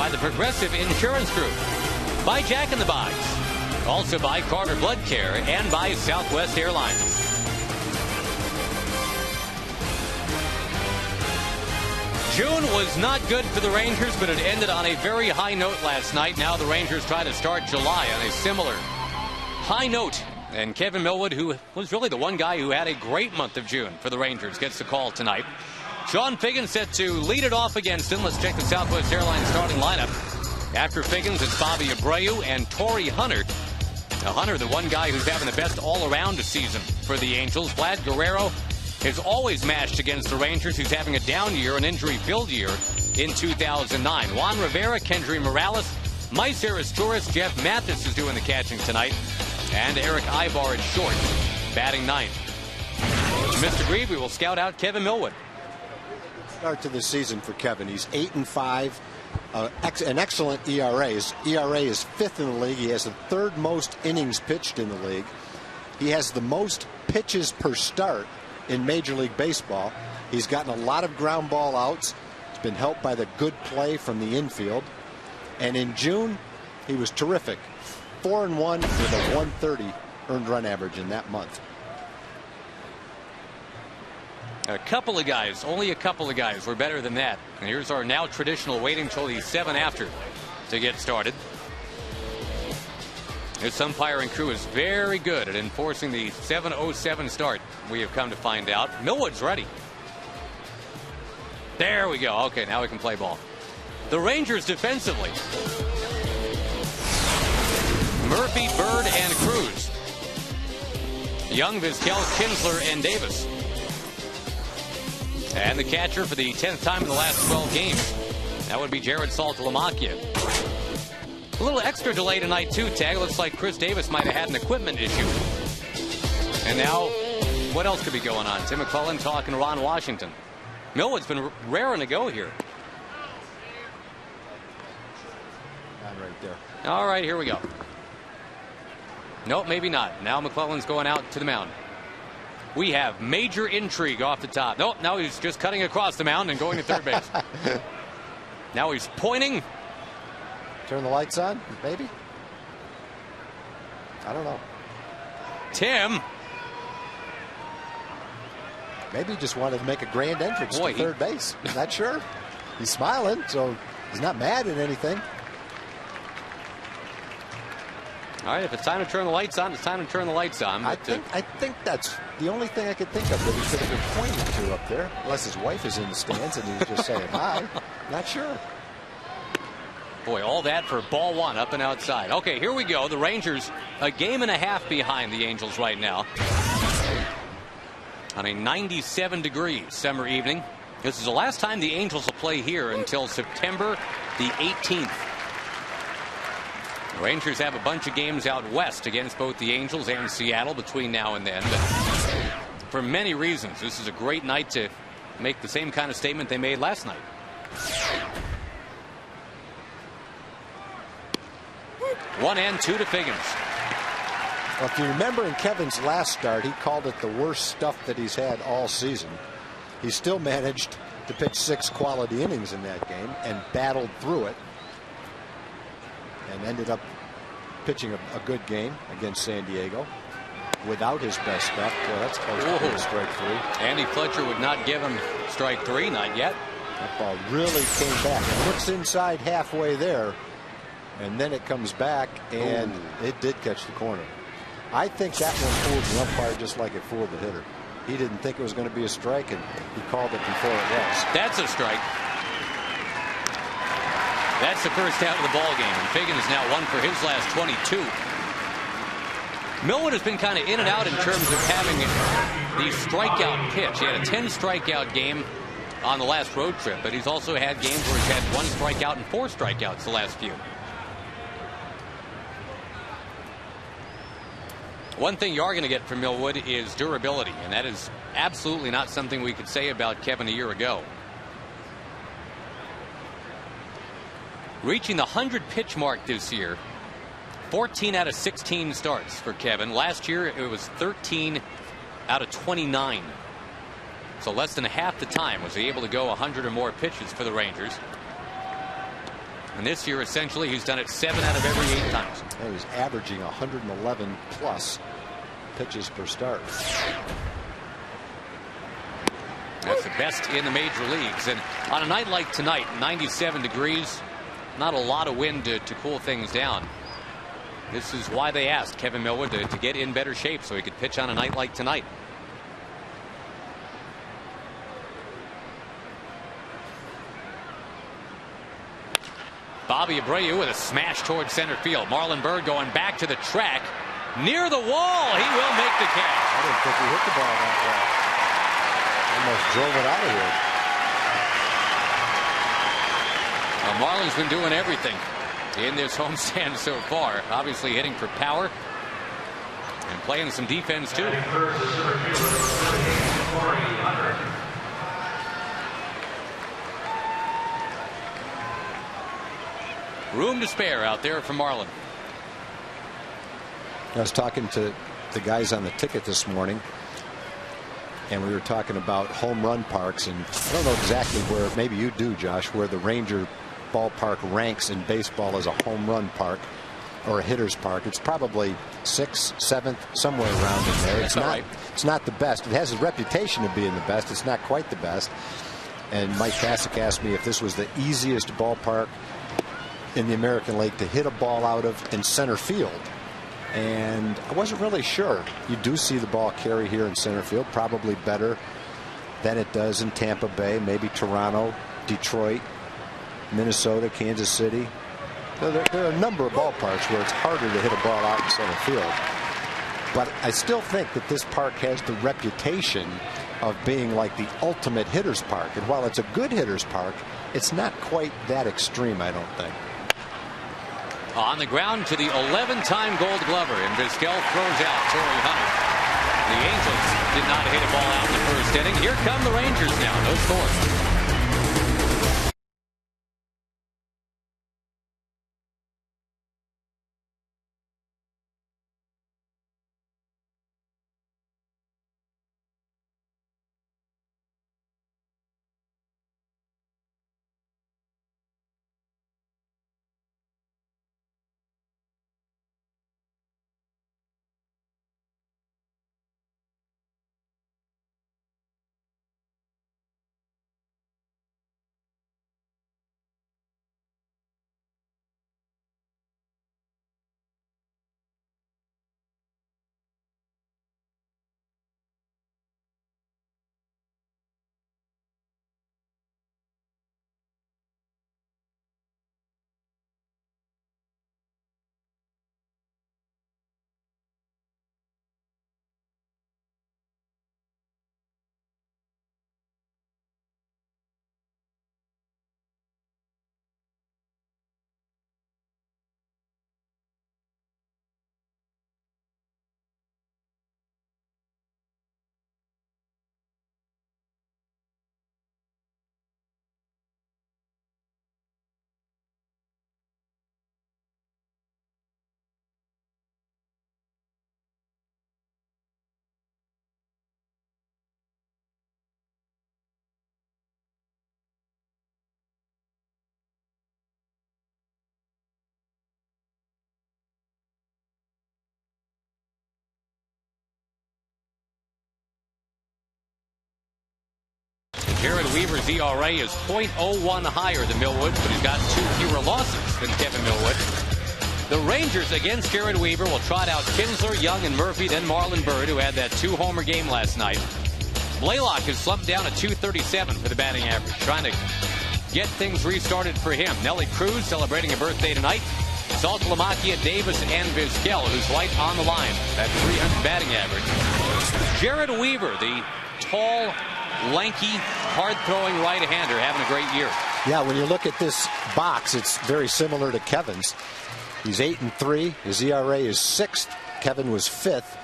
by the Progressive Insurance Group, by Jack in the Box, also by Carter Blood Care, and by Southwest Airlines. June was not good for the Rangers, but it ended on a very high note last night. Now the Rangers try to start July on a similar high note. And Kevin Millwood, who was really the one guy who had a great month of June for the Rangers, gets the call tonight. Sean Figgins set to lead it off against him. Let's check the Southwest Airlines starting lineup. After Figgins, it's Bobby Abreu and Torrey Hunter. Now Hunter, the one guy who's having the best all-around season for the Angels. Vlad Guerrero has always matched against the Rangers, who's having a down year, an injury-filled year in 2009. Juan Rivera, Kendry Morales, Mice Aristuris, Jeff Mathis is doing the catching tonight. And Eric Ibar at short, batting ninth. Mr. Grieve, we will scout out Kevin Millwood. Start to the season for Kevin. He's 8-5, an excellent ERA. His ERA is 5th in the league. He has the 3rd most innings pitched in the league. He has the most pitches per start in Major League Baseball. He's gotten a lot of ground ball outs. It's been helped by the good play from the infield. And in June, he was terrific. 4-1 with a 130 earned run average in that month. A couple of guys, only a couple of guys were better than that. And here's our now traditional waiting until the 7 after to get started. This umpiring crew is very good at enforcing the 7:07 start, we have come to find out. Millwood's ready. There we go. Okay, now we can play ball. The Rangers defensively. Murphy, Bird, and Cruz. Young, Vizquel, Kinsler, and Davis. And the catcher for the 10th time in the last 12 games. That would be Jared Saltalamacchia. A little extra delay tonight, too, Tag. Looks like Chris Davis might have had an equipment issue. And now, what else could be going on? Tim McClellan talking to Ron Washington. Millwood's been raring to go here. Right there. All right, here we go. Nope, maybe not. Now McClellan's going out to the mound. We have major intrigue off the top. Nope, now he's just cutting across the mound and going to third base. Now he's pointing. Turn the lights on, maybe? I don't know. Tim. Maybe he just wanted to make a grand entrance to third base. Not sure. He's smiling, so he's not mad at anything. All right, if it's time to turn the lights on, it's time to turn the lights on. I think that's the only thing I could think of that he could have been pointing to up there, unless his wife is in the stands and he's just saying hi. Not sure. Boy, all that for ball one, up and outside. Okay, here we go. The Rangers a game and a half behind the Angels right now. On a 97-degree summer evening. This is the last time the Angels will play here until September the 18th. The Rangers have a bunch of games out west against both the Angels and Seattle between now and then. But for many reasons, this is a great night to make the same kind of statement they made last night. One and two to Figgins. Well, if you remember in Kevin's last start, he called it the worst stuff that he's had all season. He still managed to pitch 6 quality innings in that game and battled through it. And ended up pitching a good game against San Diego without his best stuff. Well, that's close to strike 3. Andy Fletcher would not give him strike 3, not yet. That ball really came back. It looks inside halfway there, and then it comes back, and it did catch the corner. I think that one fooled the umpire just like it fooled the hitter. He didn't think it was going to be a strike, and he called it before it was. That's a strike. That's the first out of the ball game, and Figgins now 1 for his last 22. Millwood has been kind of in and out in terms of having the strikeout pitch. He had a 10 strikeout game on the last road trip, but he's also had games where he's had 1 strikeout and 4 strikeouts the last few. One thing you are going to get from Millwood is durability, and that is absolutely not something we could say about Kevin a year ago. Reaching the 100-pitch mark this year. 14 out of 16 starts for Kevin. Last year it was 13 out of 29. So less than half the time was he able to go 100 or more pitches for the Rangers. And this year, essentially, he's done it 7 out of every 8 times. And he's averaging 111 plus pitches per start. That's the best in the major leagues. And on a night like tonight, 97 degrees, not a lot of wind to cool things down. This is why they asked Kevin Millwood to get in better shape so he could pitch on a night like tonight. Bobby Abreu with a smash towards center field. Marlon Byrd going back to the track. Near the wall. He will make the catch. I didn't think he hit the ball that well. Almost drove it out of here. Well, Marlon's been doing everything in this homestand so far. Obviously hitting for power and playing some defense too. Room to spare out there for Marlon. I was talking to the guys on the ticket this morning, and we were talking about home run parks, and I don't know exactly where, maybe you do, Josh, where the Ranger ballpark ranks in baseball as a home run park or a hitter's park. It's probably 6th, 7th, somewhere around in there. It's not the best. It has a reputation of being the best. It's not quite the best. And Mike Kasich asked me if this was the easiest ballpark in the American League to hit a ball out of in center field. And I wasn't really sure. You do see the ball carry here in center field, probably better than it does in Tampa Bay, maybe Toronto, Detroit, Minnesota, Kansas City. So there are a number of ballparks where it's harder to hit a ball out in center field. But I still think that this park has the reputation of being like the ultimate hitter's park. And while it's a good hitter's park, it's not quite that extreme, I don't think. On the ground to the 11-time Gold Glover, and Vizquel throws out Torrey Hunter. The Angels did not hit a ball out in the first inning. Here come the Rangers now. No score. Jared Weaver's ERA is .01 higher than Millwood's, but he's got 2 fewer losses than Kevin Millwood. The Rangers against Jared Weaver will trot out Kinsler, Young, and Murphy, then Marlon Byrd, who had that 2-homer game last night. Blaylock has slumped down to .237 for the batting average, trying to get things restarted for him. Nelly Cruz celebrating a birthday tonight. Saltalamacchia, Davis, and Vizquel, who's right on the line. That .300 batting average. Jared Weaver, the tall, lanky, hard-throwing right-hander, having a great year. Yeah, when you look at this box, it's very similar to Kevin's. He's 8-3. His ERA is 6th. Kevin was 5th.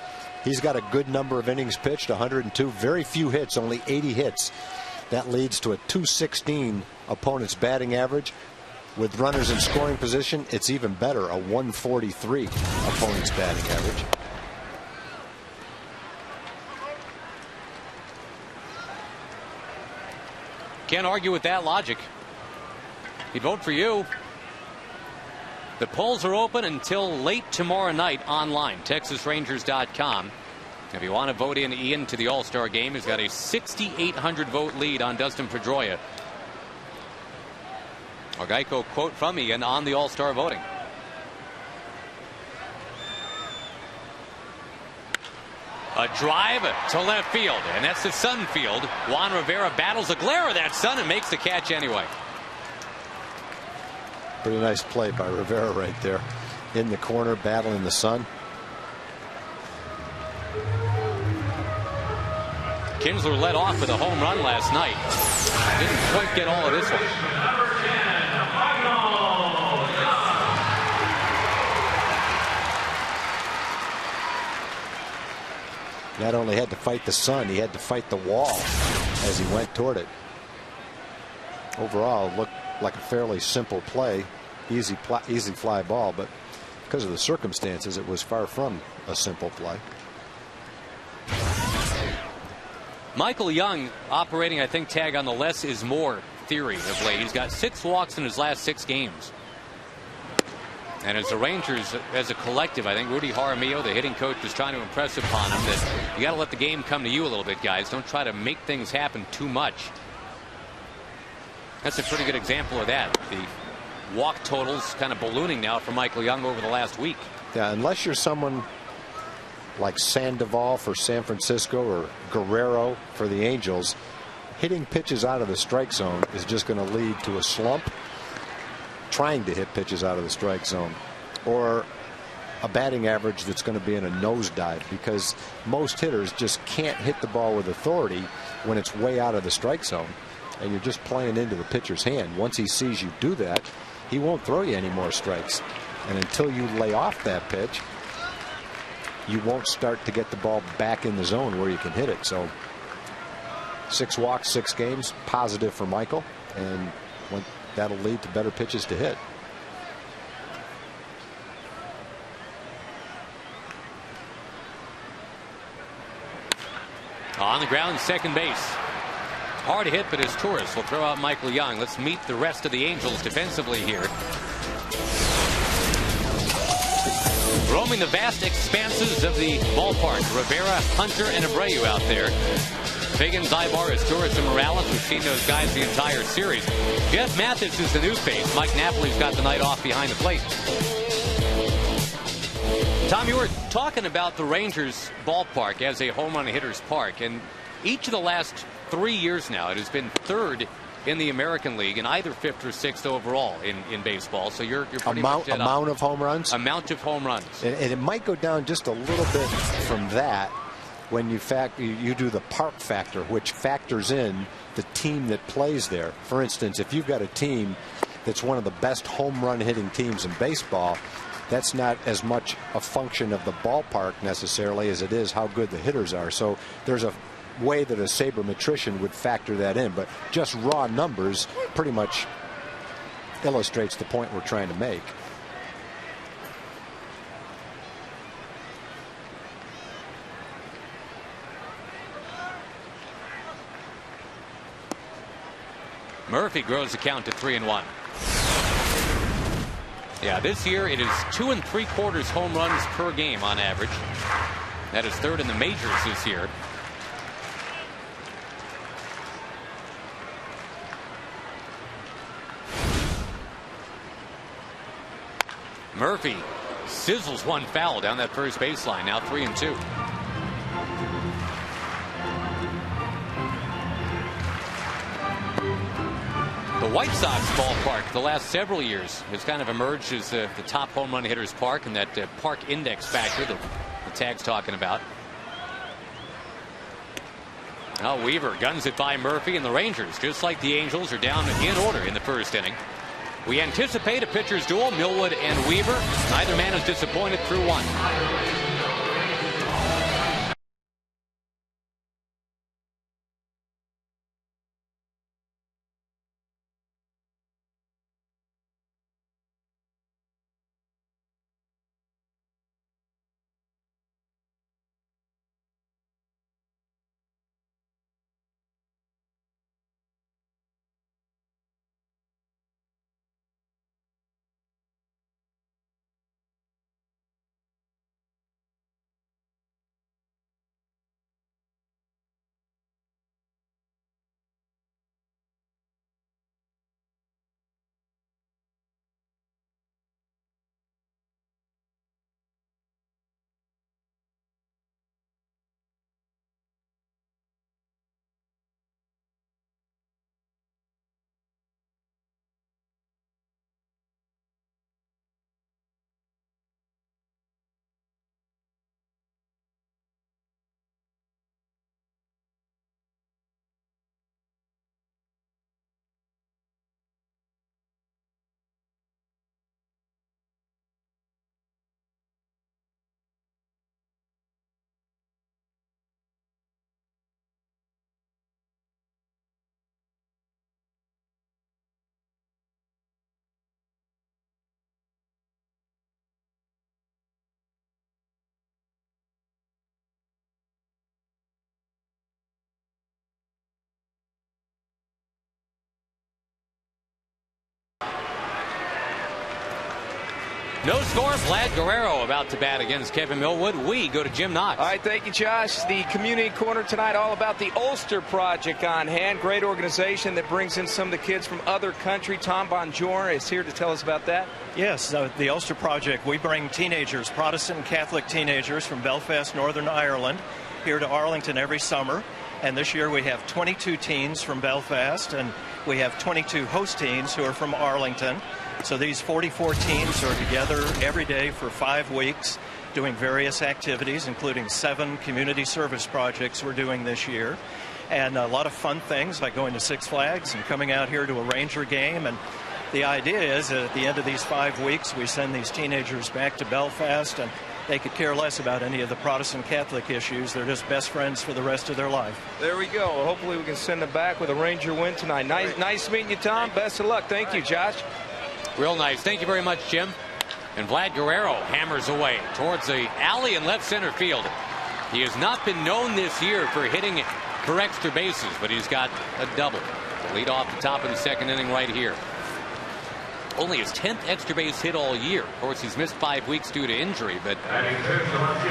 He's got a good number of innings pitched, 102. Very few hits, only 80 hits. That leads to a .216 opponent's batting average. With runners in scoring position, it's even better, a .143 opponent's batting average. Can't argue with that logic. He'd vote for you. The polls are open until late tomorrow night online. TexasRangers.com. If you want to vote in Ian to the All-Star game, he's got a 6,800 vote lead on Dustin Pedroia. A Geico quote from Ian on the All-Star voting. A drive to left field, and that's the Sun field. Juan Rivera battles a glare of that sun and makes the catch anyway. Pretty nice play by Rivera right there. In the corner, battling the sun. Kinsler led off with a home run last night. Didn't quite get all of this one. Not only had to fight the sun, he had to fight the wall as he went toward it. Overall, it looked like a fairly simple play, easy fly ball, but because of the circumstances, it was far from a simple play. Michael Young operating, I think, tag on the less is more theory of late. He's got 6 walks in his last 6 games. And as the Rangers, as a collective, I think Rudy Jaramillo, the hitting coach, is trying to impress upon him that you got to let the game come to you a little bit, guys. Don't try to make things happen too much. That's a pretty good example of that. The walk totals kind of ballooning now for Michael Young over the last week. Yeah, unless you're someone like Sandoval for San Francisco or Guerrero for the Angels, hitting pitches out of the strike zone is just going to lead to a slump. Trying to hit pitches out of the strike zone, or a batting average that's going to be in a nosedive, because most hitters just can't hit the ball with authority when it's way out of the strike zone and you're just playing into the pitcher's hand. Once he sees you do that, he won't throw you any more strikes, and until you lay off that pitch, you won't start to get the ball back in the zone where you can hit it. So 6 walks, 6 games, positive for Michael, and that'll lead to better pitches to hit. On the ground, second base. Hard hit, but his tourist will throw out Michael Young. Let's meet the rest of the Angels defensively here. Roaming the vast expanses of the ballpark, Rivera, Hunter, and Abreu out there. Higgins, Ibarra, Torres, and Morales. We've seen those guys the entire series. Jeff Mathis is the new face. Mike Napoli's got the night off behind the plate. Tom, you were talking about the Rangers ballpark as a home run hitter's park, and each of the last 3 years now, it has been 3rd in the American League and either 5th or 6th overall in baseball. So you're pretty much at amount of home runs. Amount of home runs, and it might go down just a little bit from that when you do the park factor, which factors in the team that plays there. For instance, if you've got a team that's one of the best home run hitting teams in baseball, that's not as much a function of the ballpark necessarily as it is how good the hitters are. So there's a way that a sabermetrician would factor that in, but just raw numbers pretty much illustrates the point we're trying to make. Murphy grows the count to 3-1. Yeah, this year it is 2 3/4 home runs per game on average. That is 3rd in the majors this year. Murphy sizzles one foul down that first baseline. Now 3-2. The White Sox ballpark the last several years has kind of emerged as the top home run hitters park, and that park index factor that the tag's talking about. Now Weaver guns it by Murphy, and the Rangers, just like the Angels, are down in order in the first inning. We anticipate a pitcher's duel, Millwood and Weaver. Neither man is disappointed through 1. No score. Vlad Guerrero about to bat against Kevin Millwood. We go to Jim Knox. All right, thank you, Josh. The community corner tonight, all about the Ulster Project on hand. Great organization that brings in some of the kids from other country. Tom Bonjour is here to tell us about that. Yes, the Ulster Project. We bring teenagers, Protestant and Catholic teenagers from Belfast, Northern Ireland, here to Arlington every summer. And this year we have 22 teens from Belfast, and we have 22 host teens who are from Arlington. So these 44 teams are together every day for 5 weeks doing various activities, including 7 community service projects we're doing this year. And a lot of fun things like going to Six Flags and coming out here to a Ranger game. And the idea is that at the end of these 5 weeks, we send these teenagers back to Belfast, and they could care less about any of the Protestant Catholic issues. They're just best friends for the rest of their life. There we go. Hopefully we can send them back with a Ranger win tonight. Nice meeting you, Tom. Best of luck. Thank you, Josh. Real nice. Thank you very much, Jim. And Vlad Guerrero hammers away towards the alley in left center field. He has not been known this year for hitting for extra bases, but he's got a double to lead off the top of the second inning right here. Only his 10th extra base hit all year. Of course, he's missed 5 weeks due to injury, but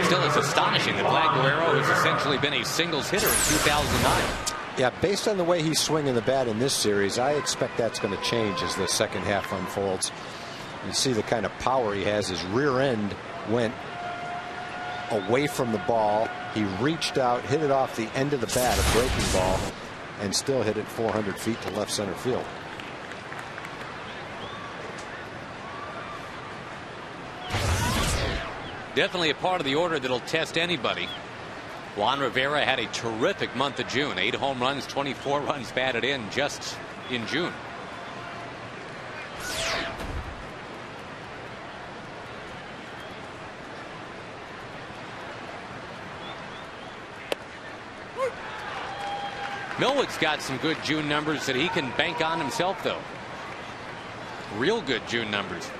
still it's astonishing that Vlad Guerrero has essentially been a singles hitter in 2009. Yeah, based on the way he's swinging the bat in this series, I expect that's going to change as the second half unfolds. You see the kind of power he has. His rear end went away from the ball. He reached out, hit it off the end of the bat, a breaking ball, and still hit it 400 feet to left center field. Definitely a part of the order that'll test anybody. Juan Rivera had a terrific month of June. 8 home runs, 24 runs batted in just in June. Millwood's got some good June numbers that he can bank on himself, though. Real good June numbers.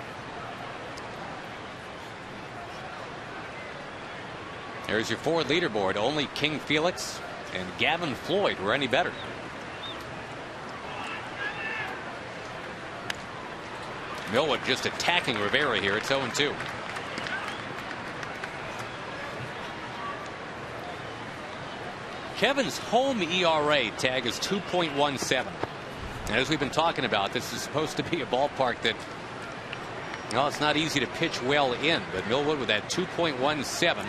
There's your Ford leaderboard. Only King Felix and Gavin Floyd were any better. Millwood just attacking Rivera here. It's 0-2. Kevin's home ERA tag is 2.17. And as we've been talking about, this is supposed to be a ballpark that, well, it's not easy to pitch well in. But Millwood with that 2.17.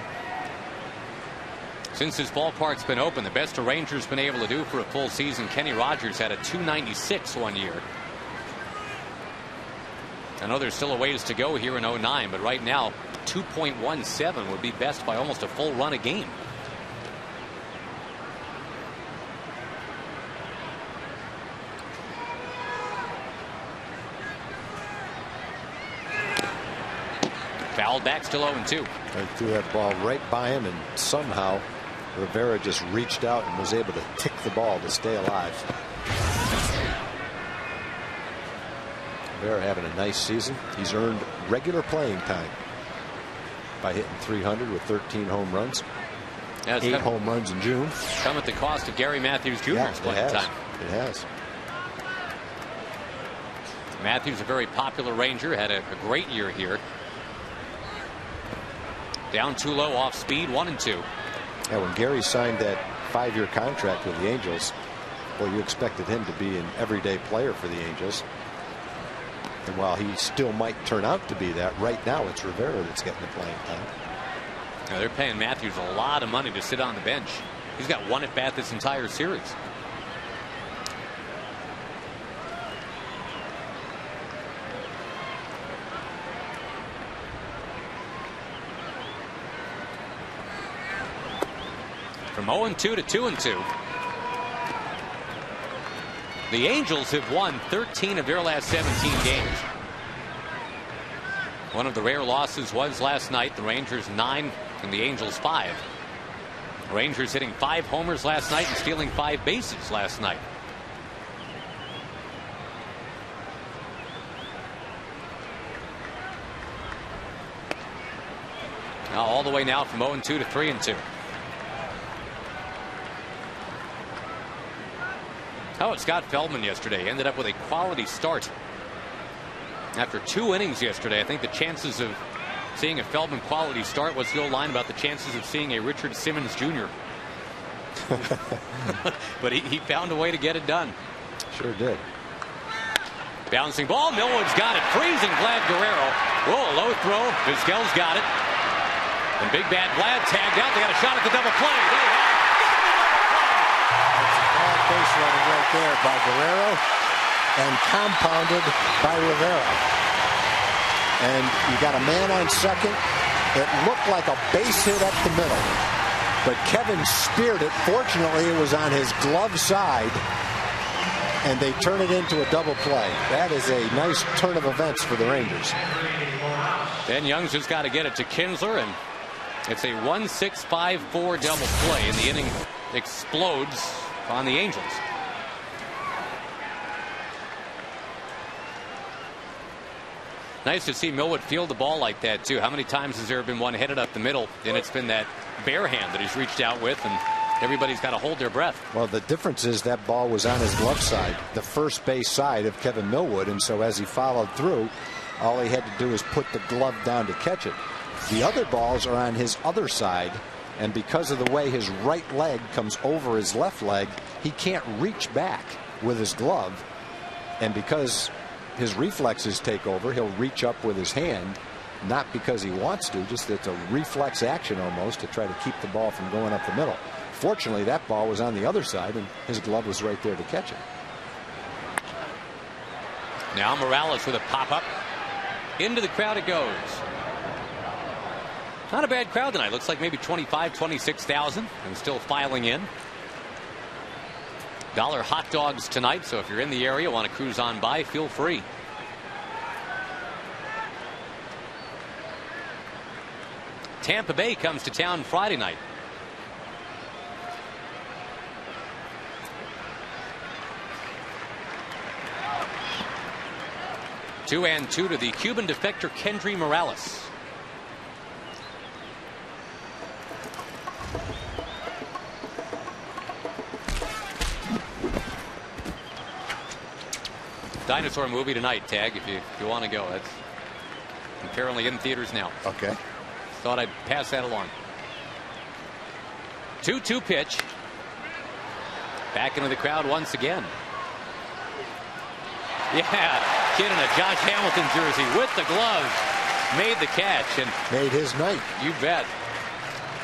Since this ballpark's been open, the best a Ranger's been able to do for a full season, Kenny Rogers had a 296 one year. I know there's still a ways to go here in 09, but right now 2.17 would be best by almost a full run a game. Fouled back, still 0-2. I threw that ball right by him, and somehow Rivera just reached out and was able to tick the ball to stay alive. Rivera having a nice season. He's earned regular playing time by hitting 300 with 13 home runs. 8 home runs in June. Come at the cost of Gary Matthews Jr.'s playing time. It has. Matthews, a very popular Ranger, had a great year here. Down too low off speed, 1-2. Yeah, when Gary signed that 5-year contract with the Angels, well, you expected him to be an everyday player for the Angels. And while he still might turn out to be that, right now it's Rivera that's getting the playing time. Now they're paying Matthews a lot of money to sit on the bench. He's got 1 at bat this entire series. From 0-2 to 2-2. The Angels have won 13 of their last 17 games. One of the rare losses was last night. The Rangers 9 and the Angels 5. The Rangers hitting 5 homers last night and stealing 5 bases last night. Now all the way now from 0-2 to 3-2. How about Scott Feldman yesterday? Ended up with a quality start. after 2 innings yesterday. I think the chances of seeing a Feldman quality start, what's the old line about the chances of seeing a Richard Simmons Jr.? But he found a way to get it done. Sure did. Bouncing ball. Millwood's got it. Freezing Vlad Guerrero. Whoa, low throw. Vizquel's got it. And Big Bad Vlad tagged out. They got a shot at the double play. They have That's a bad base running right there by Guerrero and compounded by Rivera. And you got a man on second. It looked like a base hit up the middle. But Kevin speared it. Fortunately, it was on his glove side. And they turn it into a double play. That is a nice turn of events for the Rangers. Ben Young's just got to get it to Kinsler, and it's a 1-6-5-4 double play, and the inning explodes on the Angels. Nice to see Millwood field the ball like that, too. How many times has there been one headed up the middle, and it's been that bare hand that he's reached out with, and everybody's got to hold their breath. Well, the difference is that ball was on his glove side, the first base side of Kevin Millwood, and so as he followed through, all he had to do was put the glove down to catch it. The other balls are on his other side, and because of the way his right leg comes over his left leg, he can't reach back with his glove, and because his reflexes take over, he'll reach up with his hand, not because he wants to, just it's a reflex action almost to try to keep the ball from going up the middle. Fortunately, that ball was on the other side, and his glove was right there to catch it. Now Morales with a pop-up. Into the crowd it goes. Not a bad crowd tonight. Looks like maybe 25, 26,000, and still filing in. $1 hot dogs tonight, so if you're in the area, want to cruise on by, feel free. Tampa Bay comes to town Friday night. Two and two to the Cuban defector Kendry Morales. Dinosaur movie tonight, Tag, if you want to go. That's apparently in theaters now. Okay. Thought I'd pass that along. 2-2 pitch. Back into the crowd once again. Yeah, kid in a Josh Hamilton jersey with the glove made the catch and made his night. You bet.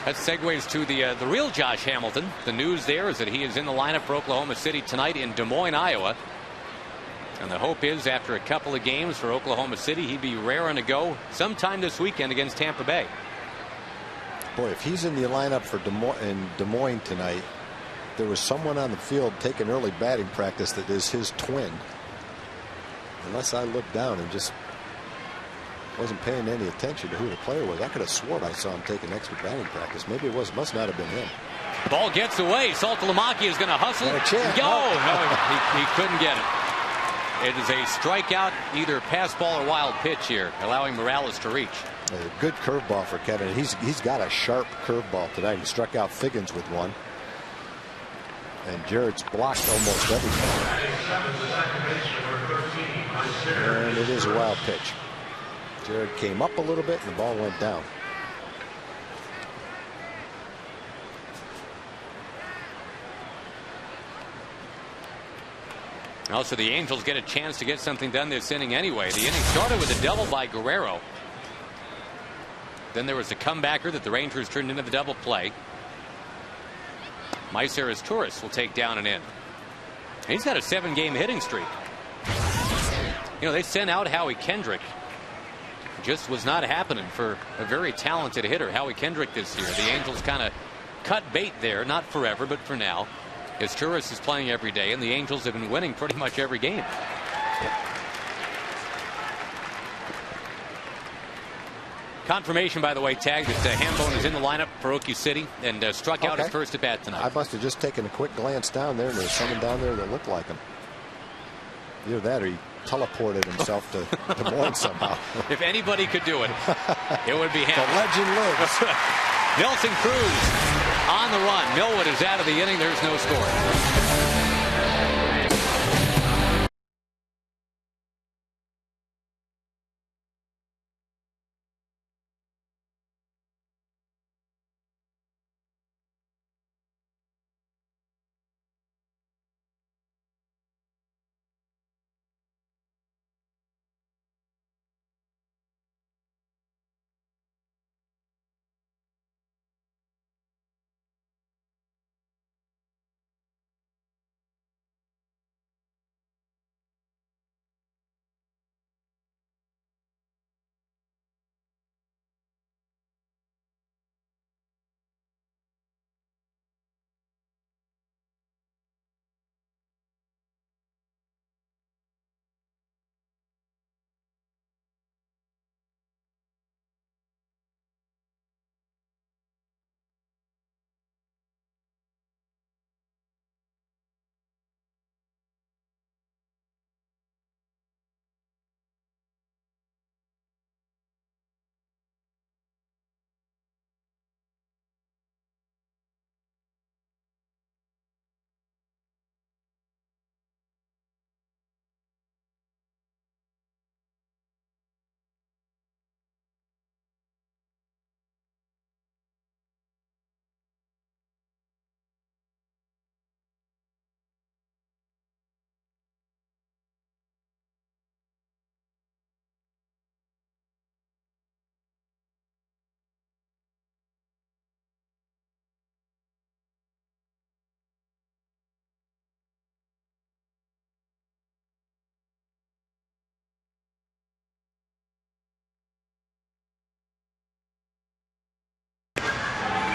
That segues to the real Josh Hamilton. The news there is that he is in the lineup for Oklahoma City tonight in Des Moines, Iowa. And the hope is after a couple of games for Oklahoma City, he'd be raring to go sometime this weekend against Tampa Bay. Boy, if he's in the lineup for Des Moines tonight, there was someone on the field taking early batting practice that is his twin. Unless I looked down and just wasn't paying any attention to who the player was. I could have sworn I saw him taking extra batting practice. Maybe it must not have been him. Ball gets away. Saltalamacchia is going to hustle. Got a chance. Go! No, he couldn't get it. It is a strikeout, either pass ball or wild pitch here, allowing Morales to reach. A good curveball for Kevin. He's got a sharp curveball tonight. He struck out Figgins with one. And Jared's blocked almost everything. And it is a wild pitch. Jared came up a little bit and the ball went down. Also, the Angels get a chance to get something done this inning anyway. The inning started with a double by Guerrero. Then there was a comebacker that the Rangers turned into the double play. Maiceres Torres will take down and in. He's got a 7-game hitting streak. You know, they sent out Howie Kendrick. Just was not happening for a very talented hitter, Howie Kendrick, this year. The Angels kind of cut bait there, not forever, but for now. As Torres is playing every day, and the Angels have been winning pretty much every game. Confirmation, by the way, Tag, that Hambone is in the lineup for Okie City and struck out his first at bat tonight. I must have just taken a quick glance down there, and there's someone down there that looked like him. Either that or he teleported himself to Des Moines somehow. If anybody could do it, it would be him. The legend lives. Nelson Cruz on the run. Millwood is out of the inning. There's no score.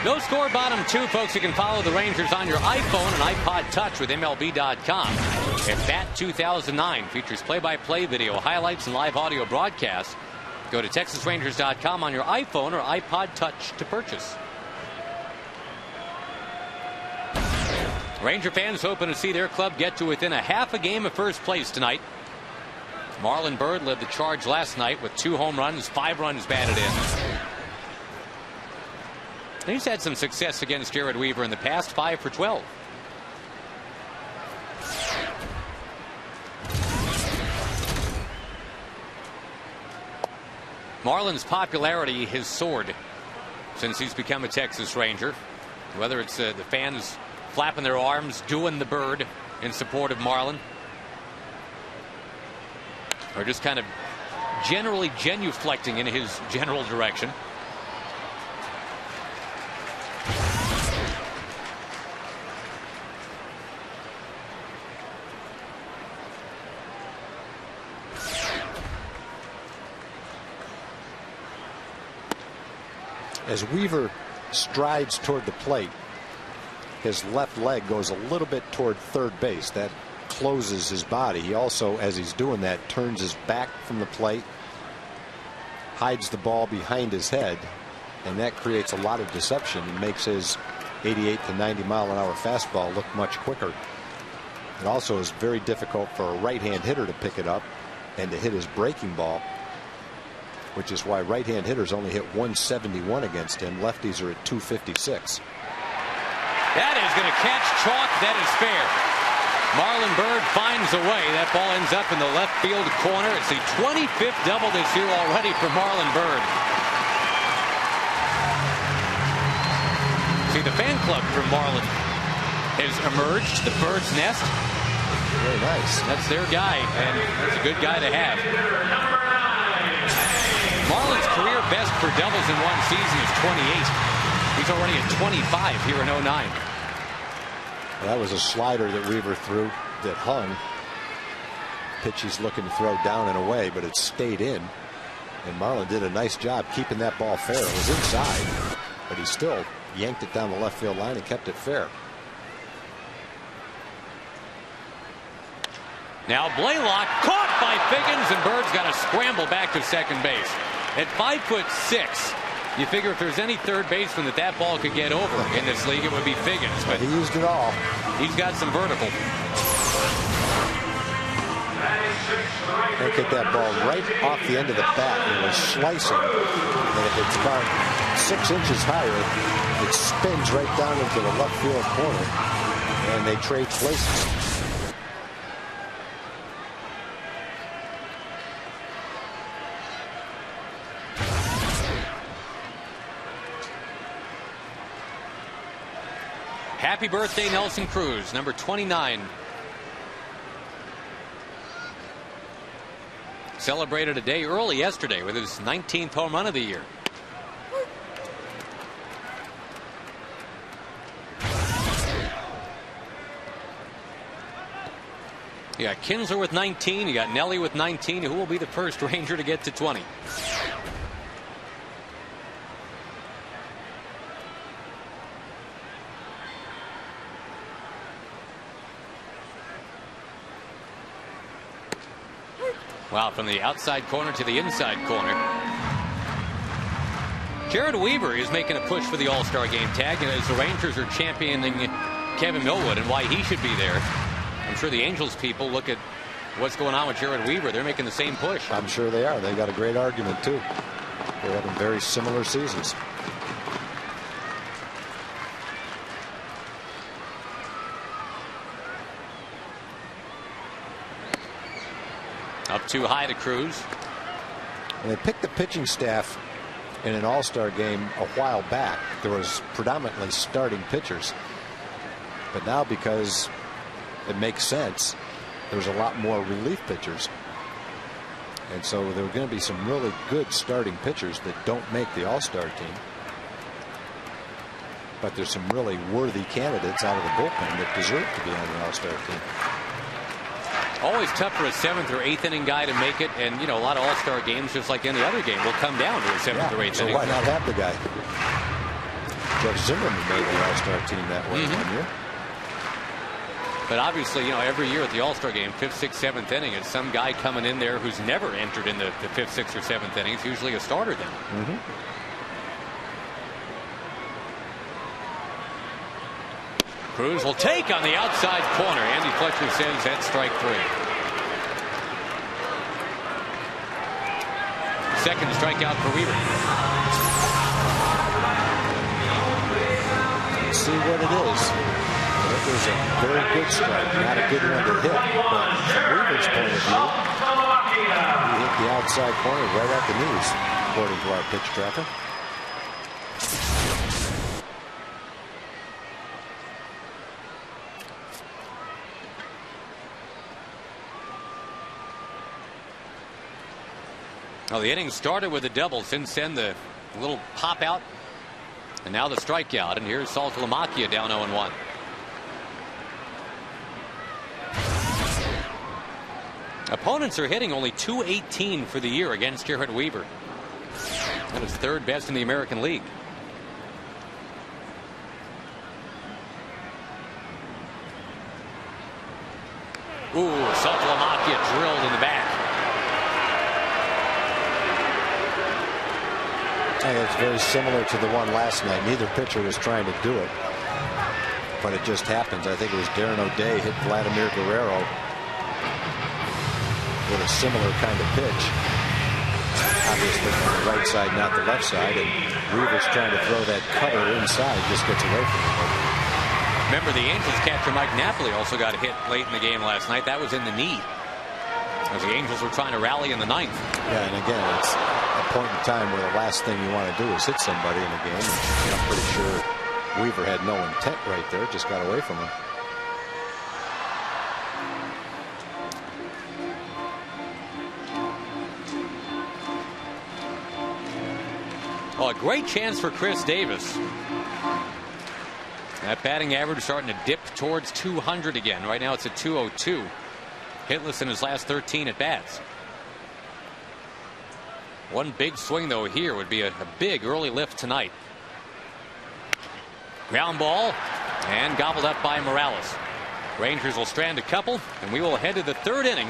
No score, bottom 2, folks. You can follow the Rangers on your iPhone and iPod Touch with MLB.com. At Bat 2009 features play-by-play video, highlights, and live audio broadcasts. Go to TexasRangers.com on your iPhone or iPod Touch to purchase. Ranger fans hoping to see their club get to within a half a game of first place tonight. Marlon Byrd led the charge last night with 2 home runs, 5 runs batted in. He's had some success against Jared Weaver in the past, 5 for 12. Marlon's popularity has soared since he's become a Texas Ranger. Whether it's the fans flapping their arms, doing the bird in support of Marlon, or just kind of generally genuflecting in his general direction. As Weaver strides toward the plate, his left leg goes a little bit toward third base. That closes his body. He also, as he's doing that, turns his back from the plate, hides the ball behind his head, and that creates a lot of deception and makes his 88 to 90 mile an hour fastball look much quicker. It also is very difficult for a right-hand hitter to pick it up and to hit his breaking ball, which is why right-hand hitters only hit 171 against him. Lefties are at 256. That is going to catch chalk. That is fair. Marlon Byrd finds a way. That ball ends up in the left field corner. It's the 25th double this year already for Marlon Byrd. See, the fan club for Marlon has emerged. The Bird's Nest. Very nice. That's their guy, and that's a good guy to have. Marlon's career best for doubles in one season is 28. He's already at 25 here in 09. That was a slider that Weaver threw that hung. Pitch he's looking to throw down and away, but it stayed in. And Marlon did a nice job keeping that ball fair. It was inside, but he still yanked it down the left field line and kept it fair. Now Blaylock caught by Figgins, and Bird's got to scramble back to second base. At 5'6", you figure if there's any third baseman that ball could get over in this league, it would be Figgins. But he used it all. He's got some vertical. They hit that ball right off the end of the bat. It was slicing, and if it's about 6 inches higher, it spins right down into the left field corner, and they trade places. Happy birthday, Nelson Cruz, number 29. Celebrated a day early yesterday with his 19th home run of the year. You got Kinsler with 19. You got Nelly with 19. Who will be the first Ranger to get to 20? Wow, from the outside corner to the inside corner. Jared Weaver is making a push for the All-Star game tag, and as the Rangers are championing Kevin Millwood and why he should be there, I'm sure the Angels people look at what's going on with Jared Weaver. They're making the same push. I'm sure they are. They've got a great argument, too. They're having very similar seasons. Up too high to Cruz. And they picked the pitching staff in an All-Star game a while back. There was predominantly starting pitchers. But now, because it makes sense, there's a lot more relief pitchers. And so there are going to be some really good starting pitchers that don't make the All-Star team. But there's some really worthy candidates out of the bullpen that deserve to be on the All-Star team. Always tough for a 7th or 8th inning guy to make it, and you know, a lot of All-Star games, just like any other game, will come down to a 7th or 8th so inning. why not have the guy? Jeff Zimmerman made the All-Star team that way one year. But obviously, every year at the All-Star game, 5th, 6th, 7th inning, it's some guy coming in there who's never entered in the 5th, 6th, or 7th inning. It's usually a starter then. Cruz will take on the outside corner. Andy Fletcher says that's strike 3. Second strikeout for Weaver. Let's see what it is. It was a very good strike, not a good one to hit, but from Weaver's point of view, he hit the outside corner right at the knees, according to our pitch tracker. Well, the inning started with a double. Since then, the little pop out, and now the strikeout. And here's Saltalamacchia down 0-1. Opponents are hitting only .218 for the year against Garrett Weaver. That is third best in the American League. Ooh, Saltalamacchia drilled in the back. It's very similar to the one last night. Neither pitcher was trying to do it, but it just happens. I think it was Darren O'Day hit Vladimir Guerrero with a similar kind of pitch. Obviously on the right side, not the left side, and Weaver's trying to throw that cutter inside, just gets away from him. Remember, the Angels catcher Mike Napoli also got a hit late in the game last night. That was in the knee, as the Angels were trying to rally in the 9th. Yeah, and again, it's a point in time where the last thing you want to do is hit somebody in a game. And I'm pretty sure Weaver had no intent right there, just got away from him. Oh, a great chance for Chris Davis. That batting average starting to dip towards 200 again. Right now it's at 202. Hitless in his last 13 at bats. One big swing though here would be a big early lift tonight. Ground ball and gobbled up by Morales. Rangers will strand a couple, and we will head to the 3rd inning.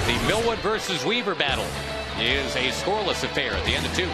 The Millwood versus Weaver battle is a scoreless affair at the end of 2.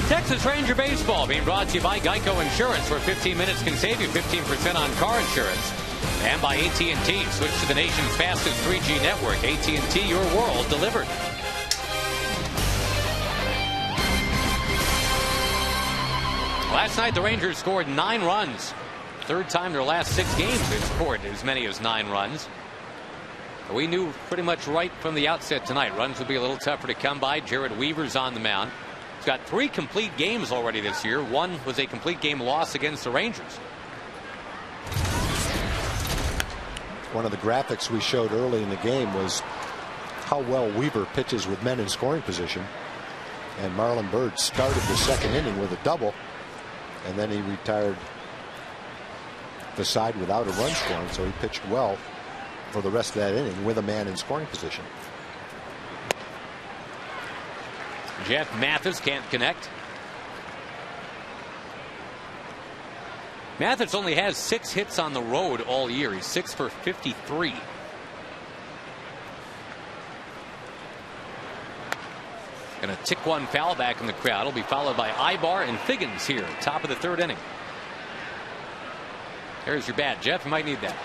Texas Ranger Baseball being brought to you by Geico Insurance, where 15 minutes can save you 15% on car insurance. And by AT Switch to the nation's fastest 3G network. AT your world delivered. Last night the Rangers scored 9 runs. Third time their last 6 games they've scored as many as 9 runs. We knew pretty much right from the outset tonight runs would be a little tougher to come by. Jared Weaver's on the mound. He's got 3 complete games already this year. One was a complete game loss against the Rangers. one of the graphics we showed early in the game was how well Weaver pitches with men in scoring position. And Marlon Byrd started the second inning with a double, and then he retired the side without a run scoring, so he pitched well for the rest of that inning with a man in scoring position. Jeff Mathis can't connect. Mathis only has 6 hits on the road all year. He's 6 for 53. And a tick one foul back in the crowd will be followed by Ibar and Figgins here, top of the 3rd inning. There's your bat, Jeff. You might need that.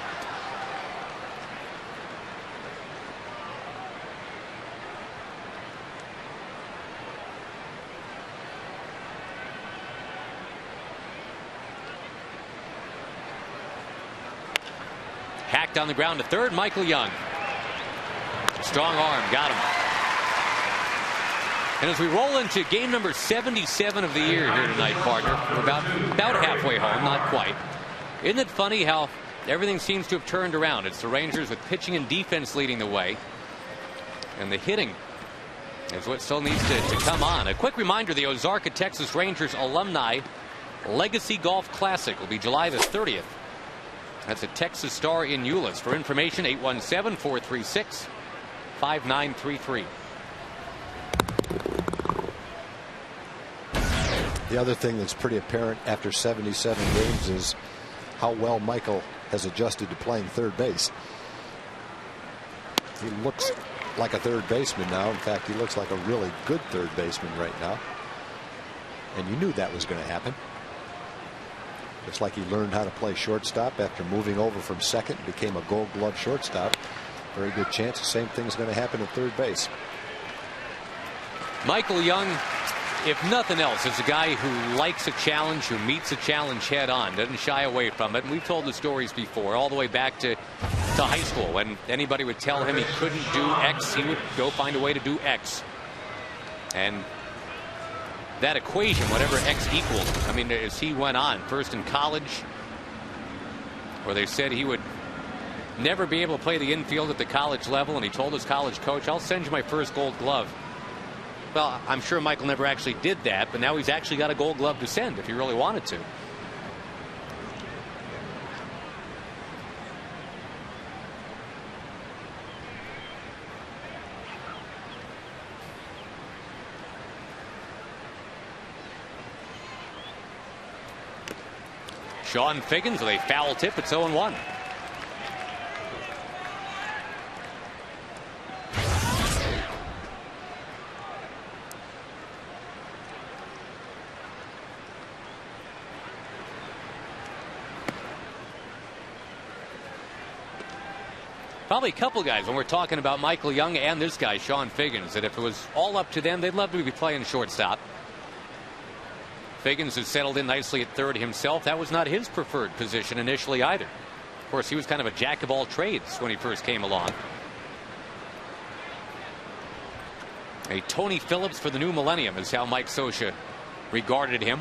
Hacked on the ground to 3rd, Michael Young. Strong arm, got him. And as we roll into game number 77 of the year here tonight, partner, we're about halfway home, not quite. Isn't it funny how everything seems to have turned around? It's the Rangers with pitching and defense leading the way, and the hitting is what still needs to come on. A quick reminder, the Ozarka, Texas Rangers Alumni Legacy Golf Classic will be July the 30th. That's at Texas Star in Euless. For information, 817-436-5933. The other thing that's pretty apparent after 77 games is how well Michael has adjusted to playing third base. He looks like a third baseman now. In fact, he looks like a really good third baseman right now. And you knew that was going to happen. Looks like he learned how to play shortstop after moving over from second, became a Gold Glove shortstop. Very good chance the same thing's going to happen at third base. Michael Young, if nothing else, is a guy who likes a challenge, who meets a challenge head on, doesn't shy away from it. And we've told the stories before, all the way back to high school. When anybody would tell him he couldn't do X, he would go find a way to do X. And that equation, whatever X equaled, I mean, as he went on, first in college, where they said he would never be able to play the infield at the college level, and he told his college coach, I'll send you my first Gold Glove. Well, I'm sure Michael never actually did that, but now he's actually got a Gold Glove to send if he really wanted to. Sean Figgins with a foul tip. It's 0-1. Probably a couple guys when we're talking about Michael Young and this guy, Sean Figgins, that if it was all up to them, they'd love to be playing shortstop. Figgins has settled in nicely at third himself. That was not his preferred position initially either. Of course, he was kind of a jack of all trades when he first came along. A Tony Phillips for the new millennium is how Mike Scioscia regarded him.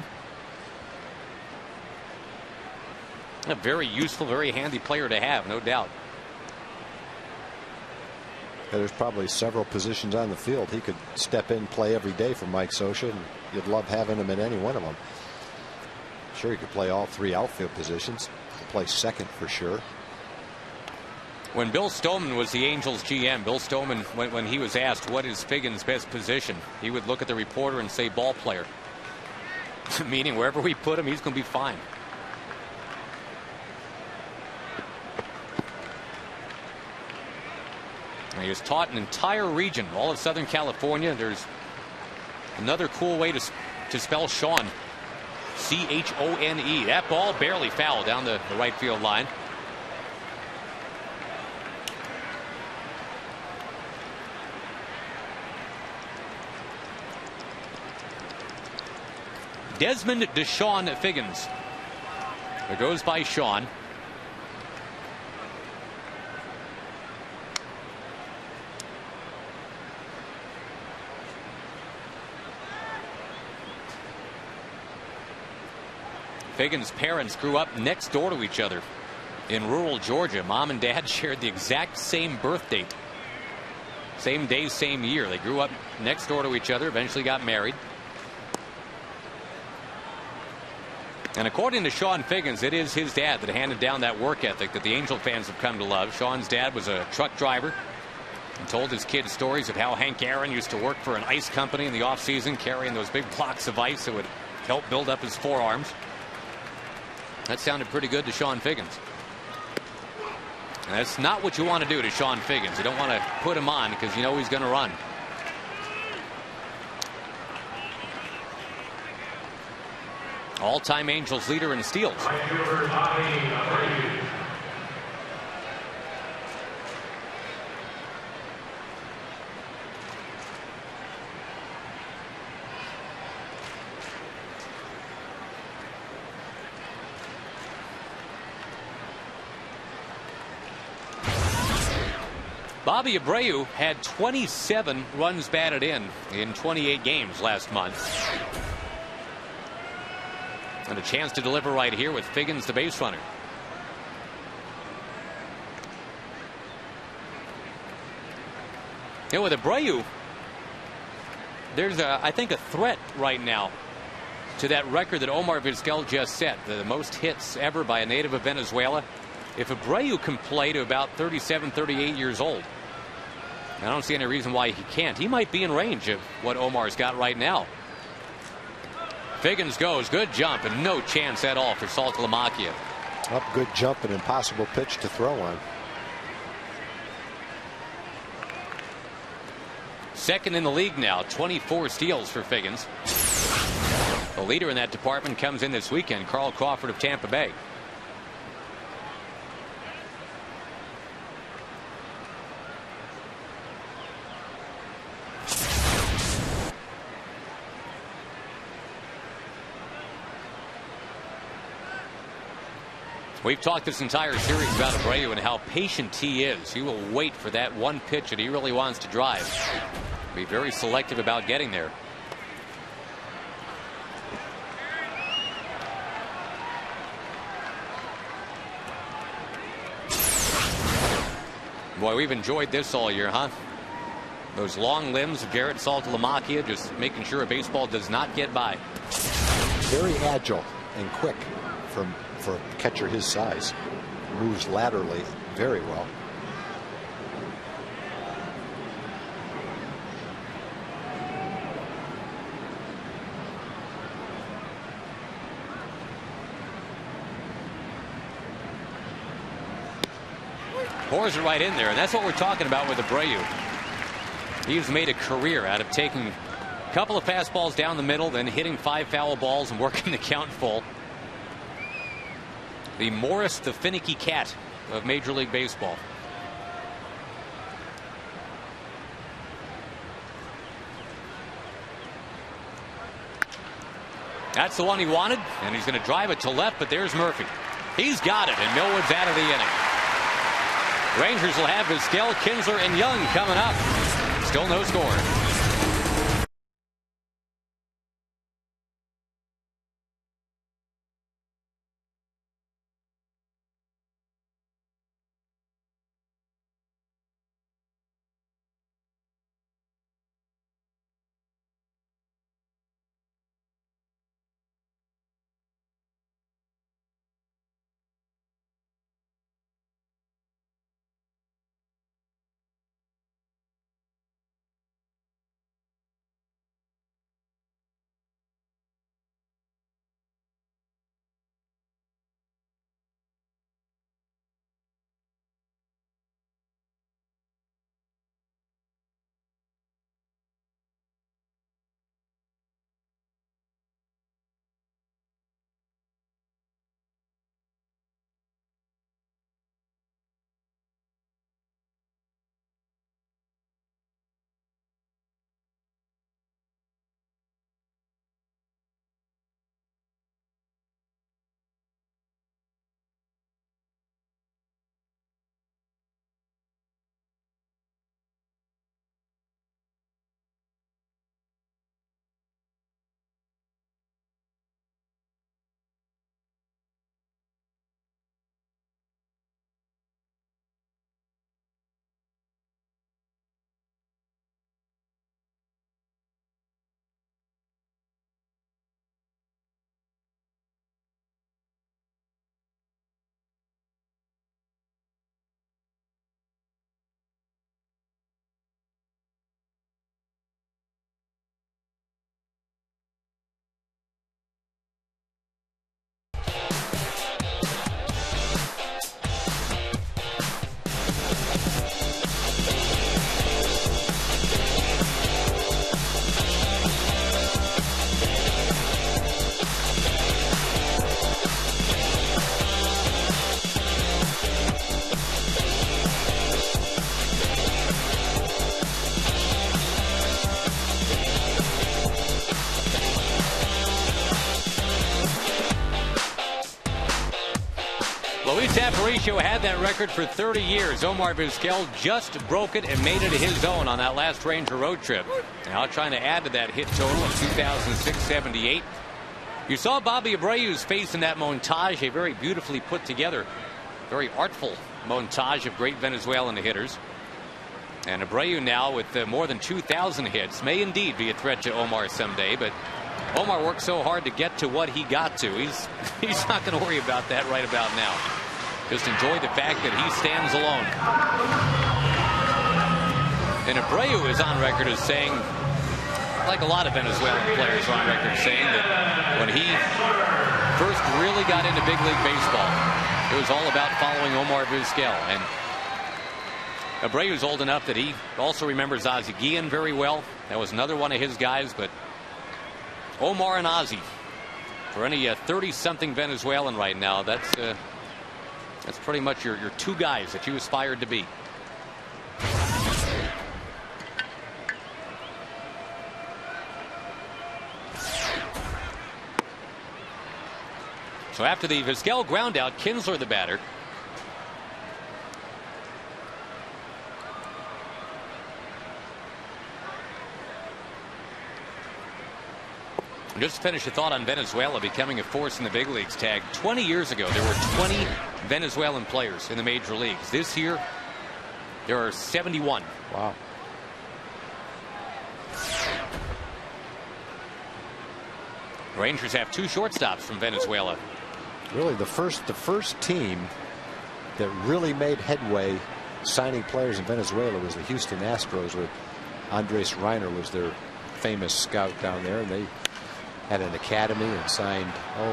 A very useful, very handy player to have, no doubt. Yeah, there's probably several positions on the field he could step in, play every day for Mike Scioscia, and you'd love having him in any one of them. Sure, he could play all 3 outfield positions. Could play second for sure. When Bill Stoneman was the Angels GM, Bill Stoneman, when he was asked what is Figgins' best position, he would look at the reporter and say ball player. Meaning wherever we put him, he's going to be fine. He has taught an entire region, all of Southern California. There's another cool way to spell Sean. C-H-O-N-E. That ball barely fouled down the right field line. Desmond Deshaun Figgins. It goes by Sean. Figgins' parents grew up next door to each other. in rural Georgia. Mom and dad shared the exact same birth date. Same day, same year. They grew up next door to each other, eventually got married. And according to Sean Figgins, it is his dad that handed down that work ethic that the Angel fans have come to love. Sean's dad was a truck driver and told his kids stories of how Hank Aaron used to work for an ice company in the offseason, carrying those big blocks of ice that would help build up his forearms. That sounded pretty good to Sean Figgins. And that's not what you want to do to Sean Figgins. You don't want to put him on because you know he's going to run. All-time Angels leader in steals. Bobby Abreu had 27 runs batted in 28 games last month. And a chance to deliver right here with Figgins, the base runner. You know, with Abreu, there's I think a threat right now to that record that Omar Vizquel just set, the most hits ever by a native of Venezuela. If Abreu can play to about 37, 38 years old, I don't see any reason why he can't. He might be in range of what Omar's got right now. Figgins goes, good jump, and no chance at all for Saltalamacchia. Up, good jump, an impossible pitch to throw on. Second in the league now, 24 steals for Figgins. The leader in that department comes in this weekend, Carl Crawford of Tampa Bay. We've talked this entire series about Abreu and how patient he is. He will wait for that one pitch that he really wants to drive. Be very selective about getting there. Boy, we've enjoyed this all year, huh? Those long limbs of Garrett Saltalamacchia, just making sure a baseball does not get by. Very agile and quick for a catcher his size. Moves laterally very well. Pours it right in there, and that's what we're talking about with Abreu. He's made a career out of taking a couple of fastballs down the middle, then hitting 5 foul balls and working the count full. The Morris the finicky cat of Major League Baseball. That's the one he wanted, and he's going to drive it to left, but there's Murphy. He's got it, and Millwood's out of the inning. Rangers will have Vizquel, Kinsler, and Young coming up. Still no score. Luis Aparicio had that record for 30 years. Omar Vizquel just broke it and made it his own on that last Ranger road trip. Now trying to add to that hit total of 2,678. You saw Bobby Abreu's face in that montage, a very beautifully put together, very artful montage of great Venezuelan hitters. And Abreu now with more than 2,000 hits may indeed be a threat to Omar someday, but Omar worked so hard to get to what he got to. He's not going to worry about that right about now. Just enjoy the fact that he stands alone. And Abreu is on record as saying, like a lot of Venezuelan players are on record saying, that when he first really got into big league baseball, it was all about following Omar Vizquel. And Abreu's old enough that he also remembers Ozzie Guillen very well. That was another one of his guys, but Omar and Ozzie, for any 30-something Venezuelan right now, that's pretty much your two guys that you aspired to be. So after the Vizquel ground out, Kinsler the batter. Just to finish a thought on Venezuela becoming a force in the big leagues, Tag. 20 years ago, there were 20 Venezuelan players in the major leagues. This year, there are 71. Wow. Rangers have two shortstops from Venezuela. Really, the first team that really made headway signing players in Venezuela was the Houston Astros, with Andres Reiner was their famous scout down there, and they had an academy and signed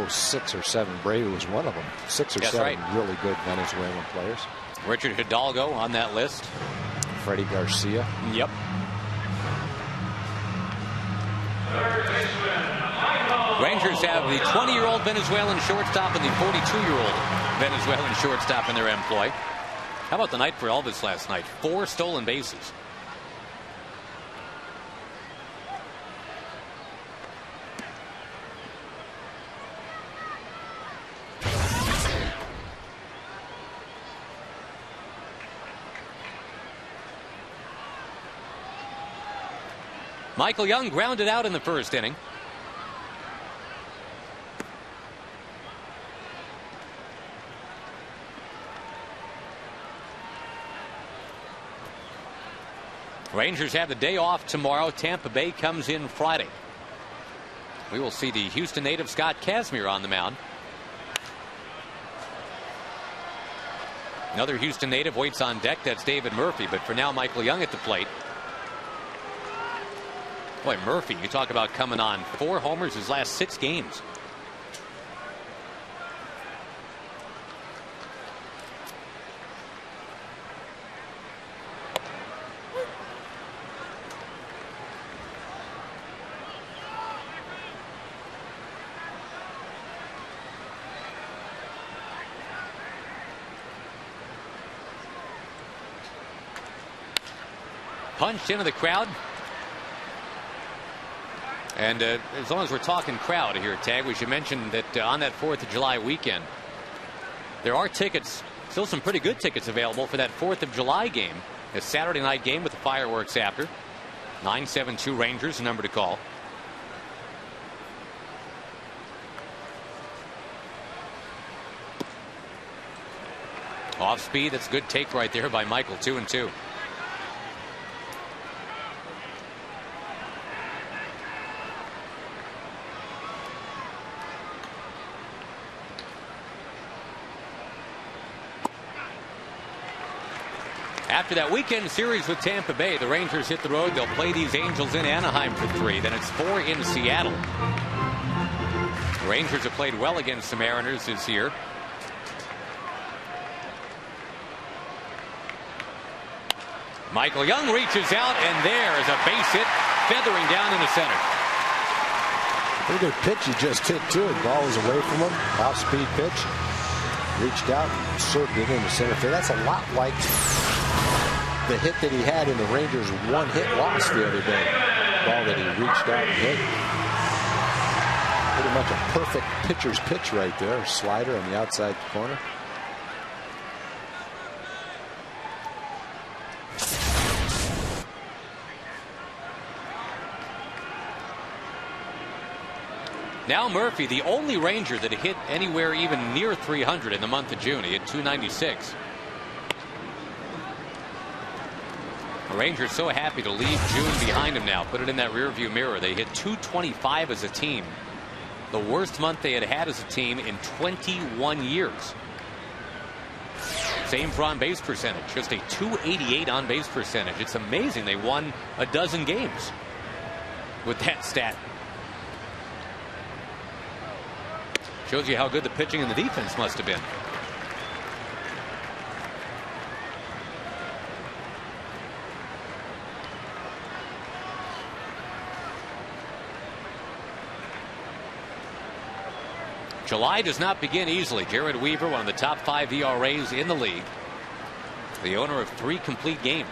6 or 7. Abreu was one of them. 6 or 7 really good Venezuelan players. Richard Hidalgo on that list. Freddie Garcia. Yep. Rangers have the 20-year-old Venezuelan shortstop and the 42-year-old Venezuelan shortstop in their employ. How about the night for Elvis last night? 4 stolen bases. Michael Young grounded out in the first inning. Rangers have the day off tomorrow. Tampa Bay comes in Friday. We will see the Houston native Scott Kazmir on the mound. Another Houston native waits on deck. That's David Murphy. But for now, Michael Young at the plate. Boy, Murphy, you talk about coming on. 4 homers his last 6 games. Punched into the crowd. And as long as we're talking crowd here, Tag, we should mention that on that 4th of July weekend, there are tickets, still some pretty good tickets available for that 4th of July game. A Saturday night game with the fireworks after. 972 Rangers, the number to call. Off speed, that's a good take right there by Michael. 2-2. After that weekend series with Tampa Bay, the Rangers hit the road. They'll play these Angels in Anaheim for 3. Then it's 4 in Seattle. The Rangers have played well against the Mariners this year. Michael Young reaches out, and there is a base hit feathering down in the center. Pretty good pitch he just hit, too. The ball was away from him. Off-speed pitch. Reached out, served it into center field. That's a lot like the hit that he had in the Rangers' 1-hit loss the other day. Ball that he reached out and hit. Pretty much a perfect pitcher's pitch right there. Slider on the outside corner. Now Murphy, the only Ranger that hit anywhere even near 300 in the month of June. He hit 296. The Rangers so happy to leave June behind him now. Put it in that rearview mirror. They hit 225 as a team. The worst month they had had as a team in 21 years. Same for on base percentage. Just a 288 on base percentage. It's amazing they won a dozen games with that stat. Shows you how good the pitching and the defense must have been. July does not begin easily. Jared Weaver, one of the top 5 ERAs in the league. The owner of 3 complete games.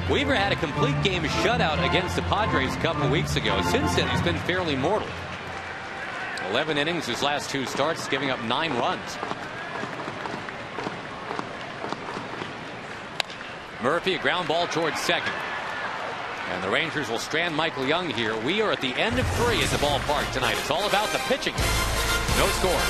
Weaver had a complete game shutout against the Padres a couple of weeks ago. Since then, he's been fairly mortal. 11 innings his last 2 starts, giving up 9 runs. Murphy, a ground ball towards second. And the Rangers will strand Michael Young here. We are at the end of 3 at the ballpark tonight. It's all about the pitching. No score.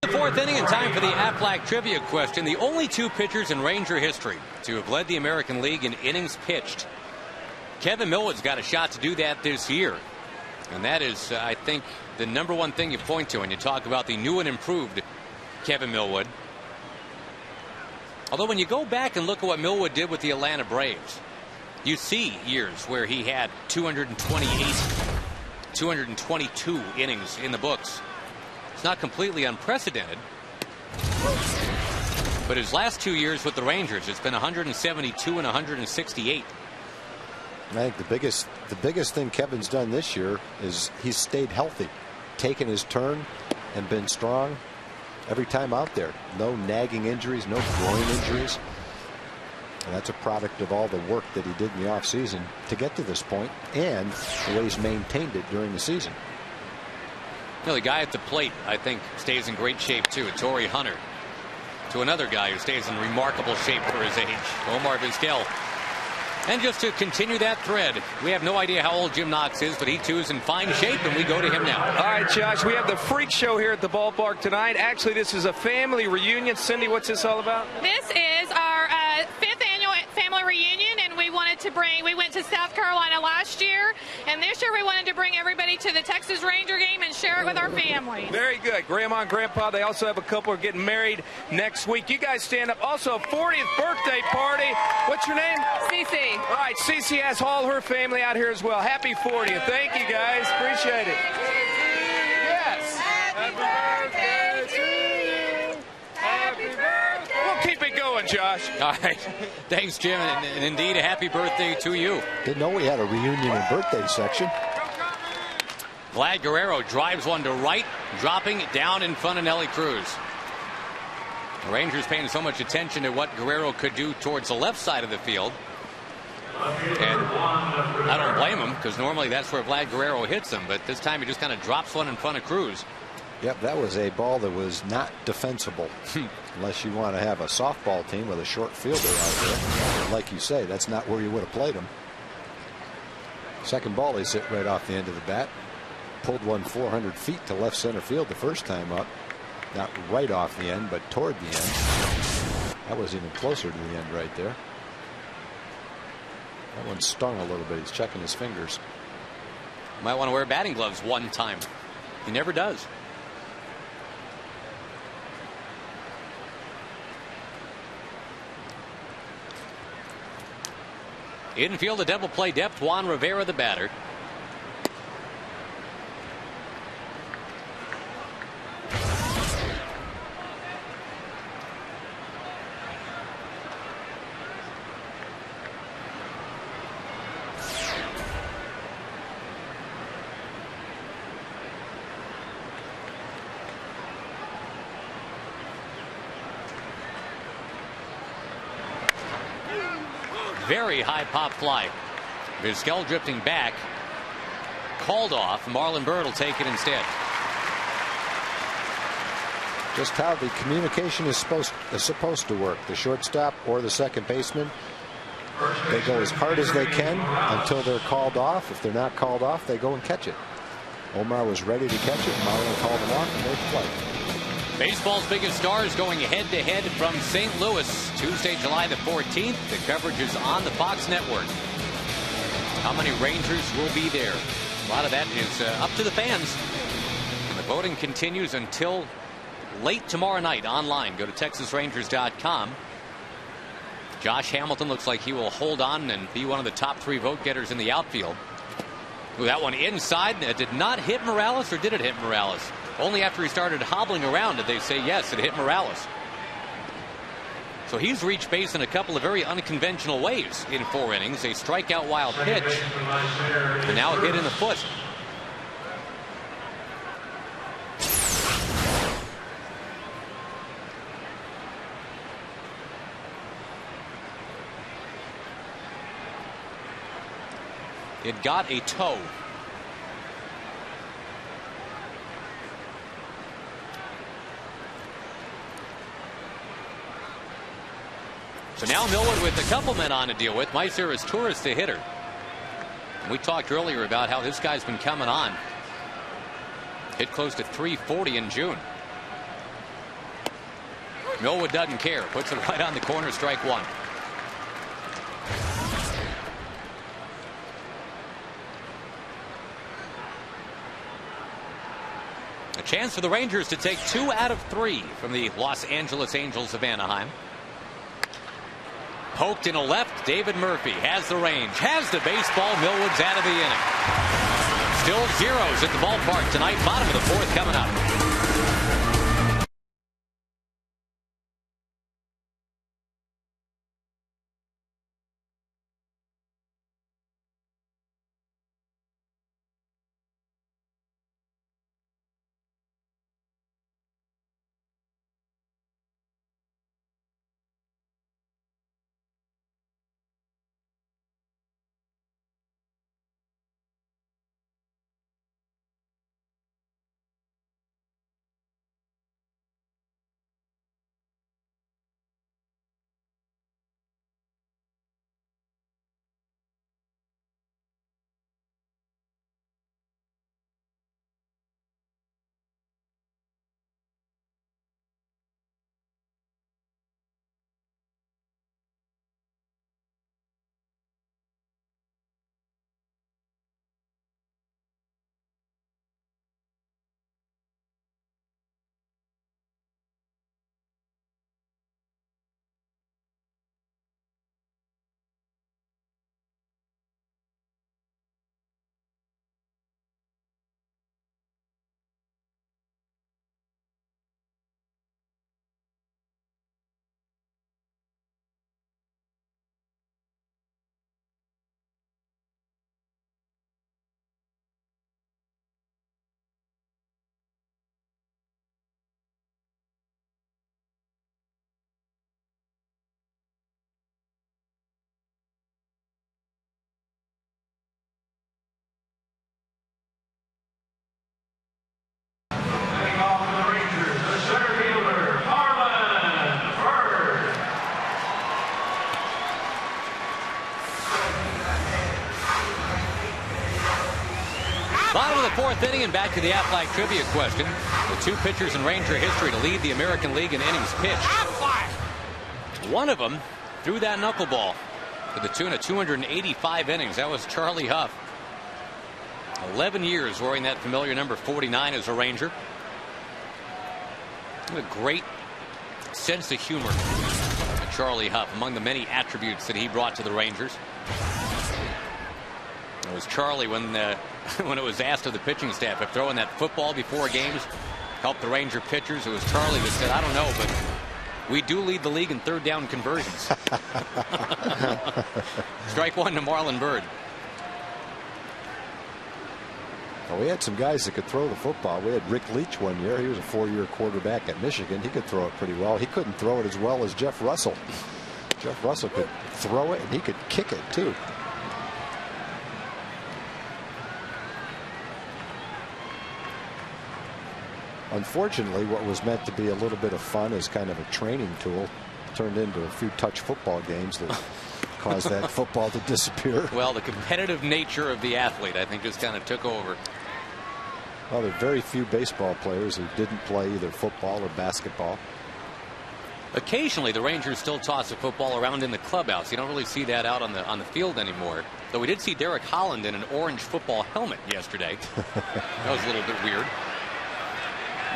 The 4th inning and time for the Aflac trivia question. The only 2 pitchers in Ranger history to have led the American League in innings pitched. Kevin Millwood's got a shot to do that this year. And that is, I think, the #1 thing you point to when you talk about the new and improved Kevin Millwood. Although when you go back and look at what Millwood did with the Atlanta Braves, you see years where he had 228, 222 innings in the books. It's not completely unprecedented. But his last 2 years with the Rangers, it's been 172 and 168. I think the biggest thing Kevin's done this year is he's stayed healthy, taken his turn, and been strong every time out there. No nagging injuries, no groin injuries. And that's a product of all the work that he did in the offseason to get to this point, and the way he's maintained it during the season. You know, the guy at the plate, I think, stays in great shape too. Torrey Hunter, to another guy who stays in remarkable shape for his age, Omar Vizquel. And just to continue that thread, we have no idea how old Jim Knox is, but he too is in fine shape, and we go to him now. All right, Josh, we have the freak show here at the ballpark tonight. Actually, this is a family reunion. Cindy, what's this all about? This is our 5th annual family reunion, and we went to South Carolina last year, and this year we wanted to bring everybody to the Texas Ranger game and share it with our family. Very good. Grandma and Grandpa, they also have a couple who are getting married next week. You guys stand up. Also, a 40th birthday party. What's your name? Cece. All right, Cece has all her family out here as well. Happy 40th. Thank you, guys. Appreciate it. Yes. Happy birthday to you. Happy birthday. We'll keep it going. Josh. All right. Thanks, Jim. And indeed, a happy birthday to you. Didn't know we had a reunion and birthday section. Vlad Guerrero drives one to right, dropping it down in front of Nelly Cruz. The Rangers paying so much attention to what Guerrero could do towards the left side of the field. And I don't blame him, because normally that's where Vlad Guerrero hits him. But this time he just kind of drops one in front of Cruz. Yep, that was a ball that was not defensible. Unless you want to have a softball team with a short fielder out there. Like you say, that's not where you would have played him. Second ball, they hit right off the end of the bat. Pulled one 400 feet to left center field the first time up. Not right off the end, but toward the end. That was even closer to the end right there. That one stung a little bit. He's checking his fingers. Might want to wear batting gloves one time. He never does. Infield, a double play depth. Juan Rivera, the batter. Very high pop fly. Vizquel drifting back. Called off. Marlon Byrd will take it instead. Just how the communication is supposed to work. The shortstop or the second baseman, they go as hard as they can until they're called off. If they're not called off, they go and catch it. Omar was ready to catch it. Marlon called him off, and they played. Baseball's biggest stars going head-to-head from St. Louis. Tuesday, July the 14th. The coverage is on the Fox network. How many Rangers will be there? A lot of that is up to the fans. And the voting continues until late tomorrow night online. Go to TexasRangers.com. Josh Hamilton looks like he will hold on and be one of the top 3 vote getters in the outfield. Ooh, that one inside. It did not hit Morales, or did it hit Morales? Only after he started hobbling around did they say yes, it hit Morales. So he's reached base in a couple of very unconventional ways in 4 innings. A strikeout wild pitch, and now a hit in the foot. It got a toe. So now Millwood with a couple men on to deal with. Meiser is Torres the hitter. We talked earlier about how this guy's been coming on. Hit close to 340 in June. Millwood doesn't care. Puts it right on the corner, strike 1. A chance for the Rangers to take 2 out of 3 from the Los Angeles Angels of Anaheim. Poked in a left. David Murphy has the range, has the baseball. Millwood's out of the inning. Still zeros at the ballpark tonight. Bottom of the 4th coming up. Bottom of the fourth inning and back to the Aflac trivia question. The two pitchers in Ranger history to lead the American League in innings pitched. One of them threw that knuckleball to the tune of 285 innings. That was Charlie Huff. 11 years wearing that familiar number 49 as a Ranger. A great sense of humor. Charlie Huff, among the many attributes that he brought to the Rangers. It was Charlie when it was asked of the pitching staff if throwing that football before games helped the Ranger pitchers. It was Charlie that said, "I don't know, but we do lead the league in third down conversions." Strike one to Marlon Byrd. Well, we had some guys that could throw the football. We had Rick Leach one year. He was a 4-year quarterback at Michigan. He could throw it pretty well. He couldn't throw it as well as Jeff Russell. Jeff Russell could throw it, and he could kick it, too. Unfortunately, what was meant to be a little bit of fun as kind of a training tool turned into a few touch football games that caused that football to disappear. Well, the competitive nature of the athlete, I think, just kind of took over. Well, there are very few baseball players who didn't play either football or basketball. Occasionally, the Rangers still toss a football around in the clubhouse. You don't really see that out on the field anymore. Though we did see Derek Holland in an orange football helmet yesterday. That was a little bit weird.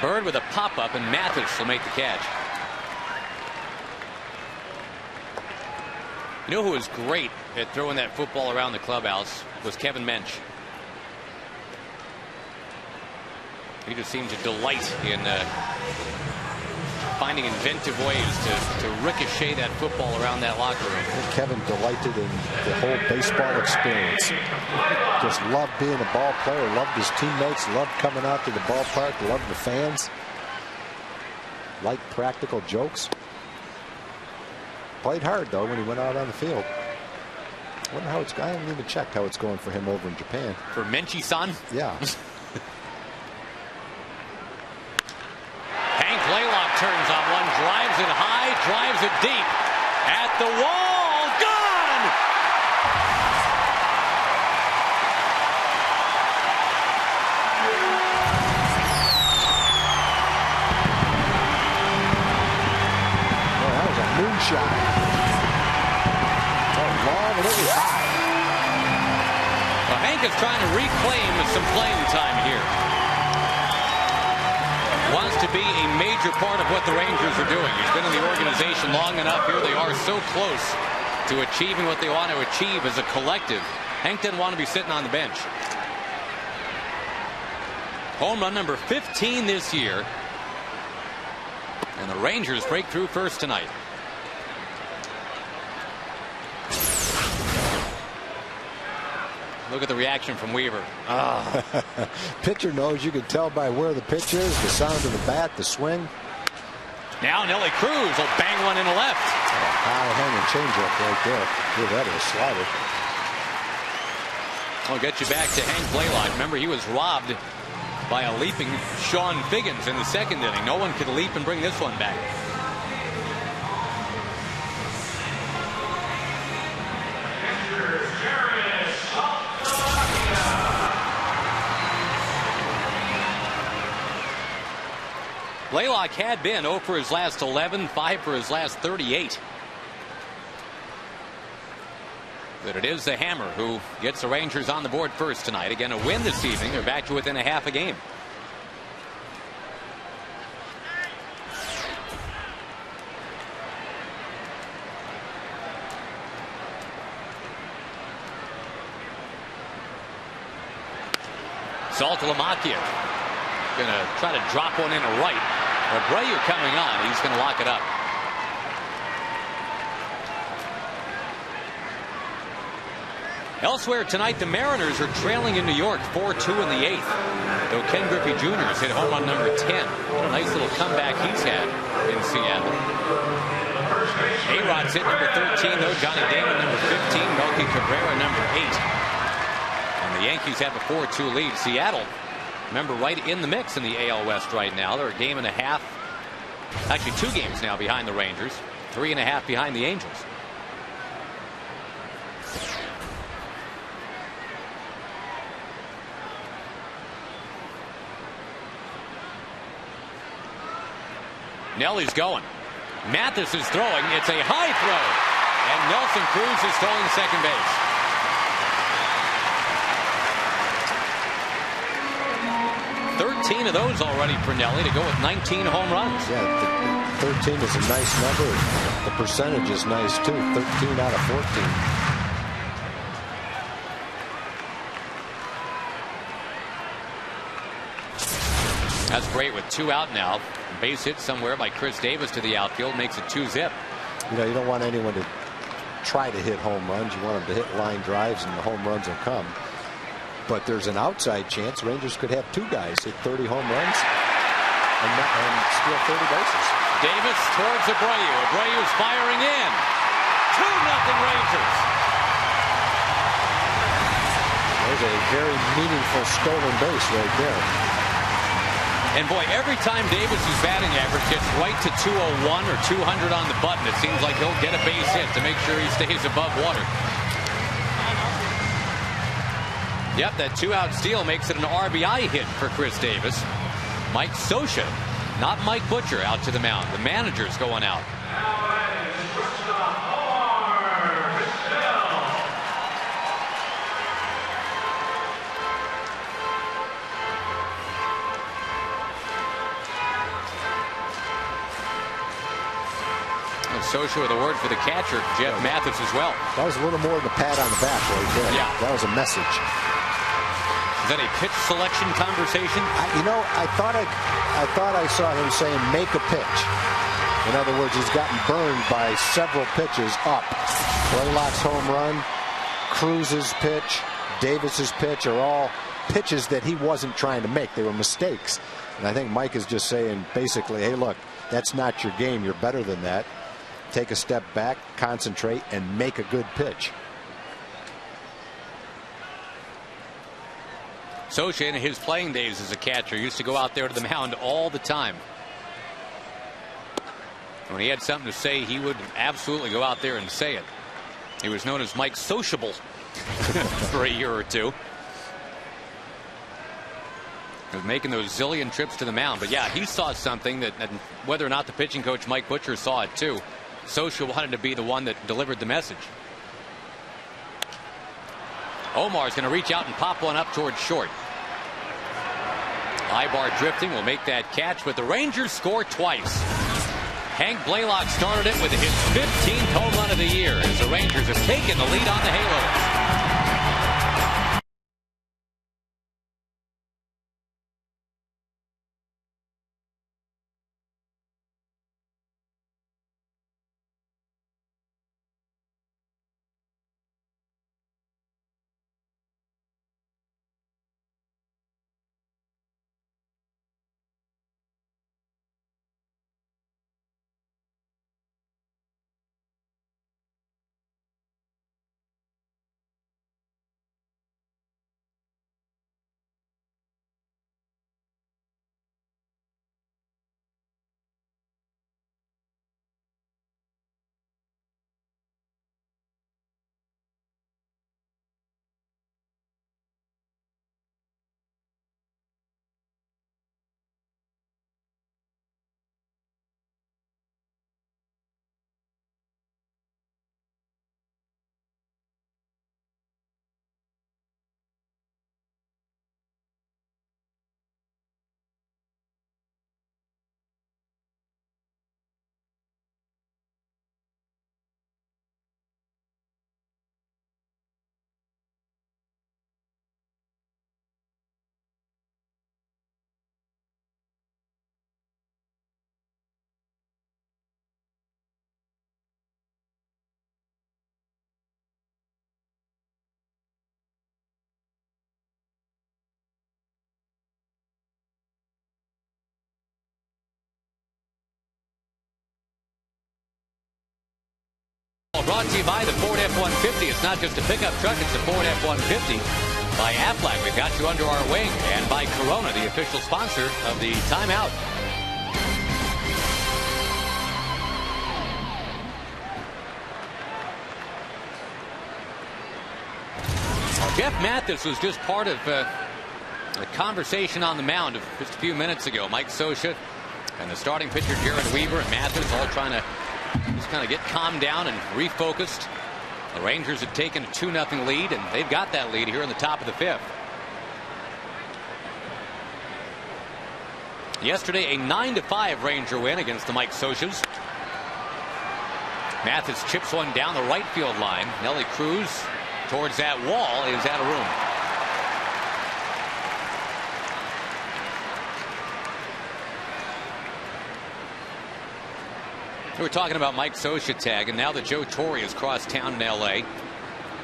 Byrd with a pop-up, and Mathis will make the catch. You know who was great at throwing that football around the clubhouse was Kevin Mensch. He just seemed to delight in finding inventive ways to ricochet that football around that locker room. Kevin delighted in the whole baseball experience. Just loved being a ball player, loved his teammates, loved coming out to the ballpark, loved the fans, liked practical jokes. Played hard, though, when he went out on the field. I wonder how it's going. I haven't even checked how it's going for him over in Japan. For Menchi-san? Yeah. Hank Blaylock turns on one, drives it high, drives it deep. At the wall, gone! Oh, that was a moonshot. Oh, long and it was high. Well, Hank is trying to reclaim some playing time here. Wants to be a major part of what the Rangers are doing. He's been in the organization long enough. Here they are so close to achieving what they want to achieve as a collective. Hank didn't want to be sitting on the bench. Home run number 15 this year. And the Rangers break through first tonight. Look at the reaction from Weaver. Pitcher knows. You can tell by where the pitch is, the sound of the bat, the swing. Now Nelly Cruz will bang one in the left. High hanging changeup right there. Give that a slider. I'll get you back to Hank Blaylock. Remember, he was robbed by a leaping Sean Figgins in the second inning. No one could leap and bring this one back. Blaylock had been 0 for his last 11, 5 for his last 38. But it is the Hammer who gets the Rangers on the board first tonight. Again, a win this evening. They're back to within a half a game. Saltalamacchia going to try to drop one in a right. Abreu coming on. He's going to lock it up. Elsewhere tonight, the Mariners are trailing in New York 4-2 in the 8th. Though Ken Griffey Jr. has hit home run number 10. What a nice little comeback he's had in Seattle. A-Rod's hit number 13, though. Johnny Damon number 15. Melky Cabrera number 8. And the Yankees have a 4-2 lead. Seattle, remember, right in the mix in the AL West right now. They're a game and a half. Actually, 2 games now behind the Rangers. 3.5 behind the Angels. Nelly's going. Mathis is throwing. It's a high throw. And Nelson Cruz is throwing second base. Of those already for Nelly to go with 19 home runs. Yeah, 13 is a nice number. The percentage is nice too. 13 out of 14. That's great with 2 out now. Base hit somewhere by Chris Davis to the outfield makes it 2-zip. You know, you don't want anyone to try to hit home runs. You want them to hit line drives, and the home runs will come. But there's an outside chance Rangers could have 2 guys hit 30 home runs and steal 30 bases. Davis towards Abreu. Abreu's firing in. 2-0 Rangers. There's a very meaningful stolen base right there. And boy, every time Davis's batting average gets right to 201 or 200 on the button, it seems like he'll get a base hit to make sure he stays above water. Yep, that 2-out steal makes it an RBI hit for Chris Davis. Mike Scioscia, not Mike Butcher, out to the mound. The manager's going out. Scioscia with a word for the catcher, Jeff Mathis, as well. That was a little more than a pat on the back right there. Yeah. That was a message. Is that a pitch selection conversation? I thought I saw him saying make a pitch. In other words, he's gotten burned by several pitches up. Blaylock's home run, Cruz's pitch, Davis's pitch are all pitches that he wasn't trying to make. They were mistakes. And I think Mike is just saying basically, hey, look, that's not your game. You're better than that. Take a step back, concentrate, and make a good pitch. Scioscia, in his playing days as a catcher, used to go out there to the mound all the time. When he had something to say, he would absolutely go out there and say it. He was known as Mike Sociable for a year or two. He was making those zillion trips to the mound. But yeah, he saw something that whether or not the pitching coach Mike Butcher saw it too, Scioscia wanted to be the one that delivered the message. Omar's going to reach out and pop one up towards short. Ibar drifting will make that catch, but the Rangers score twice. Hank Blaylock started it with his 15th home run of the year as the Rangers have taken the lead on the Halos. Brought to you by the Ford F-150. It's not just a pickup truck, it's a Ford F-150. By Aflac, we've got you under our wing. And by Corona, the official sponsor of the timeout. Jeff Mathis was just part of a conversation on the mound just a few minutes ago. Mike Scioscia And the starting pitcher, Jared Weaver and Mathis, all trying to just kind of get calmed down and refocused. The Rangers have taken a 2-0 lead, and they've got that lead here in the top of the 5th. Yesterday, a 9-5 Ranger win against the Mike Sochas. Mathis chips one down the right field line. Nelly Cruz towards that wall is out of room. We were talking about Mike Socha tag, and now that Joe Torre has crossed town in L.A.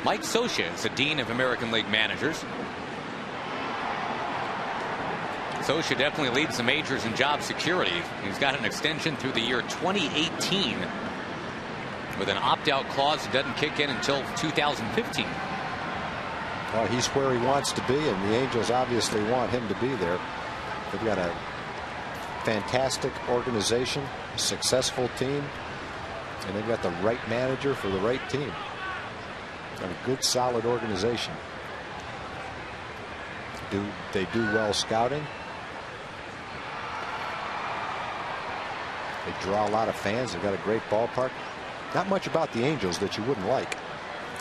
Mike Socha is the Dean of American League Managers. Socha definitely leads the majors in job security. He's got an extension through the year 2018 with an opt-out clause that doesn't kick in until 2015. Well, he's where he wants to be, and the Angels obviously want him to be there. They've got a fantastic organization, a successful team, and they've got the right manager for the right team. Got a good, solid organization. They do well scouting. They draw a lot of fans. They've got a great ballpark. Not much about the Angels that you wouldn't like.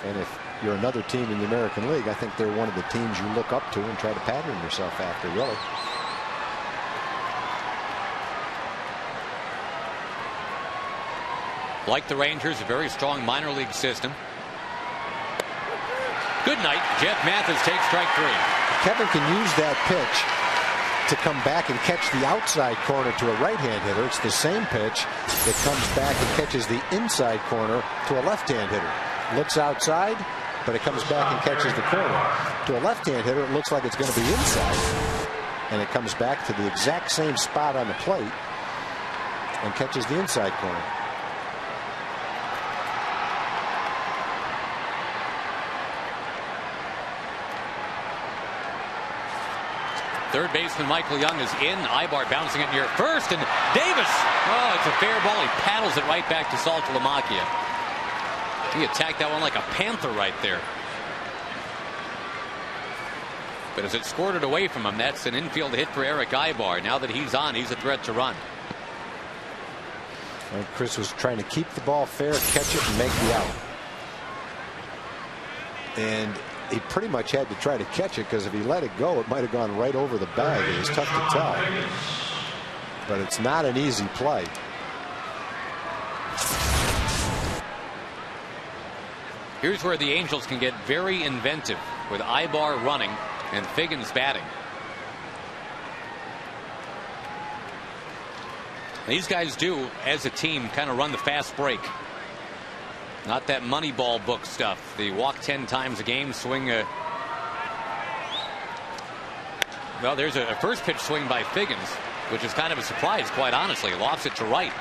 And if you're another team in the American League, I think they're one of the teams you look up to and try to pattern yourself after, really. Like the Rangers, a very strong minor league system. Good night. Jeff Mathis takes strike 3. Kevin can use that pitch to come back and catch the outside corner to a right-hand hitter. It's the same pitch that comes back and catches the inside corner to a left-hand hitter. Looks outside, but it comes back and catches the corner. To a left-hand hitter, it looks like it's going to be inside, and it comes back to the exact same spot on the plate and catches the inside corner. Third baseman Michael Young is in. Ibar bouncing it near first, and Davis. Oh, it's a fair ball. He paddles it right back to Saltalamacchia. He attacked that one like a panther right there. But as it scored it away from him, that's an infield hit for Eric Ibar. Now that he's on, he's a threat to run. And Chris was trying to keep the ball fair, catch it, and make the out. And he pretty much had to try to catch it, because if he let it go, it might have gone right over the bag. It was tough to tell. But it's not an easy play. Here's where the Angels can get very inventive, with Ibar running and Figgins batting. These guys do, as a team, kind of run the fast break. Not that Moneyball book stuff. They walk 10 times a game, swing well, there's a first pitch swing by Figgins, which is kind of a surprise, quite honestly. Lofts it to right.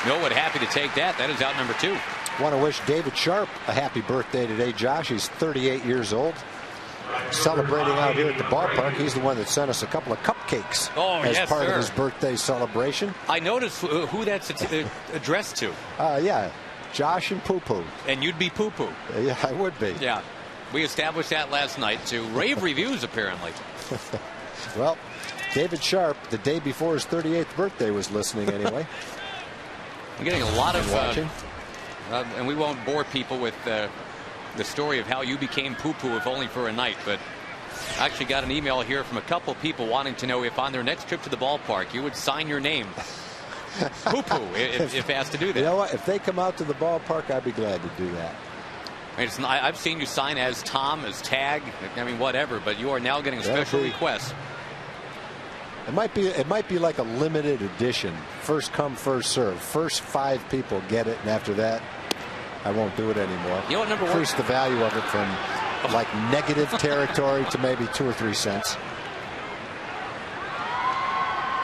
Millwood happy to take that. That is out number 2. Want to wish David Sharp a happy birthday today, Josh. He's 38 years old. Celebrating out here at the ballpark. He's the one that sent us a couple of cupcakes as part of his birthday celebration. I noticed who that's addressed to. Yeah, Josh and Poo Poo. And you'd be Poo Poo. Yeah, I would be. Yeah, we established that last night to rave reviews, apparently. Well, David Sharp, the day before his 38th birthday, was listening anyway. I'm getting a lot of watching. And we won't bore people with the story of how you became Poo Poo, if only for a night. But I actually got an email here from a couple people wanting to know if on their next trip to the ballpark you would sign your name Poo Poo if asked to do that. You know what? If they come out to the ballpark, I'd be glad to do that. I've seen you sign as Tom, as Tag, I mean, whatever, but you are now getting a special request. It might be like a limited edition. First come, first serve. First 5 people get it, and after that, I won't do it anymore. You know what number Increase the value of it from like negative territory to maybe 2 or 3 cents.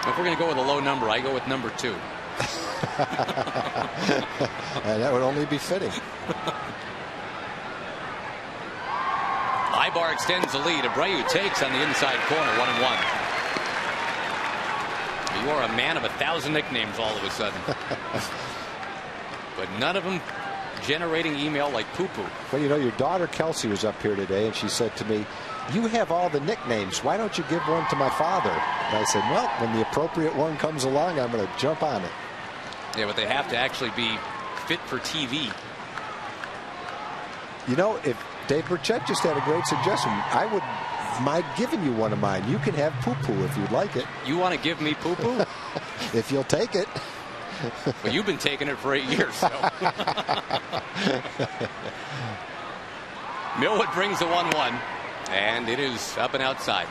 If we're going to go with a low number, I go with number 2. And that would only be fitting. Ibar extends the lead. Abreu takes on the inside corner, 1-1. You are a man of 1,000 nicknames all of a sudden. But none of them generating email like poo-poo. Well, you know, your daughter Kelsey was up here today, and she said to me, "You have all the nicknames. Why don't you give one to my father?" And I said, "Well, when the appropriate one comes along, I'm going to jump on it." Yeah, but they have to actually be fit for TV. You know, if Dave Burchett just had a great suggestion, I would mind giving you one of mine. You can have poo-poo if you'd like it. You want to give me poo-poo? If you'll take it. Well, you've been taking it for 8 years. So. Millwood brings the 1-1, and it is up and outside.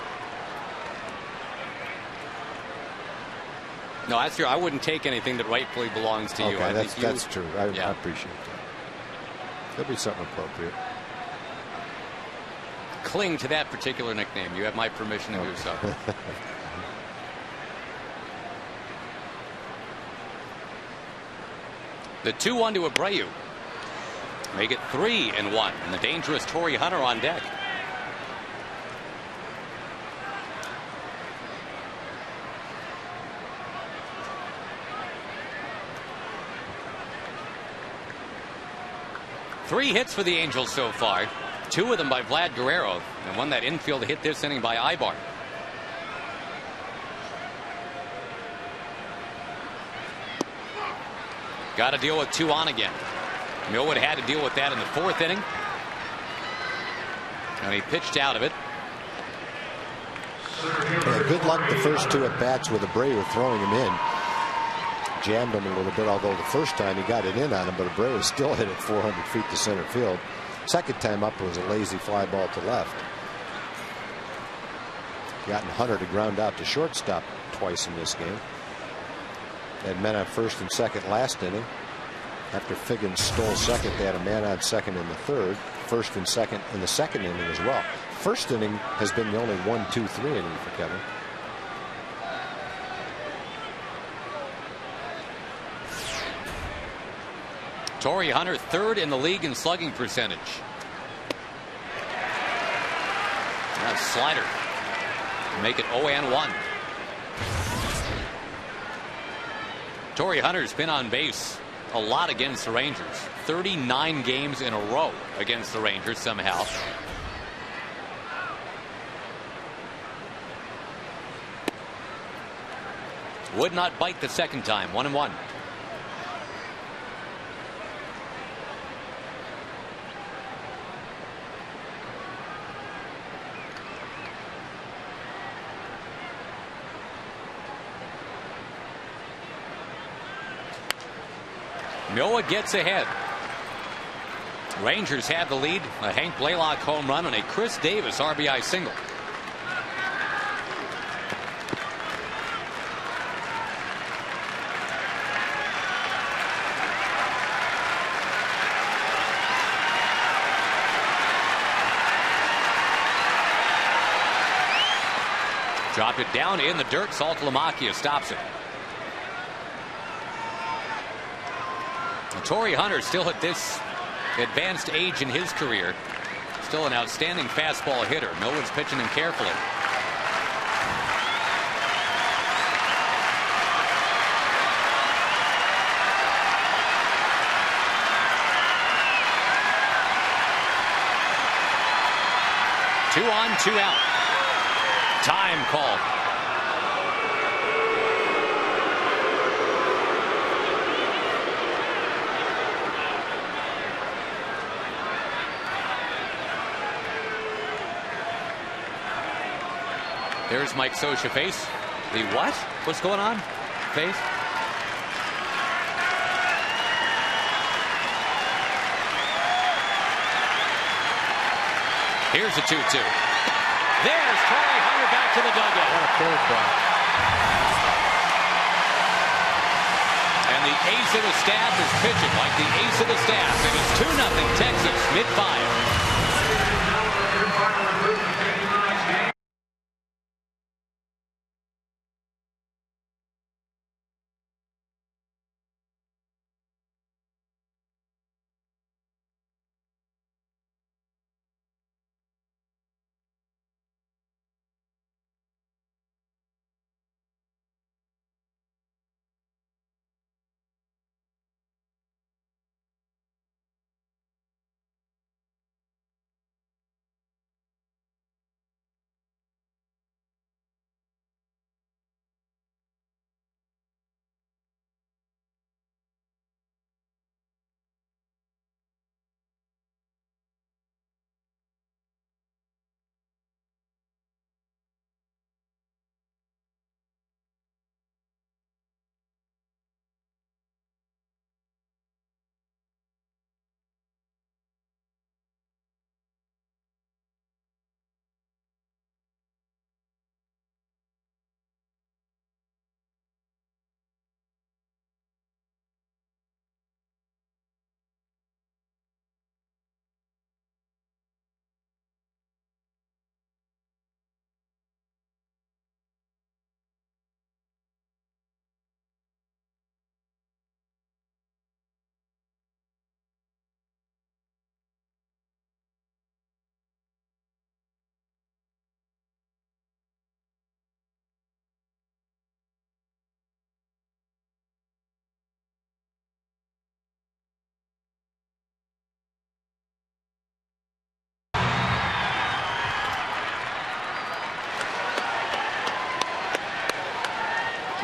No, that's true. I wouldn't take anything that rightfully belongs to you. Okay, I that's think that's true. I appreciate that. There'll be something appropriate. Cling to that particular nickname. You have my permission to do so. The 2-1 to Abreu. Make it 3-1. And the dangerous Torrey Hunter on deck. Three hits for the Angels so far. 2 of them by Vlad Guerrero, and one that infield hit this inning by Ibar. Got to deal with 2 on again. Millwood had to deal with that in the 4th inning. And he pitched out of it. Yeah, good luck the first 2 at bats with Abreu throwing him in. Jammed him a little bit, although the first time he got it in on him, but Abreu still hit it 400 feet to center field. Second time up was a lazy fly ball to left. Gotten Hunter to ground out to shortstop twice in this game. Had men on first and second last inning. After Figgins stole second, they had a man on second in the 3rd. First and second in the 2nd inning as well. First inning has been the only 1-2-3 inning for Kevin. Torrey Hunter 3rd in the league in slugging percentage. That slider to make it 0-1. Torrey Hunter's been on base a lot against the Rangers. 39 games in a row against the Rangers somehow. Would not bite the second time. 1-1. Millwood gets ahead. Rangers have the lead. A Hank Blaylock home run and a Chris Davis RBI single. Dropped it down in the dirt. Saltalamacchia stops it. Torrey Hunter still at this advanced age in his career. Still an outstanding fastball hitter. Millwood's pitching him carefully. Two on, 2 out. Time called. There's Mike Scioscia face. The what? What's going on? Face? Here's a 2-2. There's Torrey Hunter back to the dugout. What a curveball. And the ace of the staff is pitching like the ace of the staff. It is 2-0 Texas mid-5.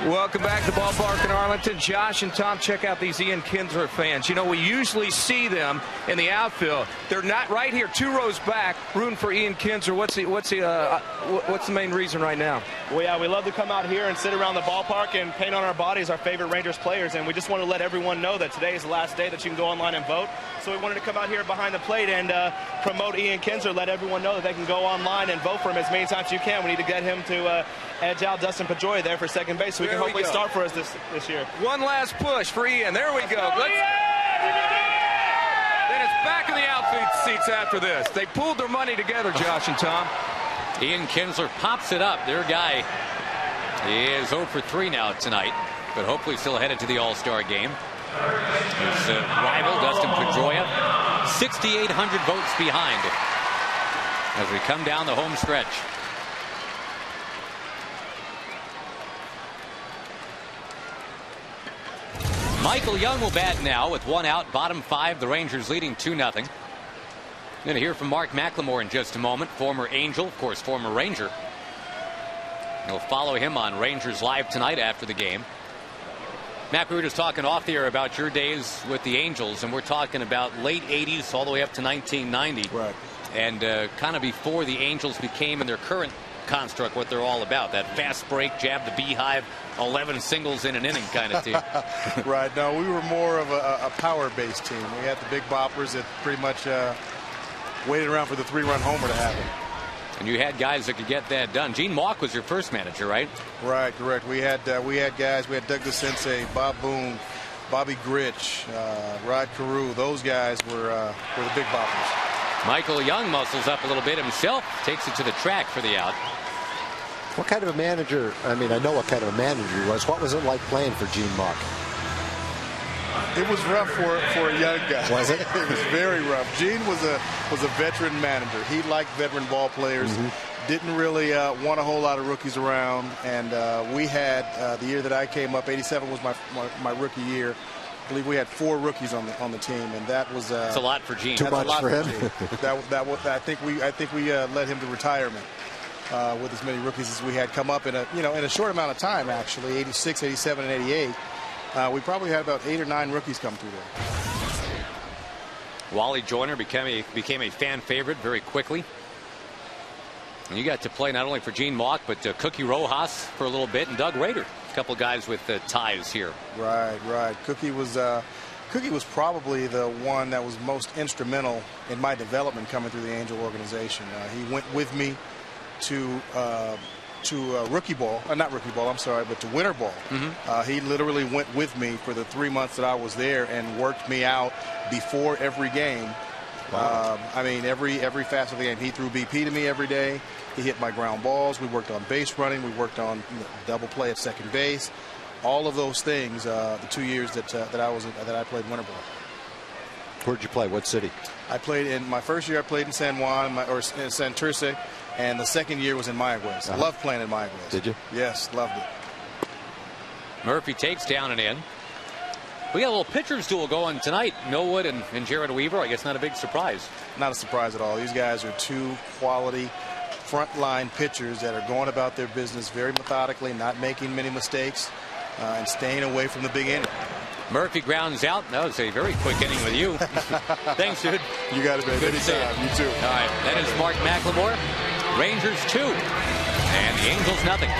Welcome back to the ballpark in Arlington. Josh and Tom, check out these Ian Kinsler fans. You know, we usually see them in the outfield. They're not right here, 2 rows back, rooting for Ian Kinsler. What's the main reason right now? Well, yeah, we love to come out here and sit around the ballpark and paint on our bodies our favorite Rangers players, and we just want to let everyone know that today is the last day that you can go online and vote. So we wanted to come out here behind the plate and promote Ian Kinsler, let everyone know that they can go online and vote for him as many times as you can. We need to get him to edge out Dustin Pedroia there for second base, so we can hopefully start for us this year. One last push for Ian. There we go. Then it's back in the outfield seats after this. They pulled their money together, Josh and Tom. Ian Kinsler pops it up. Their guy is 0 for 3 now tonight, but hopefully still headed to the All-Star game. His rival, Dustin Pedroia, 6,800 votes behind as we come down the home stretch. Michael Young will bat now with 1 out, bottom 5. The Rangers leading 2-0. Going to hear from Mark McLemore in just a moment. Former Angel, of course, former Ranger. You'll follow him on Rangers Live tonight after the game. Mac, we were just talking off the air about your days with the Angels, and we're talking about late 80s all the way up to 1990. Right. And kind of before the Angels became in their current construct what they're all about. That fast break, jab the beehive, 11 singles in an inning kind of team. Right. No, we were more of a power-based team. We had the big boppers that pretty much waited around for the 3-run homer to happen. And you had guys that could get that done. Gene Mauch was your first manager, right? Right, correct. We had guys. We had Doug DeSensei, Bob Boone, Bobby Gritch, Rod Carew. Those guys were the big boppers. Michael Young muscles up a little bit himself, takes it to the track for the out. What kind of a manager? I mean, I know what kind of a manager he was. What was it like playing for Gene Mauch? It was rough for a young guy. Was it? It was very rough. Gene was a veteran manager. He liked veteran ball players. Didn't really want a whole lot of rookies around. And we had the year that I came up, '87 was my rookie year. I believe we had 4 rookies on the team, and that was it's a lot for Gene. Too much for him. I think we led him to retirement with as many rookies as we had come up in a short amount of time. Actually, '86, '87, and '88. We probably had about 8 or 9 rookies come through there. Wally Joyner became a fan favorite very quickly. And you got to play not only for Gene Mauch, but Cookie Rojas for a little bit, and Doug Rader. A couple guys with ties here. Right. Cookie was probably the one that was most instrumental in my development coming through the Angel organization. He went with me to rookie ball, not rookie ball, I'm sorry, but to winter ball. He literally went with me for the 3 months that I was there and worked me out before every game. Wow. I mean, every facet of the game. He threw BP to me every day. He hit my ground balls. We worked on base running. We worked on double play at second base. All of those things. The 2 years that I played winter ball. Where'd you play? What city? I played in my first year. I played in San Juan or Santurce, and the second year was in Mayaguez. I loved playing in Mayaguez. Did you? Yes, loved it. Murphy takes down and in. We got a little pitcher's duel going tonight. Millwood and Jared Weaver. I guess not a big surprise. Not a surprise at all. These guys are 2 quality frontline pitchers that are going about their business very methodically, not making many mistakes, and staying away from the big inning. Murphy grounds out. That was a very quick inning with you. Thanks, dude. You got it, man. Good to see you. You too. All right. That is Mark McLemore. Rangers 2 and the Angels nothing.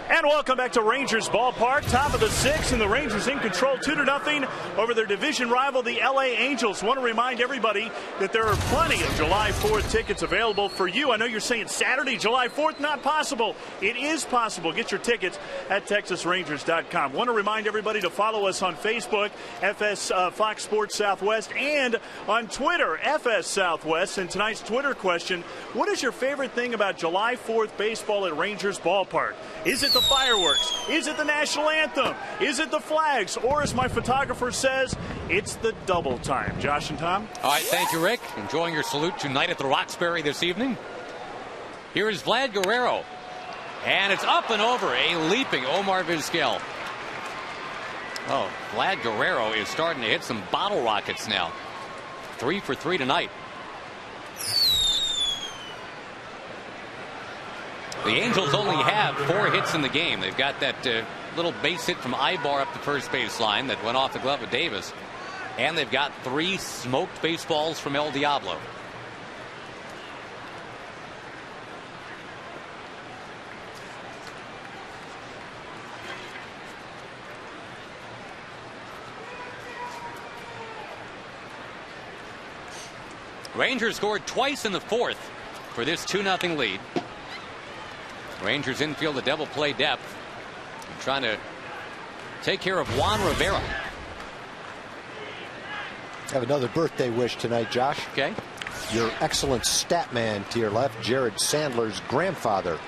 And welcome back to Rangers Ballpark. Top of the 6th, and the Rangers in control 2-0 over their division rival, the LA Angels. Want to remind everybody that there are plenty of July 4th tickets available for you. I know you're saying Saturday, July 4th, not possible. It is possible. Get your tickets at TexasRangers.com. Want to remind everybody to follow us on Facebook, FS Fox Sports Southwest, and on Twitter, FS Southwest. And tonight's Twitter question, what is your favorite thing about July 4th baseball at Rangers Ballpark? Is it the fireworks? Is it the national anthem? Is it the flags? Or, as my photographer says, it's the double time. Josh and Tom? All right, thank you, Rick. Enjoying your salute tonight at the Roxbury this evening. Here is Vlad Guerrero. And it's up and over, a leaping Omar Vizquel. Oh, Vlad Guerrero is starting to hit some bottle rockets now. 3 for 3 tonight. The Angels only have 4 hits in the game. They've got that little base hit from Ibar up the first base line that went off the glove of Davis. And they've got 3 smoked baseballs from El Diablo. Rangers scored twice in the 4th for this 2-0 lead. Rangers infield, a double play depth. Trying to take care of Juan Rivera. Have another birthday wish tonight, Josh. Okay. Your excellent stat man to your left, Jared Sandler's grandfather,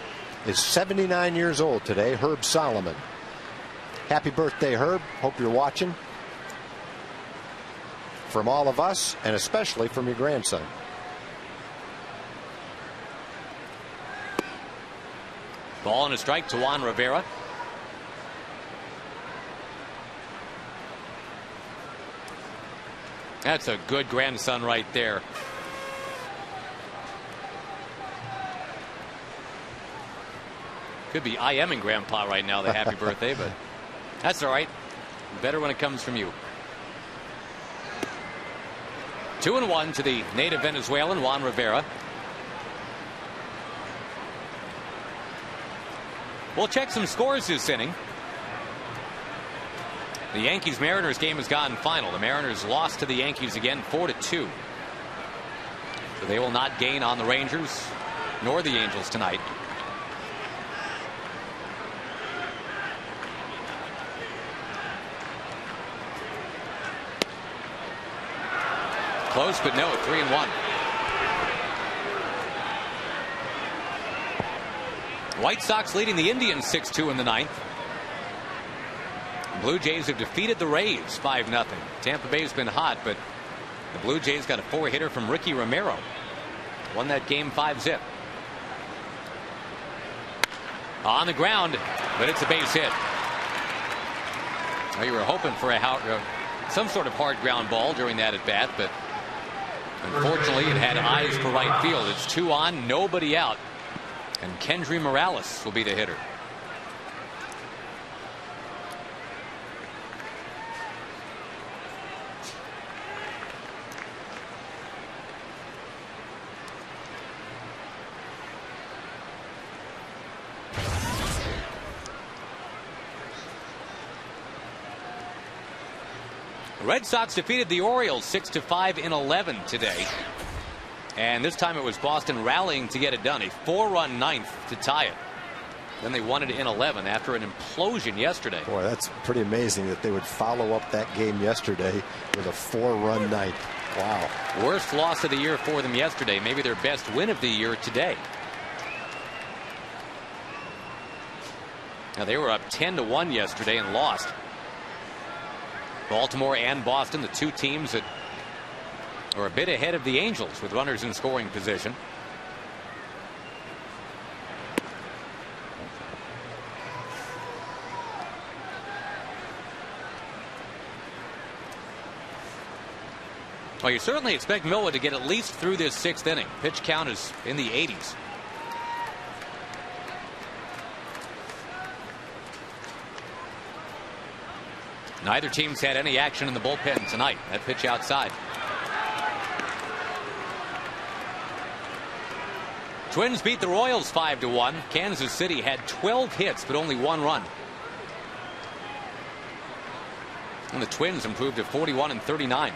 is 79 years old today, Herb Solomon. Happy birthday, Herb. Hope you're watching. From all of us, and especially from your grandson. Ball and a strike to Juan Rivera. That's a good grandson right there. Could be I am in Grandpa right now, the happy birthday, but that's all right. Better when it comes from you. 2-1 to the native Venezuelan, Juan Rivera. We'll check some scores this inning. The Yankees-Mariners game has gone final. The Mariners lost to the Yankees again 4-2. So they will not gain on the Rangers nor the Angels tonight. Close, but no, 3-1. White Sox leading the Indians 6-2 in the 9th. Blue Jays have defeated the Rays 5-0. Tampa Bay's been hot, but the Blue Jays got a 4-hitter from Ricky Romero. Won that game 5-zip. On the ground, but it's a base hit. Well, you were hoping for some sort of hard ground ball during that at bat, but unfortunately it had eyes for right field. It's 2 on, nobody out. And Kendry Morales will be the hitter. The Red Sox defeated the Orioles 6-5 in 11 today. And this time it was Boston rallying to get it done. A 4-run 9th to tie it. Then they won it in 11 after an implosion yesterday. Boy, that's pretty amazing that they would follow up that game yesterday with a 4-run 9th. Wow. Worst loss of the year for them yesterday. Maybe their best win of the year today. Now they were up 10-1 yesterday and lost. Baltimore and Boston, the 2 teams that are a bit ahead of the Angels with runners in scoring position. Well, you certainly expect Millwood to get at least through this 6th inning. Pitch count is in the 80s. Neither team's had any action in the bullpen tonight. That pitch outside. Twins beat the Royals 5-1. Kansas City had 12 hits, but only 1 run. And the Twins improved to 41-39.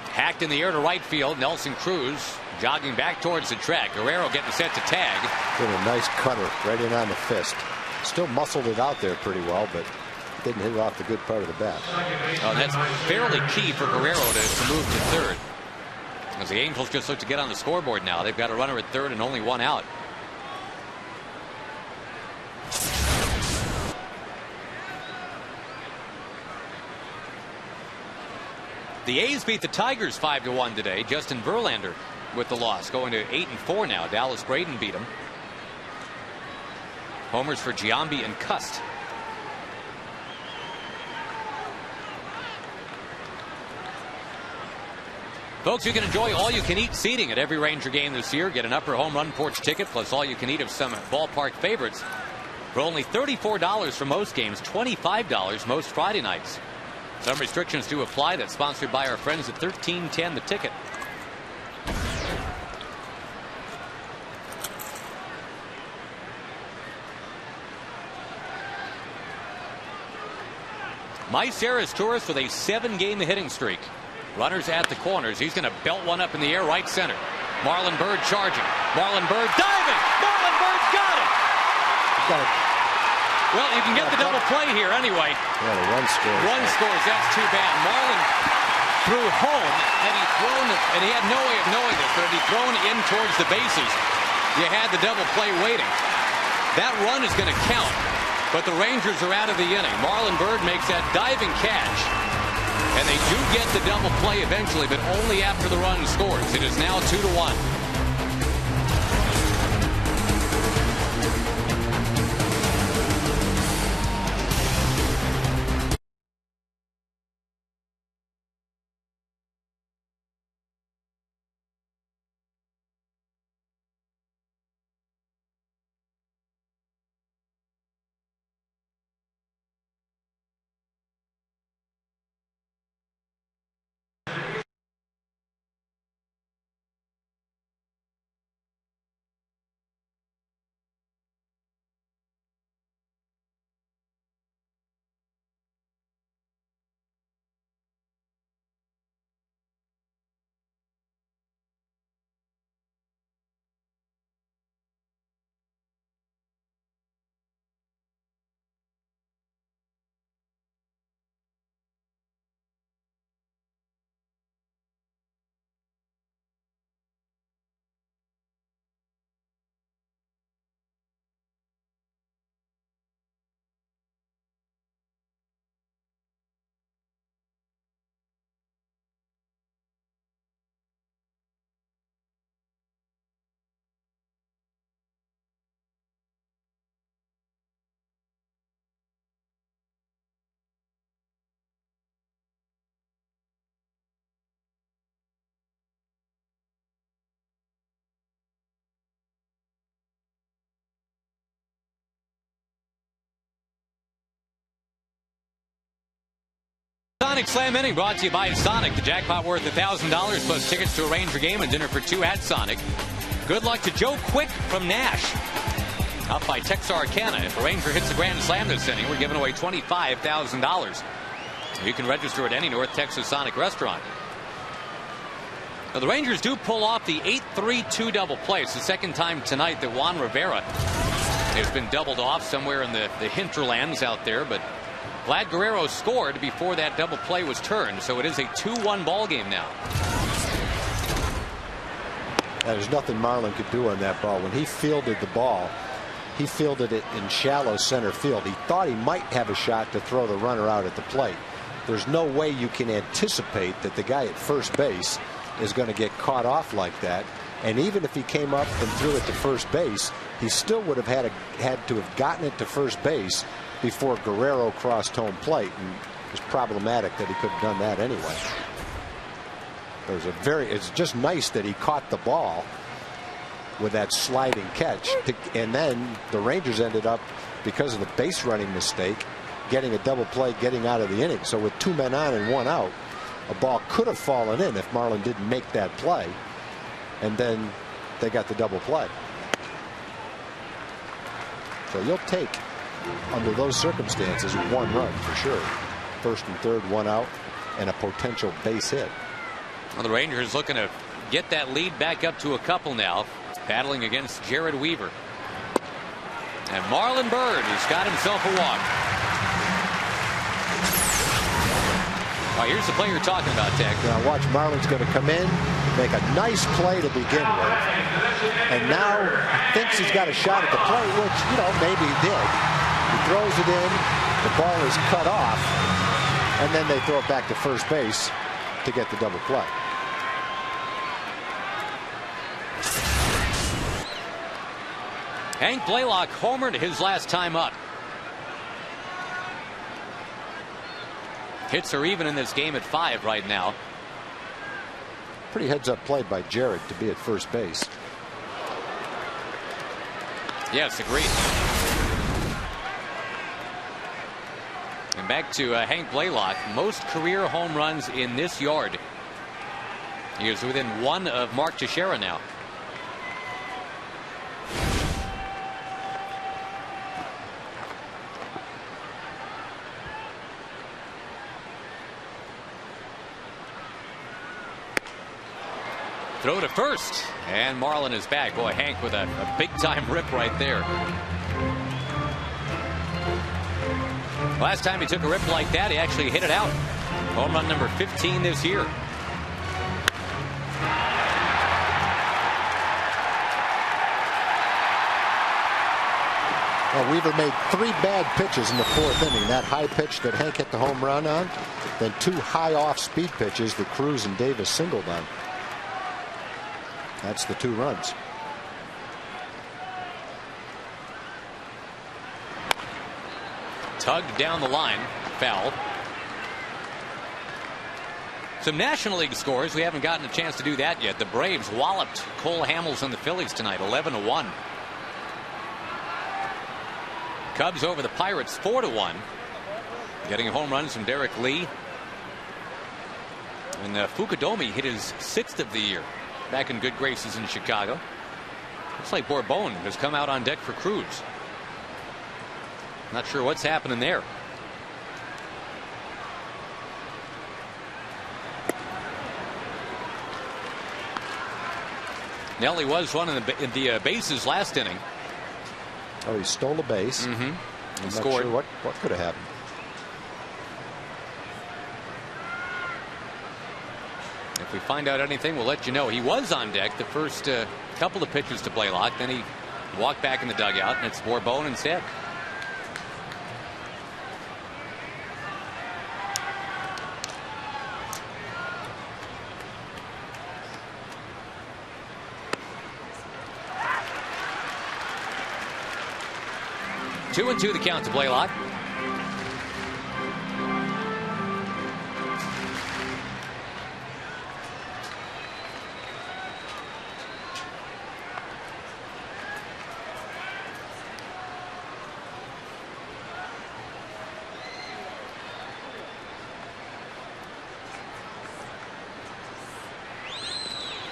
Hacked in the air to right field. Nelson Cruz jogging back towards the track. Guerrero getting set to tag. Did a nice cutter right in on the fist. Still muscled it out there pretty well, but didn't hit it off the good part of the bat. Oh, that's fairly key for Guerrero to move to third. As the Angels just look to get on the scoreboard now. They've got a runner at third and only 1 out. The A's beat the Tigers 5-1 today. Justin Verlander with the loss, going to 8-4 now. Dallas Braden beat him. Homers for Giambi and Cust. Folks, you can enjoy all-you-can-eat seating at every Ranger game this year. Get an upper home run porch ticket plus all-you-can-eat of some ballpark favorites for only $34 for most games, $25 most Friday nights. Some restrictions do apply. That's sponsored by our friends at 1310 The Ticket. Mice Harris tourists with a 7-game hitting streak. Runners at the corners. He's going to belt one up in the air right center. Marlon Byrd charging. Marlon Byrd diving. Marlon Byrd's got it. Got it. Well, you can get the double play here anyway. Yeah, the run scores. Run scores. That's too bad. Marlon threw home, and he had no way of knowing this, but had he thrown in towards the bases, you had the double play waiting. That run is going to count, but the Rangers are out of the inning. Marlon Byrd makes that diving catch, and they do get the double play eventually, but only after the run scores. It is now 2-1. Sonic Slam Inning brought to you by Sonic. The jackpot worth $1,000 plus tickets to a Ranger game and dinner for 2 at Sonic. Good luck to Joe Quick from Nash. Up by Texarkana. If a Ranger hits a grand slam this inning, we're giving away $25,000. You can register at any North Texas Sonic restaurant. Now, the Rangers do pull off the 8-3-2 double play. It's the second time tonight that Juan Rivera has been doubled off somewhere in the hinterlands out there, but Vlad Guerrero scored before that double play was turned, so it is a 2-1 ball game now. There's nothing Marlon could do on that ball. When he fielded the ball, he fielded it in shallow center field. He thought he might have a shot to throw the runner out at the plate. There's no way you can anticipate that the guy at first base is going to get caught off like that. And even if he came up and threw it to first base, he still would have had to have gotten it to first base before Guerrero crossed home plate, and it was problematic that he could have done that anyway. It's just nice that he caught the ball with that sliding catch, and then the Rangers ended up, because of the base running mistake, getting a double play, getting out of the inning. So with 2 men on and 1 out, a ball could have fallen in if Marlin didn't make that play, and then they got the double play. So you'll take, under those circumstances, 1 run for sure. First and third, 1 out, and a potential base hit. Well, the Rangers looking to get that lead back up to a couple now, battling against Jared Weaver. And Marlon Byrd has got himself a walk. All right, here's the play you're talking about, Tech. Now watch, Marlon's going to come in, make a nice play to begin with, and now thinks he's got a shot at the plate, which, you know, maybe he did. He throws it in, the ball is cut off, and then they throw it back to first base to get the double play. Hank Blaylock homered his last time up. Hits are even in this game at 5 right now. Pretty heads-up play by Jared to be at first base. Yes, agreed. And back to Hank Blaylock. Most career home runs in this yard. He is within 1 of Mark Teixeira now. Throw to first, and Marlin is back. Boy, Hank with a big-time rip right there. Last time he took a rip like that, he actually hit it out. Home run number 15 this year. Well, Weaver made 3 bad pitches in the 4th inning. That high pitch that Hank hit the home run on, then 2 high off-speed pitches that Cruz and Davis singled on. That's the 2 runs. Tugged down the line, foul. Some National League scores. We haven't gotten a chance to do that yet. The Braves walloped Cole Hamels and the Phillies tonight, 11-1. Cubs over the Pirates, 4-1. Getting home runs from Derek Lee. And Fukudomi hit his 6th of the year. Back in good graces in Chicago. Looks like Bourbon has come out on deck for Cruz. Not sure what's happening there. Nelly was running the bases last inning. Oh, he stole a base. Mm-hmm. I'm scored. not sure what could have happened. If we find out anything, we'll let you know. He was on deck the first couple of pitches to Blaylock. Then he walked back in the dugout, and it's Bourbon instead. Two and two the count to Blaylock.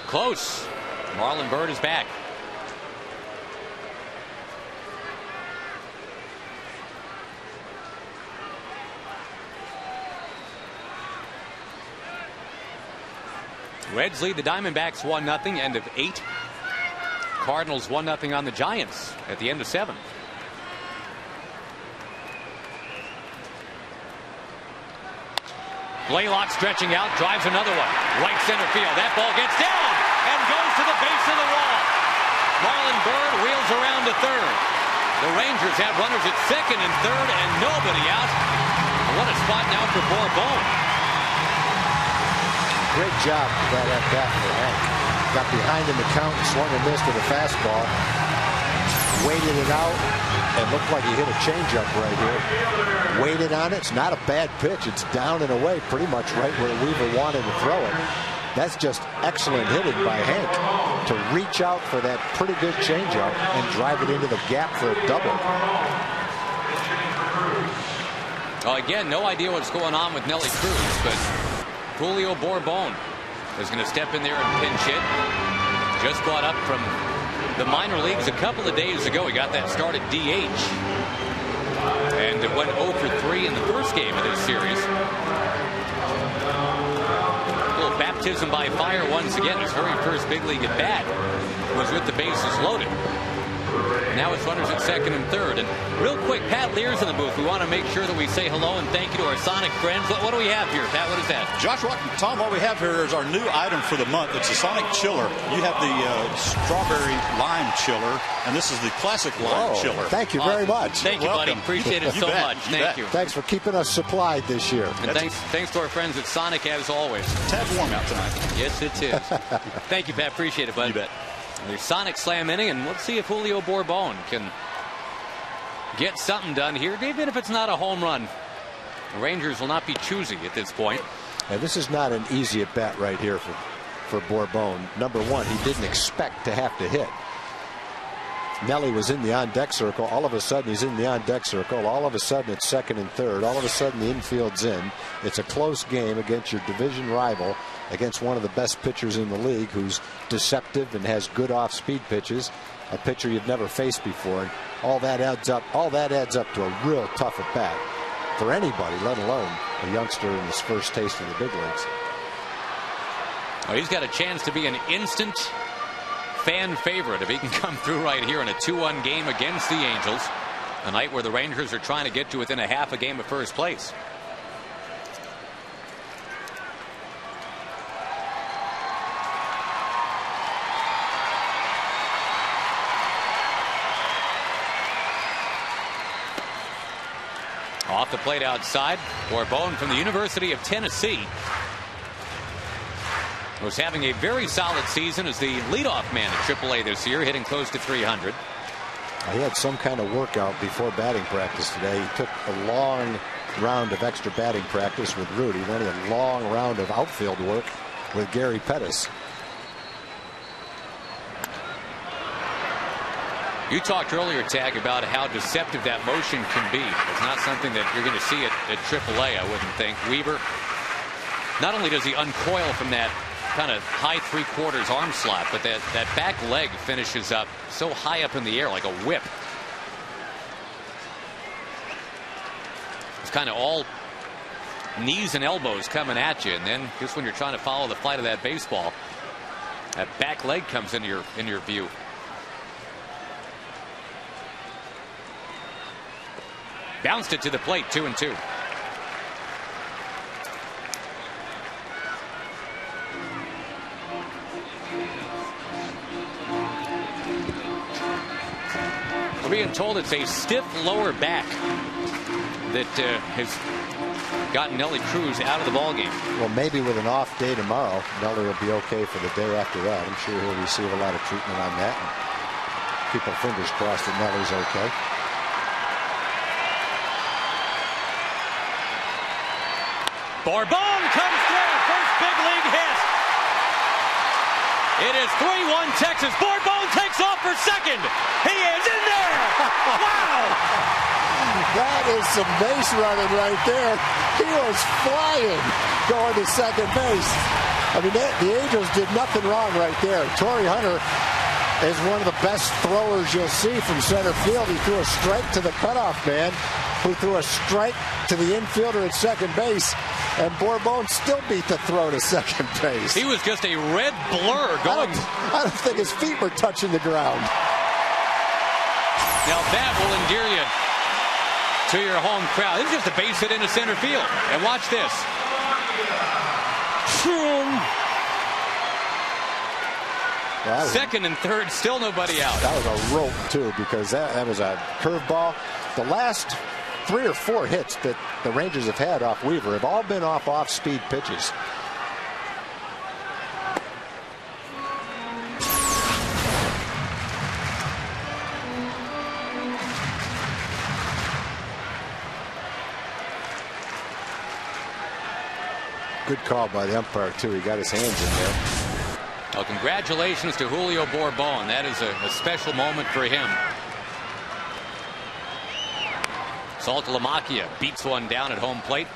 Close. Marlon Byrd is back. Reds lead the Diamondbacks 1-0, end of 8. Cardinals 1-0 on the Giants at the end of 7. Blaylock stretching out, drives another one. Right center field. That ball gets down and goes to the base of the wall. Marlon Byrd wheels around to third. The Rangers have runners at second and third and nobody out. What a spot now for Bourbon. Great job with that at bat for Hank. Got behind in the count, swung and missed with a fastball. Waited it out and looked like he hit a changeup right here. Waited on it. It's not a bad pitch. It's down and away, pretty much right where Weaver wanted to throw it. That's just excellent hitting by Hank to reach out for that pretty good changeup and drive it into the gap for a double. Well, again, no idea what's going on with Nelly Cruz, but Julio Bourbon is going to step in there and pinch hit. Just brought up from the minor leagues a couple of days ago. He got that start at DH. And it went 0 for 3 in the first game of this series. A little baptism by fire once again. His very first big league at bat was with the bases loaded. Now it's runners at second and third. And real quick, Pat Lear's in the booth. We want to make sure that we say hello and thank you to our Sonic friends. What do we have here, Pat? What is that? Josh, Tom, what we have here is our new item for the month. It's a Sonic Chiller. You have the strawberry lime chiller, and this is the classic lime chiller. Thank you very much. Thank you, buddy. Appreciate it so much. Thank you. Thanks for keeping us supplied this year. And thanks to our friends at Sonic as always. Tad warm out tonight. Yes, it is. Thank you, Pat. Appreciate it, bud. You bet. The Sonic Slam inning, and let's see if Julio Bourbon can get something done here, even if it's not a home run. The Rangers will not be choosy at this point. And this is not an easy at bat right here for Bourbon. Number one, he didn't expect to have to hit. Nelly was in the on-deck circle. All of a sudden, he's in the on-deck circle. All of a sudden, it's second and third. All of a sudden, the infield's in. It's a close game against your division rival, against one of the best pitchers in the league, who's deceptive and has good off-speed pitches, a pitcher you've never faced before. And all that adds up to a real tough at bat for anybody, let alone a youngster in his first taste of the big leagues. Well, he's got a chance to be an instant fan favorite if he can come through right here in a 2-1 game against the Angels, a night where the Rangers are trying to get to within a half a game of first place. Off the plate outside, Bourbon from the University of Tennessee was having a very solid season as the leadoff man at AAA this year, hitting close to 300. He had some kind of workout before batting practice today. He took a long round of extra batting practice with Rudy, then a long round of outfield work with Gary Pettis. You talked earlier, Tag, about how deceptive that motion can be. It's not something that you're going to see at AAA, I wouldn't think. Weaver, not only does he uncoil from that kind of high three-quarters arm slot, but that back leg finishes up so high up in the air like a whip. It's kind of all knees and elbows coming at you, and then just when you're trying to follow the flight of that baseball, that back leg comes into your view. Bounced it to the plate, 2-2. We're being told it's a stiff lower back that has gotten Nelly Cruz out of the ballgame. Well, maybe with an off day tomorrow, Nelly will be okay for the day after that. I'm sure he'll receive a lot of treatment on that. And keep our fingers crossed that Nelly's okay. Bourbon comes through. First big league hit. It is 3-1 Texas. Bourbon takes off for second. He is in there. Wow. That is some base running right there. He was flying going to second base. I mean, the Angels did nothing wrong right there. Torrey Hunter is one of the best throwers you'll see from center field. He threw a strike to the cutoff man, who threw a strike to the infielder at second base, and Bourbon still beat the throw to second base. He was just a red blur going. I don't think his feet were touching the ground. Now that will endear you to your home crowd. This is just a base hit into center field. And watch this. Well, second and third, still nobody out. That was a rope, too, because that was a curveball. The last 3 or 4 hits that the Rangers have had off Weaver have all been off-speed pitches. Good call by the umpire, too. He got his hands in there. Well, congratulations to Julio Bourbon. That is a special moment for him. Saltalamacchia beats one down at home plate.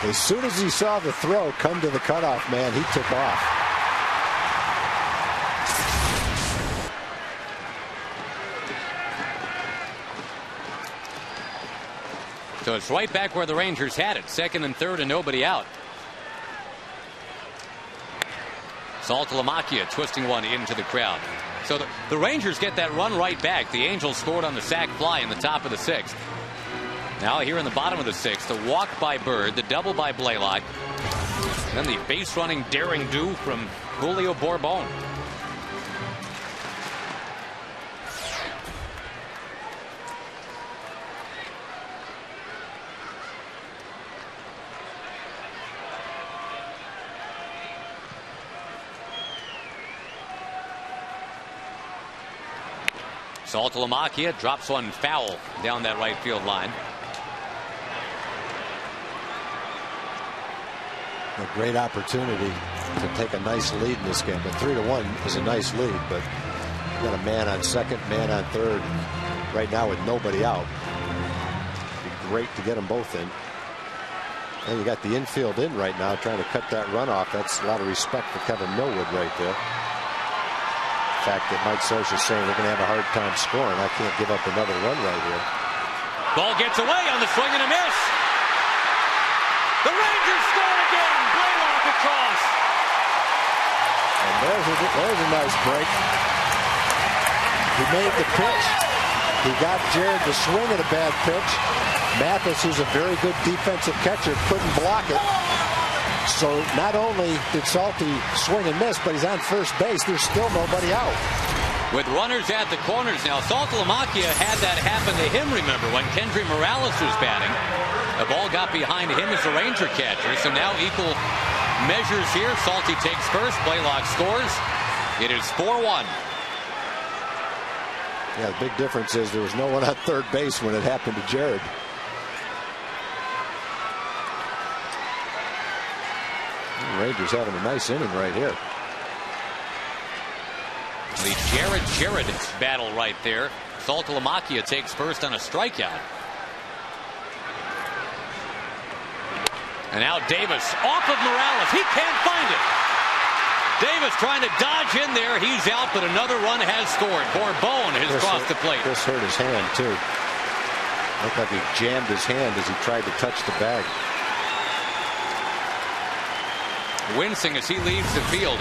As soon as he saw the throw come to the cutoff man, he took off. So it's right back where the Rangers had it. Second and third and nobody out. Saltalamacchia twisting one into the crowd. So the Rangers get that run right back. The Angels scored on the sac fly in the top of the sixth. Now here in the bottom of the sixth, the walk by Bird, the double by Blaylock, and then the base running daring do from Julio Bourbon. Saltalamacchia drops one foul down that right field line. A great opportunity to take a nice lead in this game. But 3-1 is a nice lead. But you got a man on second, man on third. Right now with nobody out. It'd be great to get them both in. And you got the infield in right now, trying to cut that run off. That's a lot of respect for Kevin Millwood right there. The fact that Mike Scioscia is saying we're going to have a hard time scoring. I can't give up another run right here. Ball gets away on the swing and a miss. The Rangers score again. Blaylock across. And there's a nice break. He made the pitch. He got Jared to swing at a bad pitch. Mathis, who's a very good defensive catcher, couldn't block it. So not only did Salty swing and miss, but he's on first base. There's still nobody out. With runners at the corners now, Saltalamacchia had that happen to him, remember, when Kendry Morales was batting. The ball got behind him as the Ranger catcher. So now equal measures here. Salty takes first. Blaylock scores. It is 4-1. Yeah, the big difference is there was no one on third base when it happened to Jared. The Rangers having a nice inning right here. The Jared battle right there. Saltalamacchia takes first on a strikeout. And now Davis off of Morales. He can't find it. Davis trying to dodge in there. He's out, but another run has scored. Bourbon has crossed the plate. This hurt his hand, too. Looked like he jammed his hand as he tried to touch the bag. Wincing as he leaves the field.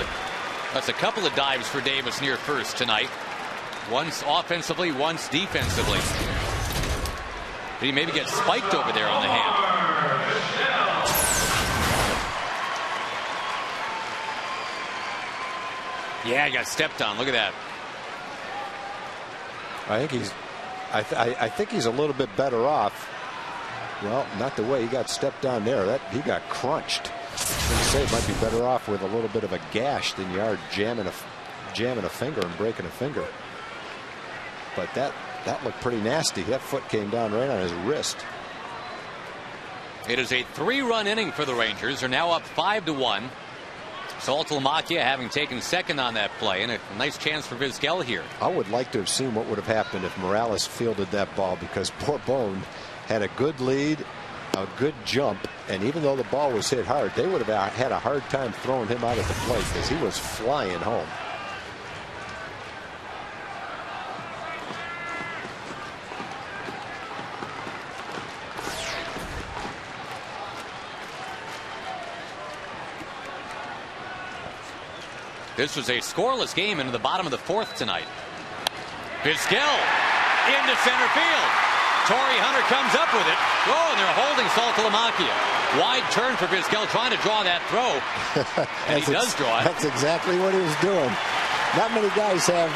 That's a couple of dives for Davis near first tonight. Once offensively, once defensively. Did he maybe get spiked over there on the hand? Yeah, he got stepped on. Look at that. I think he's a little bit better off. Well, not the way he got stepped on there. He got crunched. I was going to say it might be better off with a little bit of a gash than you are jamming a finger and breaking a finger. But that looked pretty nasty. That foot came down right on his wrist. It is a 3-run inning for the Rangers. They're now up 5-1. Saltalamacchia having taken second on that play, and a nice chance for Vizquel here. I would like to have seen what would have happened if Morales fielded that ball, because Bourbon had a good lead, a good jump, and even though the ball was hit hard, they would have had a hard time throwing him out at the plate because he was flying home. This was a scoreless game into the bottom of the fourth tonight. Vizquel into center field. Torrey Hunter comes up with it. Oh, and they're holding Saltalamacchia. Wide turn for Vizquel, trying to draw that throw. And he does draw it. That's exactly what he was doing. Not many guys have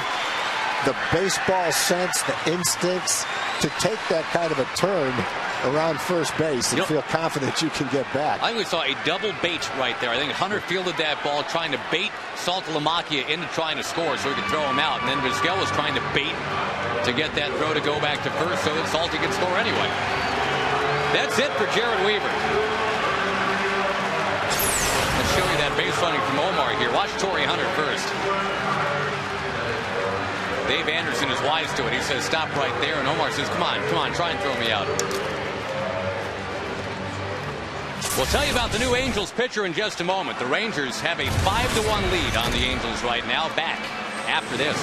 the baseball sense, the instincts to take that kind of a turn around first base and feel confident you can get back. I think we saw a double bait right there. I think Hunter fielded that ball trying to bait Saltalamacchia into trying to score so he could throw him out. And then Vizquel was trying to bait to get that throw to go back to first so that Salty could score anyway. That's it for Jared Weaver. Let's show you that base running from Omar here. Watch Torrey Hunter first. Dave Anderson is wise to it. He says, stop right there. And Omar says, come on, try and throw me out. We'll tell you about the new Angels pitcher in just a moment. The Rangers have a 5-1 lead on the Angels right now. Back after this.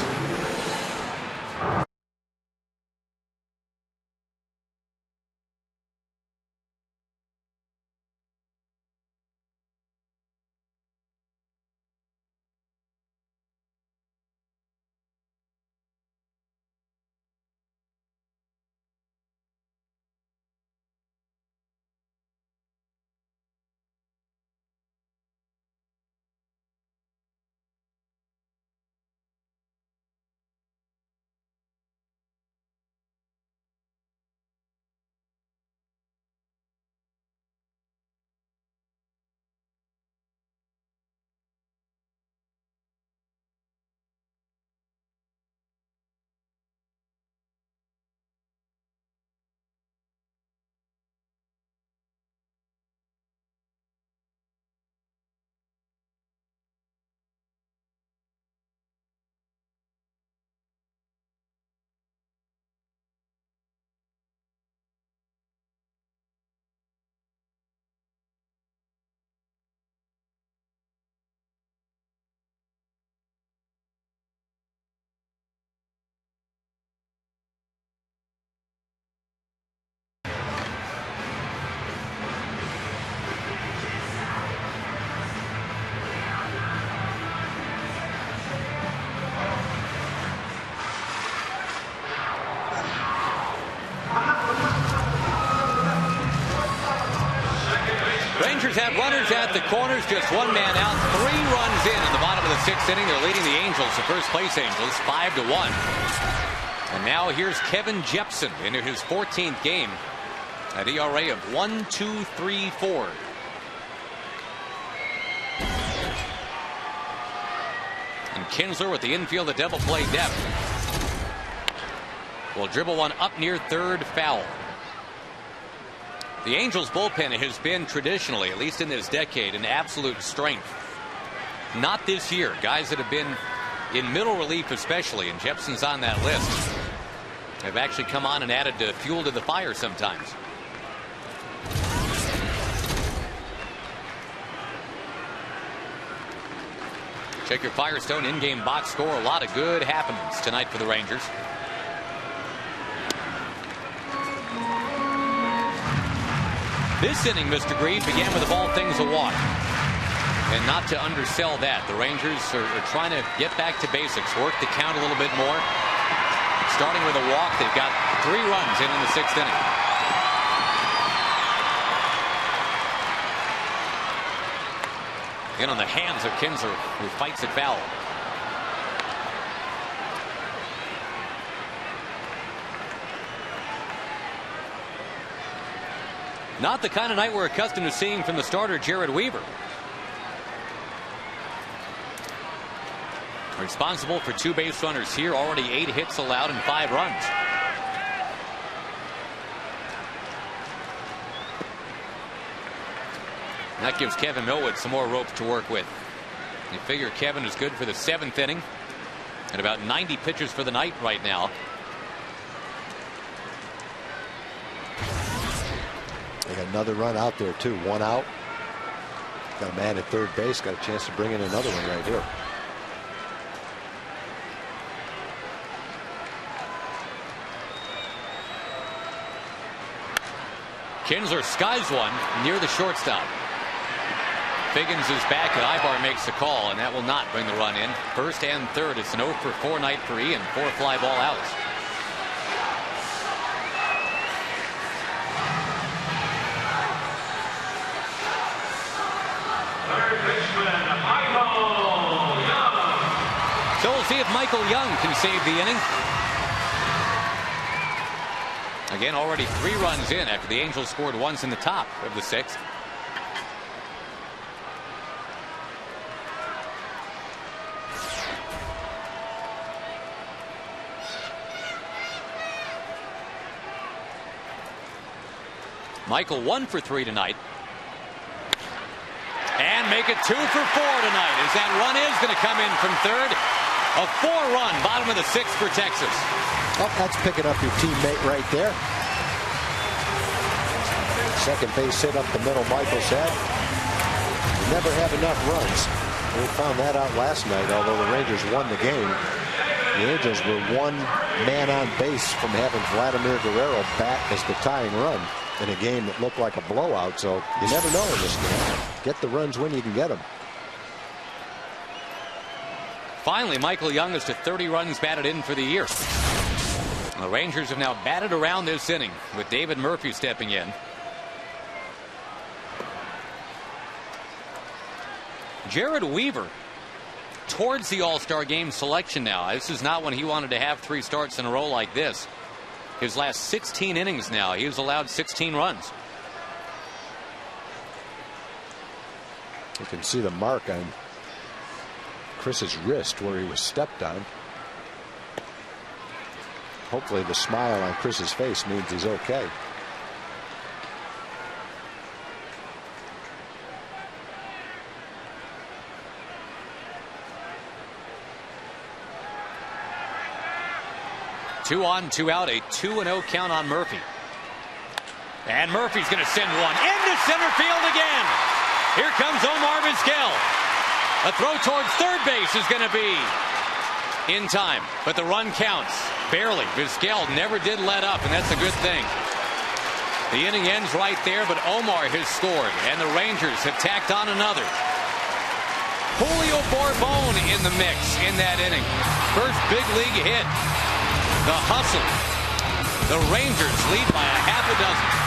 Rangers have runners at the corners, just one man out, 3 runs in the bottom of the 6th inning. They're leading the Angels, the first place Angels, 5-1. And now here's Kevin Jepsen into his 14th game. An ERA of 1.234. And Kinsler with the infield, the double play depth. Will dribble one up near third, foul. The Angels bullpen has been traditionally, at least in this decade, an absolute strength. Not this year. Guys that have been in middle relief especially, and Jepsen's on that list, have actually come on and added fuel to the fire sometimes. Check your Firestone in-game box score. A lot of good happenings tonight for the Rangers. This inning, Mr. Green, began with the ball things a walk. And not to undersell that, the Rangers are trying to get back to basics, work the count a little bit more. Starting with a walk, they've got 3 runs in the 6th inning. In on the hands of Kinsler, who fights it foul. Not the kind of night we're accustomed to seeing from the starter, Jared Weaver. Responsible for 2 base runners here, already 8 hits allowed and 5 runs. And that gives Kevin Millwood some more rope to work with. You figure Kevin is good for the 7th inning. And about 90 pitches for the night right now. They got another run out there too. 1 out. Got a man at third base. Got a chance to bring in another one right here. Kinsler skies one near the shortstop. Figgins is back, and Ibar makes the call, and that will not bring the run in. First and third. It's an 0 for 4 night for Ian. 4 fly ball outs. So we'll see if Michael Young can save the inning. Again, already 3 runs in after the Angels scored once in the top of the 6th. Michael 1 for 3 tonight. And make it 2 for 4 tonight, as that run is going to come in from third. A 4-run, bottom of the 6th for Texas. Oh, that's picking up your teammate right there. Second base hit up the middle. Michaels had. You never have enough runs. We found that out last night. Although the Rangers won the game, the Angels were one man on base from having Vladimir Guerrero bat as the tying run in a game that looked like a blowout. So you never know in this game. Get the runs when you can get them. Finally, Michael Young is to 30 runs batted in for the year. The Rangers have now batted around this inning with David Murphy stepping in. Jared Weaver towards the All-Star game selection now. This is not when he wanted to have 3 starts in a row like this. His last 16 innings now, he has allowed 16 runs. You can see the mark on Chris's wrist where he was stepped on. Hopefully the smile on Chris's face means he's okay. Two on, 2 out, a 2-0 count on Murphy. And Murphy's going to send one into center field again. Here comes Omar Vizquel. A throw towards third base is going to be in time, but the run counts. Barely. Vizquel never did let up, and that's a good thing. The inning ends right there, but Omar has scored, and the Rangers have tacked on another. Julio Bourbon in the mix in that inning. First big league hit. The hustle. The Rangers lead by a half a dozen.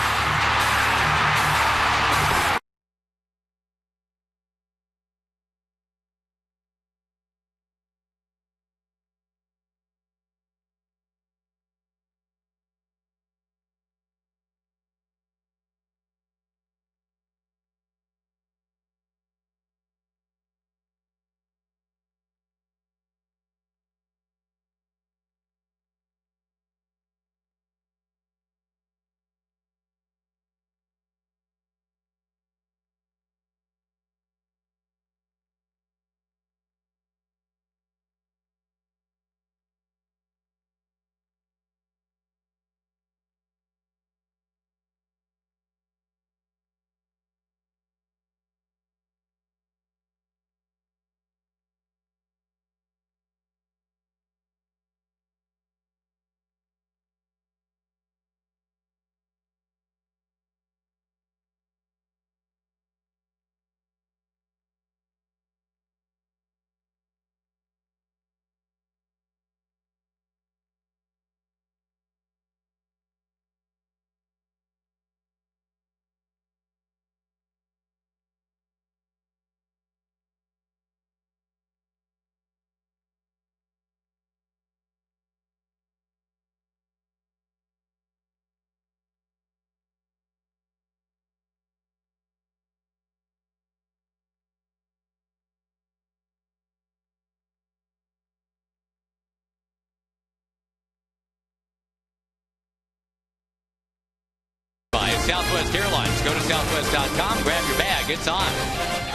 Southwest Airlines. Go to southwest.com, grab your bag, it's on.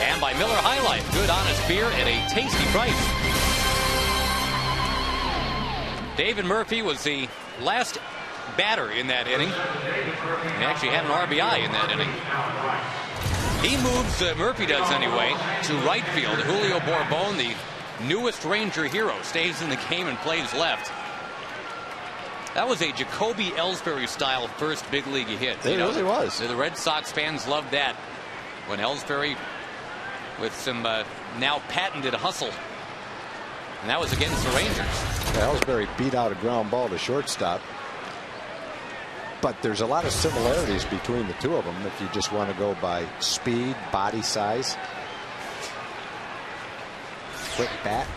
And by Miller High Life, good honest beer at a tasty price. David Murphy was the last batter in that inning. He actually had an RBI in that inning. He moves, Murphy does anyway, to right field. Julio Bourbon, the newest Ranger hero, stays in the game and plays left. That was a Jacoby Ellsbury-style first big league hit. It really was. The Red Sox fans loved that when Ellsbury, with some now patented hustle, and that was against the Rangers. Ellsbury beat out a ground ball to shortstop. But there's a lot of similarities between the two of them if you just want to go by speed, body size, quick bat.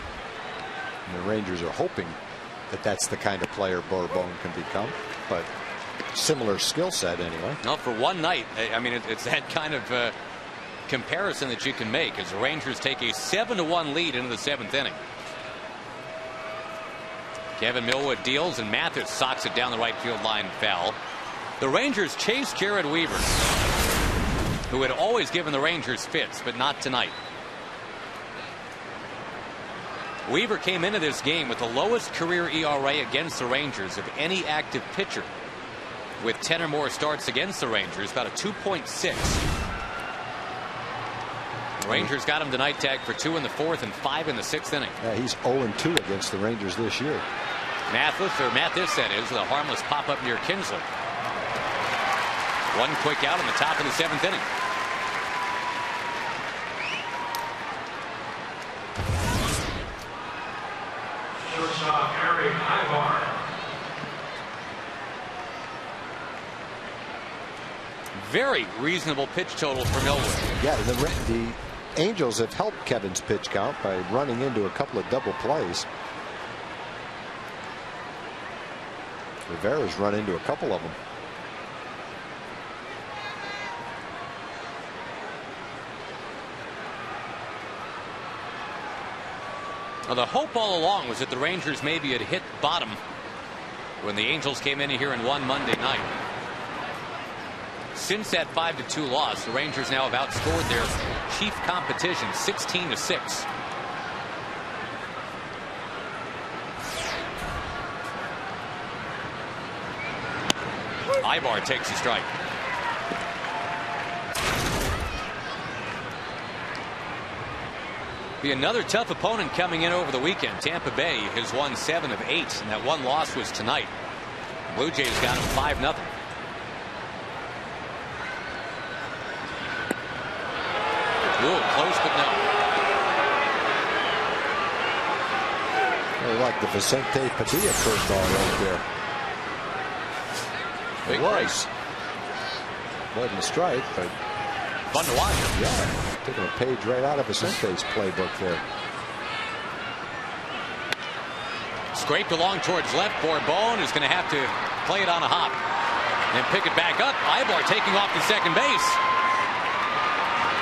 And the Rangers are hoping that that's the kind of player Bourbon can become, but similar skill set anyway. Well, for one night, I mean, it's that kind of comparison that you can make as the Rangers take a 7-1 lead into the 7th inning. Kevin Millwood deals, and Mathis socks it down the right field line, foul. The Rangers chase Jared Weaver, who had always given the Rangers fits, but not tonight. Weaver came into this game with the lowest career ERA against the Rangers of any active pitcher. with 10 or more starts against the Rangers, about a 2.6. The Rangers got him tonight, tagged for 2 in the 4th and 5 in the 6th inning. Yeah, he's 0-2 against the Rangers this year. Mathis, that is, with a harmless pop-up near Kinsley. One quick out in the top of the 7th inning. Very reasonable pitch total for Millwood. Yeah, the Angels have helped Kevin's pitch count by running into a couple of double plays. Rivera's run into a couple of them. Well, the hope all along was that the Rangers maybe had hit bottom when the Angels came in here and won Monday night. Since that 5-2 loss, the Rangers now have outscored their chief competition 16-6. Ibar takes a strike. Be another tough opponent coming in over the weekend. Tampa Bay has won 7 of 8, and that one loss was tonight. Blue Jays got them 5-0. Ooh, close, but no. I like the Vicente Padilla curveball right there. Big race. Wasn't a strike, but fun to watch. Yeah, taking a page right out of Vicente's playbook there. Scraped along towards left. Bourbon is going to have to play it on a hop and pick it back up. Ibar taking off to second base.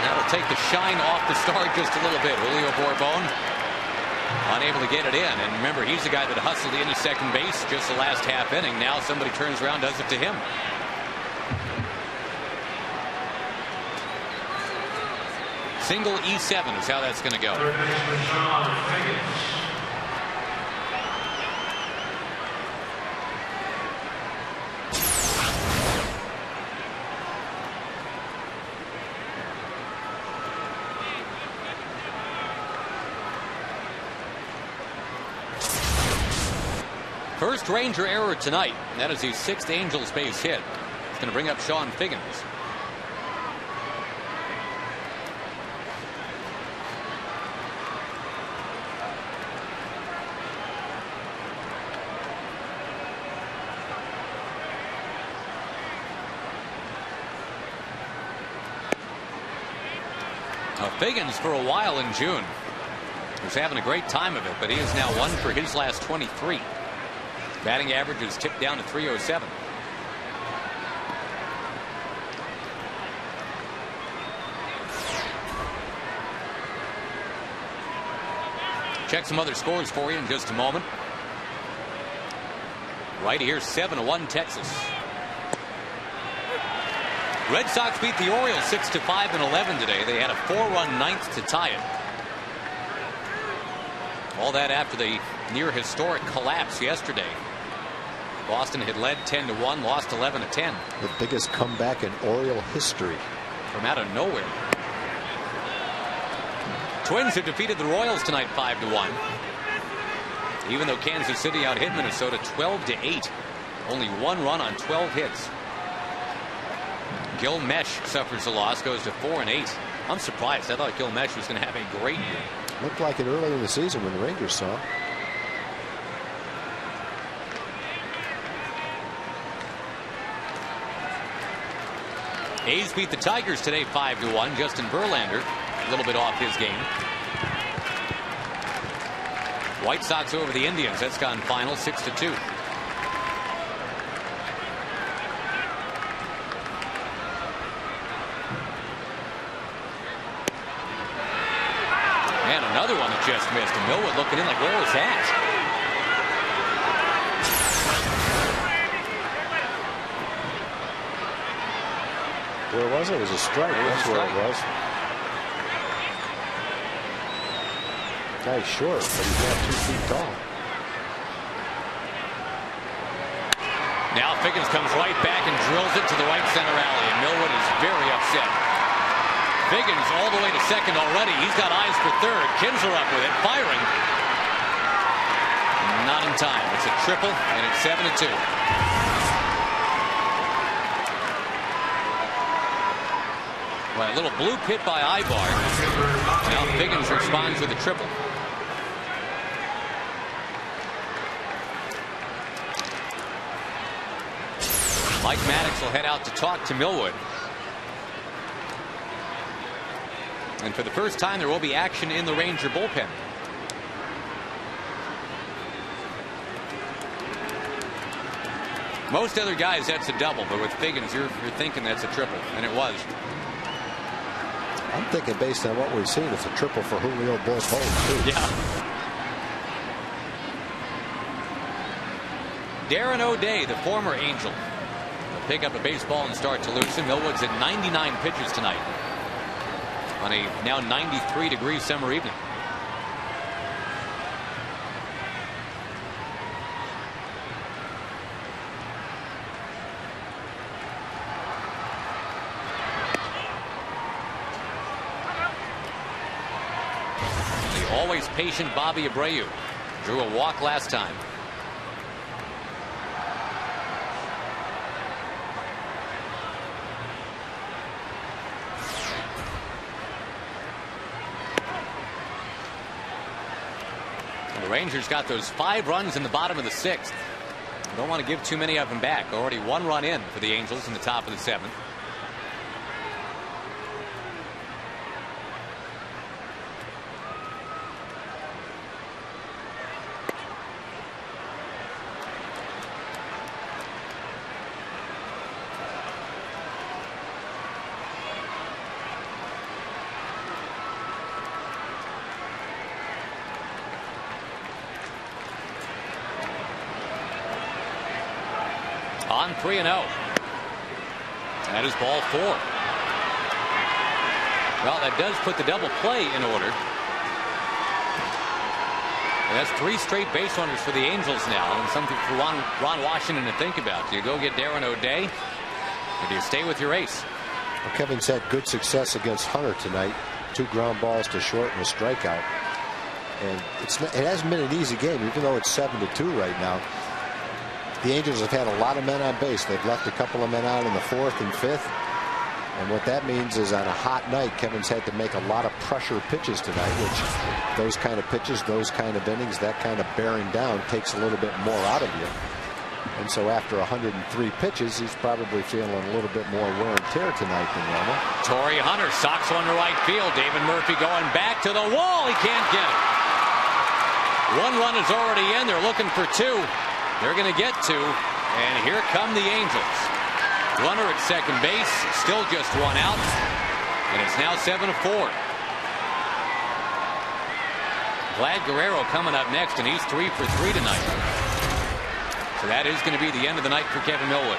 That'll take the shine off the star just a little bit. Julio Bourbon unable to get it in. And remember, he's the guy that hustled into second base just the last half inning. Now somebody turns around, does it to him. Single E7 is how that's going to go. First Ranger error tonight. That is his 6th Angels base hit. It's going to bring up Sean Figgins. Figgins for a while in June was having a great time of it, but he is now 1 for his last 23. Batting average is tipped down to .307. Check some other scores for you in just a moment. Right here, 7-1 Texas. Red Sox beat the Orioles 6-5 in 11 today. They had a 4-run 9th to tie it. All that after the near historic collapse yesterday. Boston had led 10-1, lost 11-10. The biggest comeback in Oriole history. From out of nowhere. Twins have defeated the Royals tonight 5-1. Even though Kansas City out-hit Minnesota 12-8. Only 1 run on 12 hits. Gil Mesh suffers a loss, goes to 4-8. I'm surprised. I thought Gil Mesh was going to have a great year. Looked like it early in the season when the Rangers saw him. A's beat the Tigers today 5-1. Justin Verlander a little bit off his game. White Sox over the Indians. That's gone final 6-2. And another one that just missed. And Millwood looking in like, where was that? Where was it? It was a strike. That's where it was. Guy's short, but he's not 2 feet tall. Now Figgins comes right back and drills it to the right center alley, and Millwood is very upset. Figgins all the way to second already. He's got eyes for third. Kinsler up with it, firing. Not in time. It's a triple, and it's 7-2. Well, a little blue pit by Ibar. Now Figgins responds with a triple. Mike Maddox will head out to talk to Millwood. And for the first time, there will be action in the Ranger bullpen. Most other guys, that's a double, but with Figgins, you're thinking that's a triple, and it was. I'm thinking based on what we've seen, it's a triple for Julio Bullpen, too. Yeah. Darren O'Day, the former Angel, will pick up a baseball and start to loosen. Millwood's at 99 pitches tonight on a now 93-degree summer evening. Always patient Bobby Abreu drew a walk last time. And the Rangers got those 5 runs in the bottom of the 6th. Don't want to give too many of them back. Already 1 run in for the Angels in the top of the 7th. On 3-0. That is ball 4. Well, that does put the double play in order. And that's 3 straight base runners for the Angels now, and something for Ron Washington to think about. Do you go get Darren O'Day, or do you stay with your ace? Well, Kevin's had good success against Hunter tonight. 2 ground balls to short and a strikeout. And it hasn't been an easy game, even though it's 7-2 right now. The Angels have had a lot of men on base. They've left a couple of men out in the 4th and 5th. And what that means is on a hot night, Kevin's had to make a lot of pressure pitches tonight, which those kind of pitches, those kind of innings, that kind of bearing down takes a little bit more out of you. And so after 103 pitches, he's probably feeling a little bit more wear and tear tonight than normal. Torrey Hunter socks one to right field. David Murphy going back to the wall. He can't get it. 1 run is already in. They're looking for 2. They're going to get 2, and here come the Angels. Runner at second base, still just 1 out, and it's now 7-4. Vlad Guerrero coming up next, and he's 3 for 3 tonight. So that is going to be the end of the night for Kevin Millwood.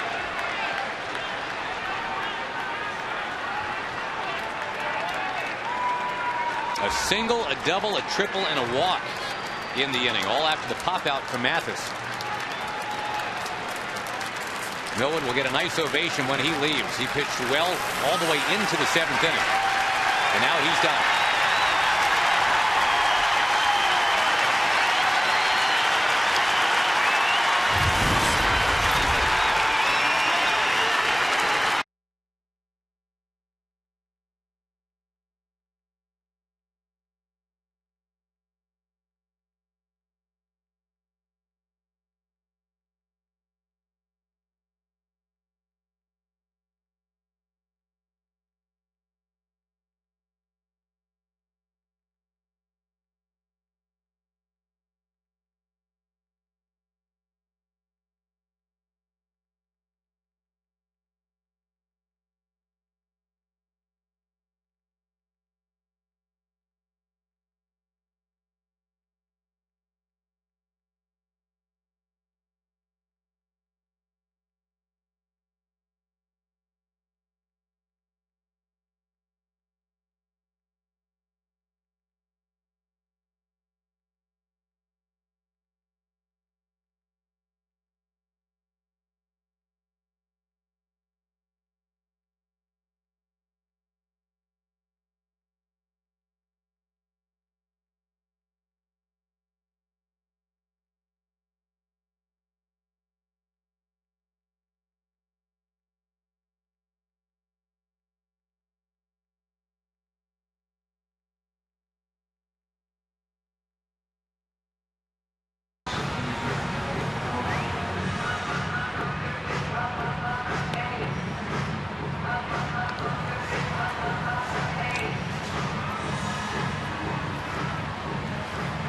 A single, a double, a triple, and a walk in the inning, all after the pop out from Mathis. Millwood will get a nice ovation when he leaves. He pitched well all the way into the 7th inning. And now he's done.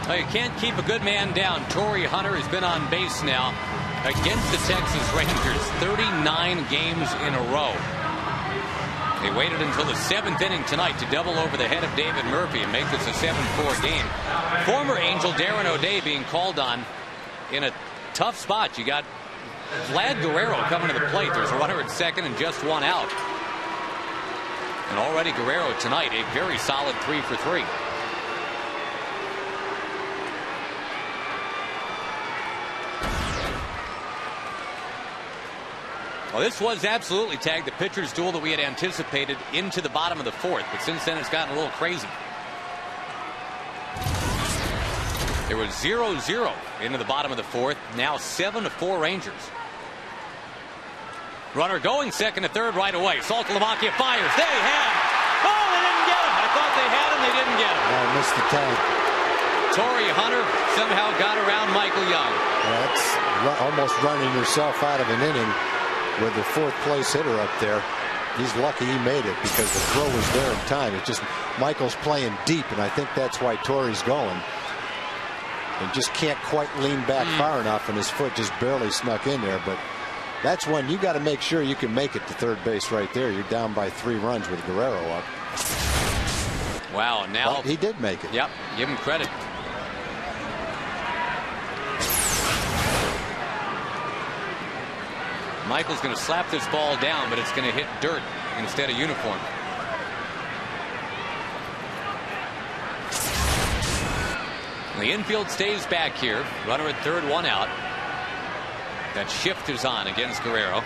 Well, you can't keep a good man down. Torrey Hunter has been on base now against the Texas Rangers 39 games in a row. They waited until the 7th inning tonight to double over the head of David Murphy and make this a 7-4 game. Former Angel Darren O'Day being called on in a tough spot. You got Vlad Guerrero coming to the plate. There's a runner at second and just one out. And already Guerrero tonight a very solid 3 for 3. Well, this was absolutely tagged the pitcher's duel that we had anticipated into the bottom of the 4th, but since then it's gotten a little crazy. There was 0-0 into the bottom of the 4th. Now 7-4 Rangers. Runner going second to third right away. Saltalamacchia fires. They had him. Oh, they didn't get him. I thought they had him. They didn't get him. I missed the tag. Torrey Hunter somehow got around Michael Young. That's almost running yourself out of an inning with the 4th place hitter up there. He's lucky he made it because the throw was there in time. It's just Michael's playing deep, and I think that's why Torrey's going. And just can't quite lean back far enough, and his foot just barely snuck in there. But that's when you got to make sure you can make it to third base right there. You're down by 3 runs with Guerrero up. Wow, now but he did make it. Yep, give him credit. Michael's going to slap this ball down, but it's going to hit dirt instead of uniform. The infield stays back here. Runner at third, one out. That shift is on against Guerrero.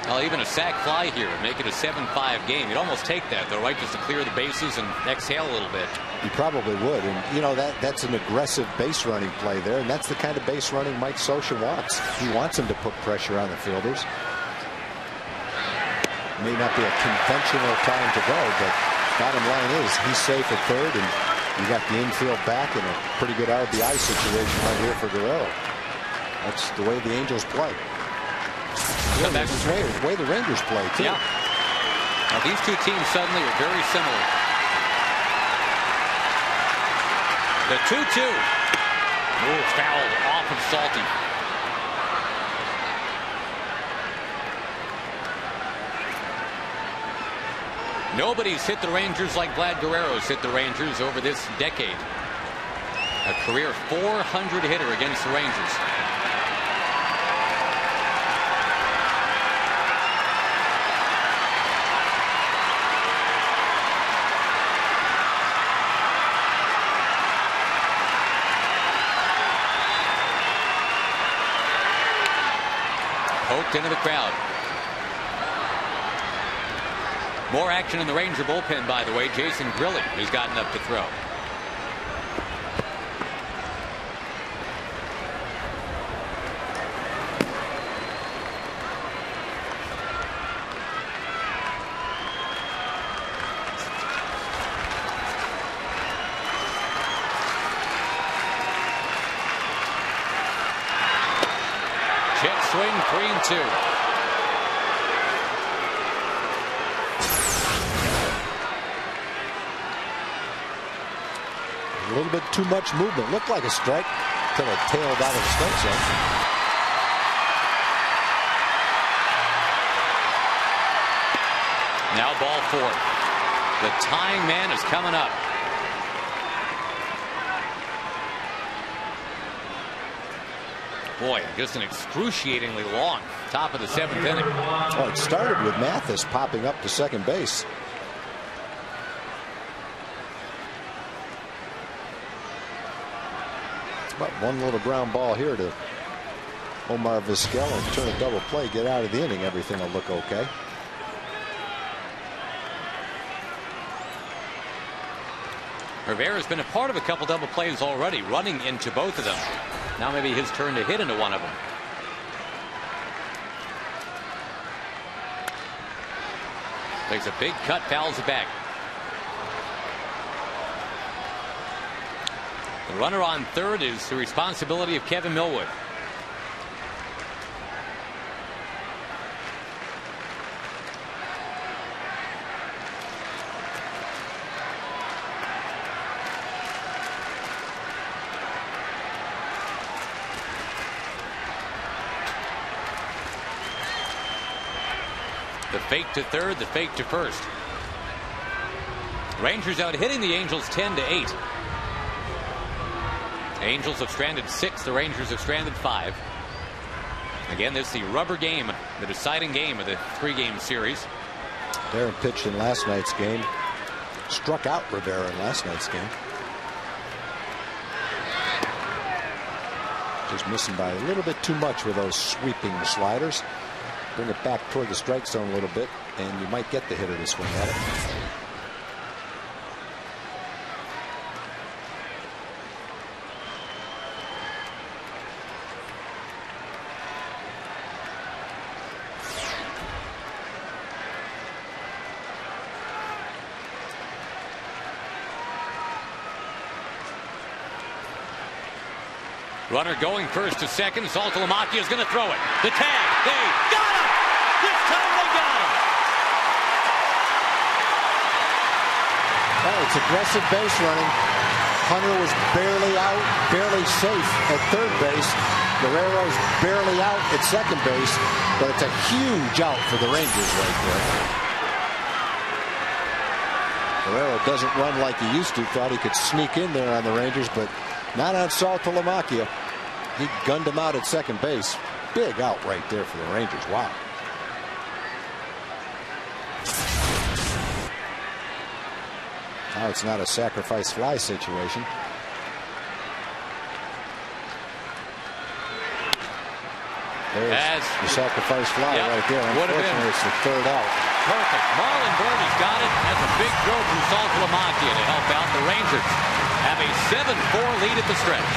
Well, even a sac fly here would make it a 7-5 game. You'd almost take that, though, right? Just to clear the bases and exhale a little bit. You probably would. And, you know, that's an aggressive base running play there. And that's the kind of base running Mike Scioscia wants. He wants him to put pressure on the fielders. May not be a conventional time to go, but bottom line is he's safe at third, and you got the infield back in a pretty good RBI situation right here for Guerrero. That's the way the Angels play. Yeah, that's the way the Rangers play, too. Yeah. Now, these two teams suddenly are very similar. The 2-2. Ooh, fouled off of Salty. Nobody's hit the Rangers like Vlad Guerrero's hit the Rangers over this decade. A career 400 hitter against the Rangers. Poked into the crowd. More action in the Ranger bullpen, by the way. Jason Grilli has gotten up to throw. Check swing, 3-2. A little bit too much movement. Looked like a strike until it tailed out of the strike zone. Now ball 4. The tying man is coming up. Boy, just an excruciatingly long top of the 7th inning. Oh, it started with Mathis popping up to second base. But one little ground ball here to Omar Vizquel and turn a double play, get out of the inning. Everything will look okay. Rivera's been a part of a couple double plays already, running into both of them. Now maybe his turn to hit into one of them. Takes a big cut, fouls it back. The runner on third is the responsibility of Kevin Millwood. The fake to third, the fake to first. Rangers out hitting the Angels 10-8. Angels have stranded 6. The Rangers have stranded 5. Again, this is the rubber game, the deciding game of the 3-game series. Darren pitched in last night's game. Struck out Rivera in last night's game. Just missing by a little bit too much with those sweeping sliders. Bring it back toward the strike zone a little bit, and you might get the hitter to swing at it. Runner going first to second. Saltalamacchia is going to throw it. The tag. They got him. This time they got him. Oh, it's aggressive base running. Hunter was barely out, barely safe at third base. Guerrero's barely out at second base, but it's a huge out for the Rangers right there. Guerrero doesn't run like he used to. Thought he could sneak in there on the Rangers, but not on Saltalamacchia. He gunned him out at second base. Big out right there for the Rangers. Wow. Now it's not a sacrifice fly situation. There's the sacrifice fly right there. Unfortunately, it's the third out. Perfect. Marlon Byrd has got it. That's a big throw from Saltalamacchia to help out the Rangers. Have a 7-4 lead at the stretch.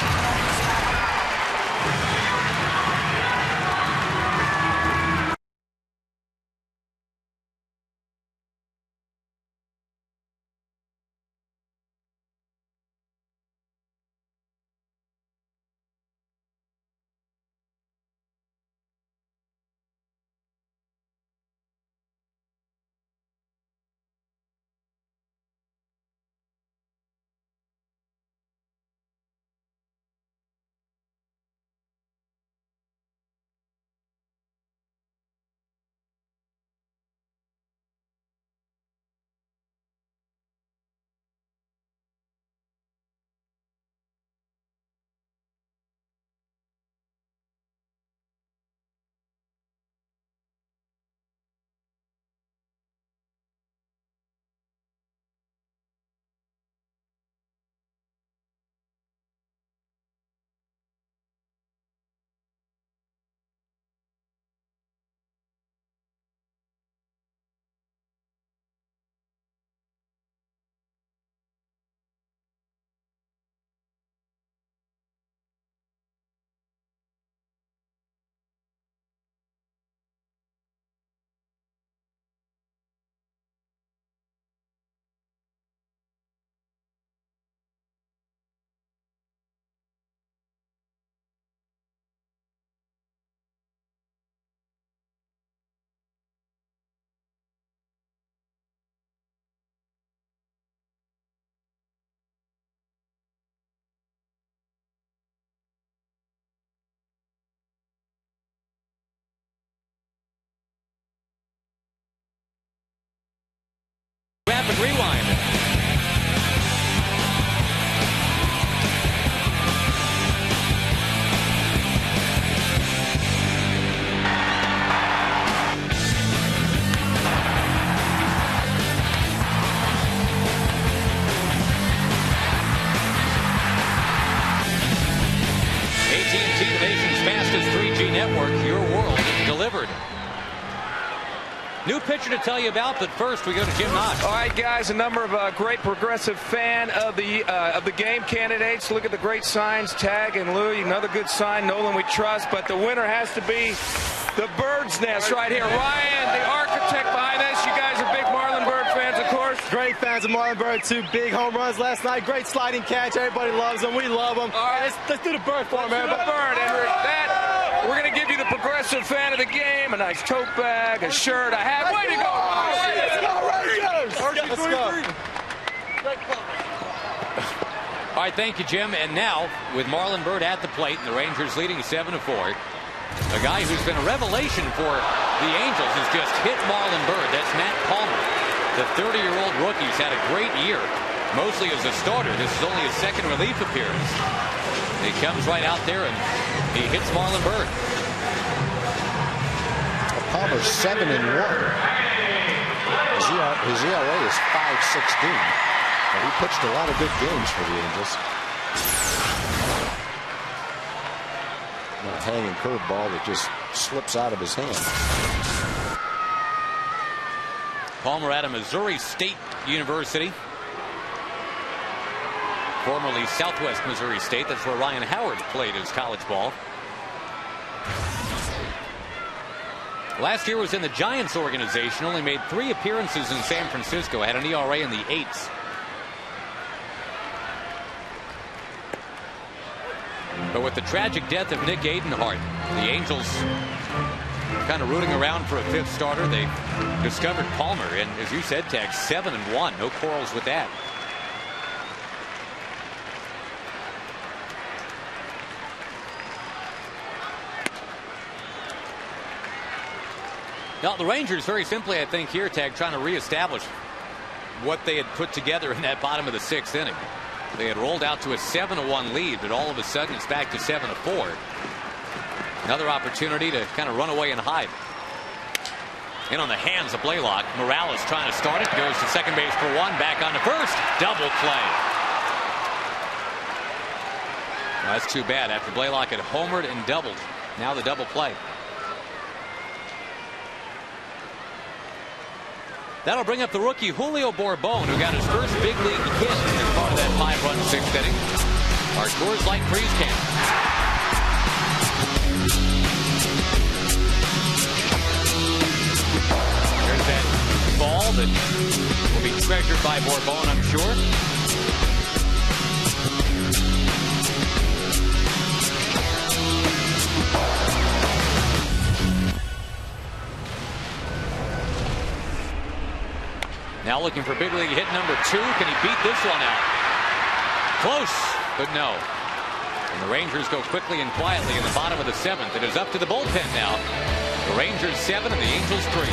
Rapid rewind. AT TEX, the nation's fastest 3G network. Your world delivered. New pitcher to tell you about, but first we go to Jim Knox. All right, guys, a number of great progressive fan of the game candidates. Look at the great signs, Tag and Louie, another good sign. Nolan we trust, but the winner has to be the Bird's Nest right here. Ryan, the architect behind this. You guys are big Marlon Byrd fans, of course. Great fans of Marlon Byrd. 2 big home runs last night. Great sliding catch. Everybody loves him. We love him. All right, let's do the Bird for him, man. Bird, and we're going to give you the progressive fan of the game, a nice tote bag, a shirt, a hat. Way to go, Rangers! Let's go. All right, thank you, Jim. And now, with Marlon Byrd at the plate and the Rangers leading 7-4, A guy who's been a revelation for the Angels has just hit Marlon Byrd. That's Matt Palmer. The 30-year-old rookie's had a great year, mostly as a starter. This is only his second relief appearance. He comes right out there and he hits Marlon Byrd. Palmer's 7-1. His ERA is 5.16. He pitched a lot of good games for the Angels. A hanging curveball that just slips out of his hand. Palmer out of Missouri State University, formerly Southwest Missouri State. That's where Ryan Howard played his college ball. Last year was in the Giants organization, only made 3 appearances in San Francisco, had an ERA in the 8s. But with the tragic death of Nick Adenhart, the Angels kind of rooting around for a 5th starter. They discovered Palmer, and as you said, Tex, 7-1. No quarrels with that. Now, the Rangers, very simply, I think, here, Tag, trying to reestablish what they had put together in that bottom of the 6th inning. They had rolled out to a 7-1 lead, but all of a sudden it's back to 7-4. Another opportunity to kind of run away and hide. In on the hands of Blaylock. Morales trying to start it. Goes to second base for 1. Back on to first. Double play. Well, that's too bad. After Blaylock had homered and doubled. Now the double play. That'll bring up the rookie Julio Bourbon, who got his first big league hit as part of that 5-run 6th inning. Our Coors Light freeze can. There's that ball that will be treasured by Bourbon, I'm sure. Now looking for big league hit number 2. Can he beat this one out? Close, but no. And the Rangers go quickly and quietly in the bottom of the 7th. It is up to the bullpen now. The Rangers 7 and the Angels 3.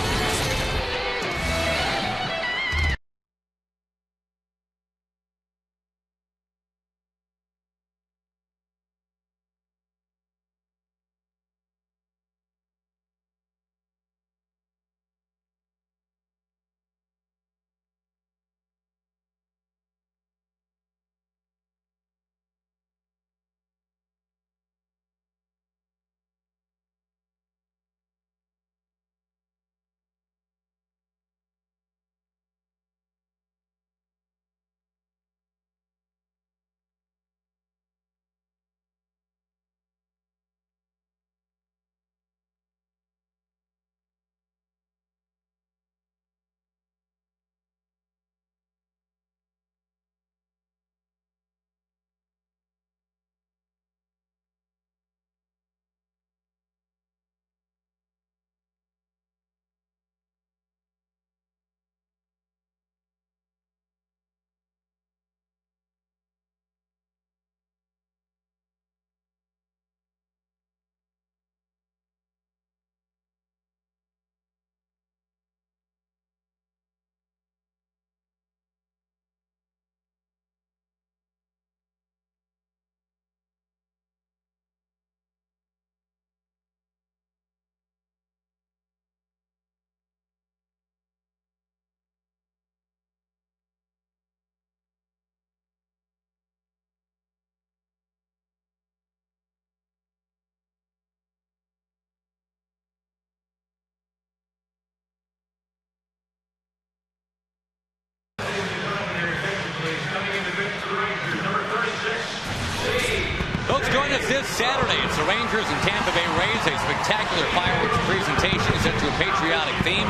Folks, join us this Saturday. It's the Rangers and Tampa Bay Rays. A spectacular fireworks presentation set to a patriotic theme.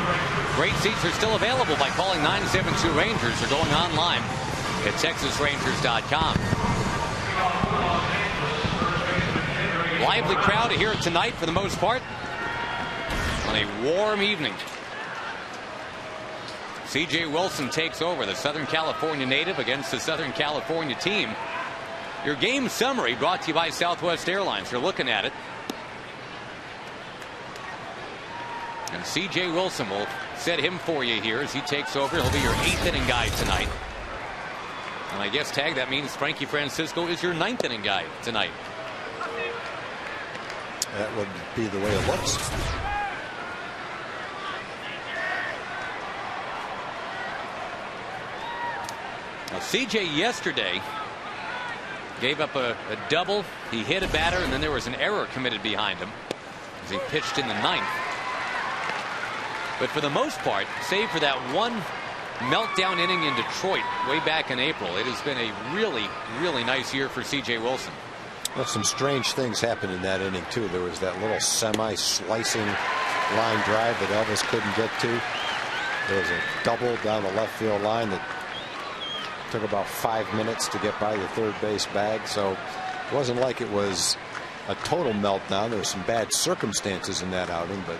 Great seats are still available by calling 972-RANGERS or going online at TexasRangers.com. Lively crowd here tonight for the most part on a warm evening. C.J. Wilson takes over, the Southern California native against the Southern California team. Your game summary brought to you by Southwest Airlines. You're looking at it. And C.J. Wilson will set him for you here as he takes over. He'll be your 8th inning guy tonight. And I guess, Tag, that means Frankie Francisco is your 9th inning guy tonight. That would be the way it looks. Now, C.J. yesterday gave up a double. He hit a batter, and then there was an error committed behind him as he pitched in the 9th. But for the most part, save for that one meltdown inning in Detroit way back in April, it has been a really, really nice year for C.J. Wilson. Well, some strange things happened in that inning, too. There was that little semi-slicing line drive that Elvis couldn't get to. There was a double down the left field line that took about 5 minutes to get by the third base bag. So it wasn't like it was a total meltdown. There were some bad circumstances in that outing, but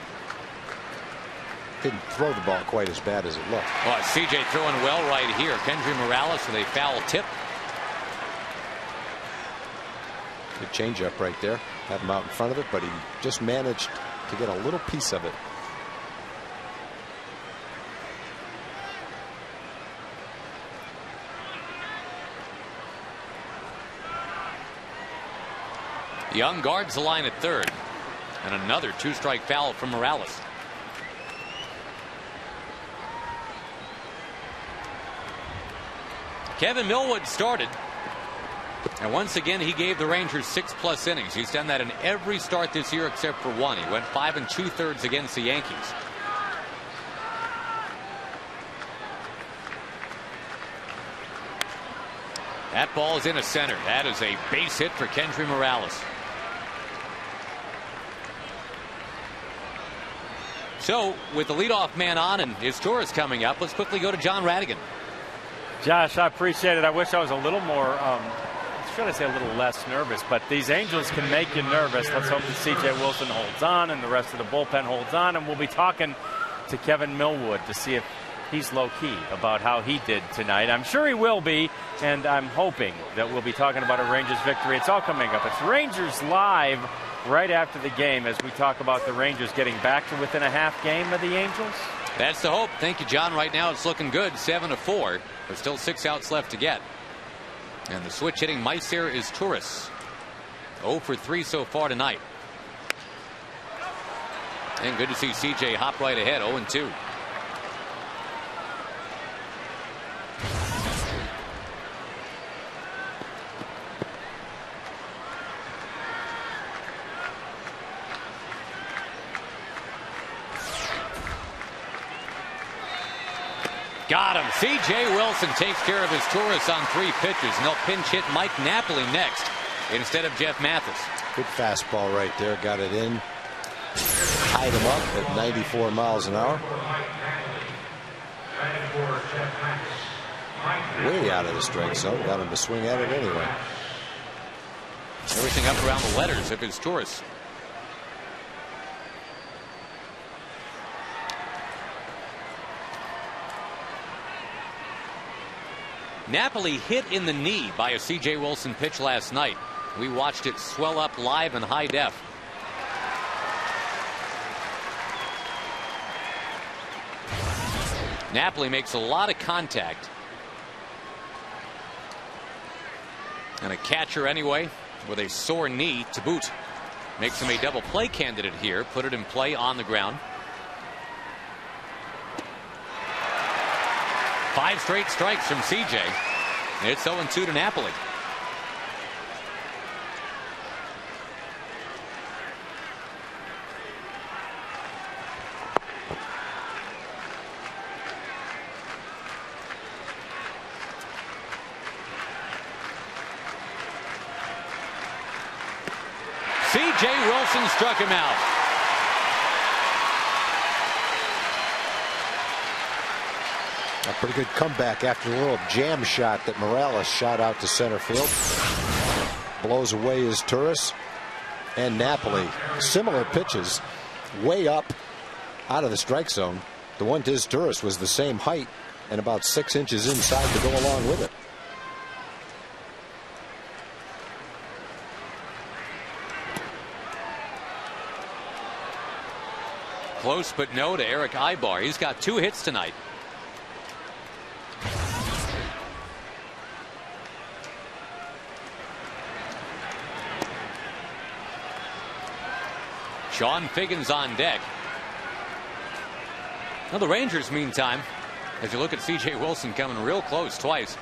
didn't throw the ball quite as bad as it looked. Well, C.J. throwing well right here. Kendry Morales with a foul tip. Good changeup right there. Had him out in front of it, but he just managed to get a little piece of it. Young guards the line at third. And another 2-strike foul from Morales. Kevin Millwood started. And once again, he gave the Rangers 6+ innings. He's done that in every start this year except for one. He went 5 2/3 against the Yankees. That ball is into center. That is a base hit for Kendry Morales. So, with the leadoff man on and his Torres coming up, let's quickly go to John Radigan. Josh, I appreciate it. I wish I was a little more, should I say a little less nervous, but these Angels can make you nervous. Let's hope that C.J. Wilson holds on and the rest of the bullpen holds on, and we'll be talking to Kevin Millwood to see if he's low-key about how he did tonight. I'm sure he will be, and I'm hoping that we'll be talking about a Rangers victory. It's all coming up. It's Rangers Live right after the game as we talk about the Rangers getting back to within a half game of the Angels. That's the hope. Thank you, John. Right now it's looking good, 7-4, but still 6 outs left to get. And the switch hitting Meiser is Torres. 0 for 3 so far tonight. And good to see C.J. hop right ahead, 0-2. Got him. C.J. Wilson takes care of his Torres on 3 pitches, and they'll pinch hit Mike Napoli next instead of Jeff Mathis. Good fastball right there. Got it in. Tied him up at 94 miles an hour. Way out of the strike zone. Got him to swing at it anyway. Everything up around the letters of his Torres. Napoli hit in the knee by a C.J. Wilson pitch last night. We watched it swell up live in high def. Napoli makes a lot of contact. And a catcher anyway with a sore knee to boot. Makes him a double play candidate here. Put it in play on the ground. 5 straight strikes from C.J. It's 0-2 to Napoli. C.J. Wilson struck him out. A pretty good comeback after the little jam shot that Morales shot out to center field. Blows away his Torres. And Napoli, similar pitches, way up out of the strike zone. The one to his Torres was the same height and about 6 inches inside to go along with it. Close but no to Eric Ibar. He's got 2 hits tonight. Sean Figgins on deck. Now the Rangers, meantime, as you look at C.J. Wilson coming real close twice.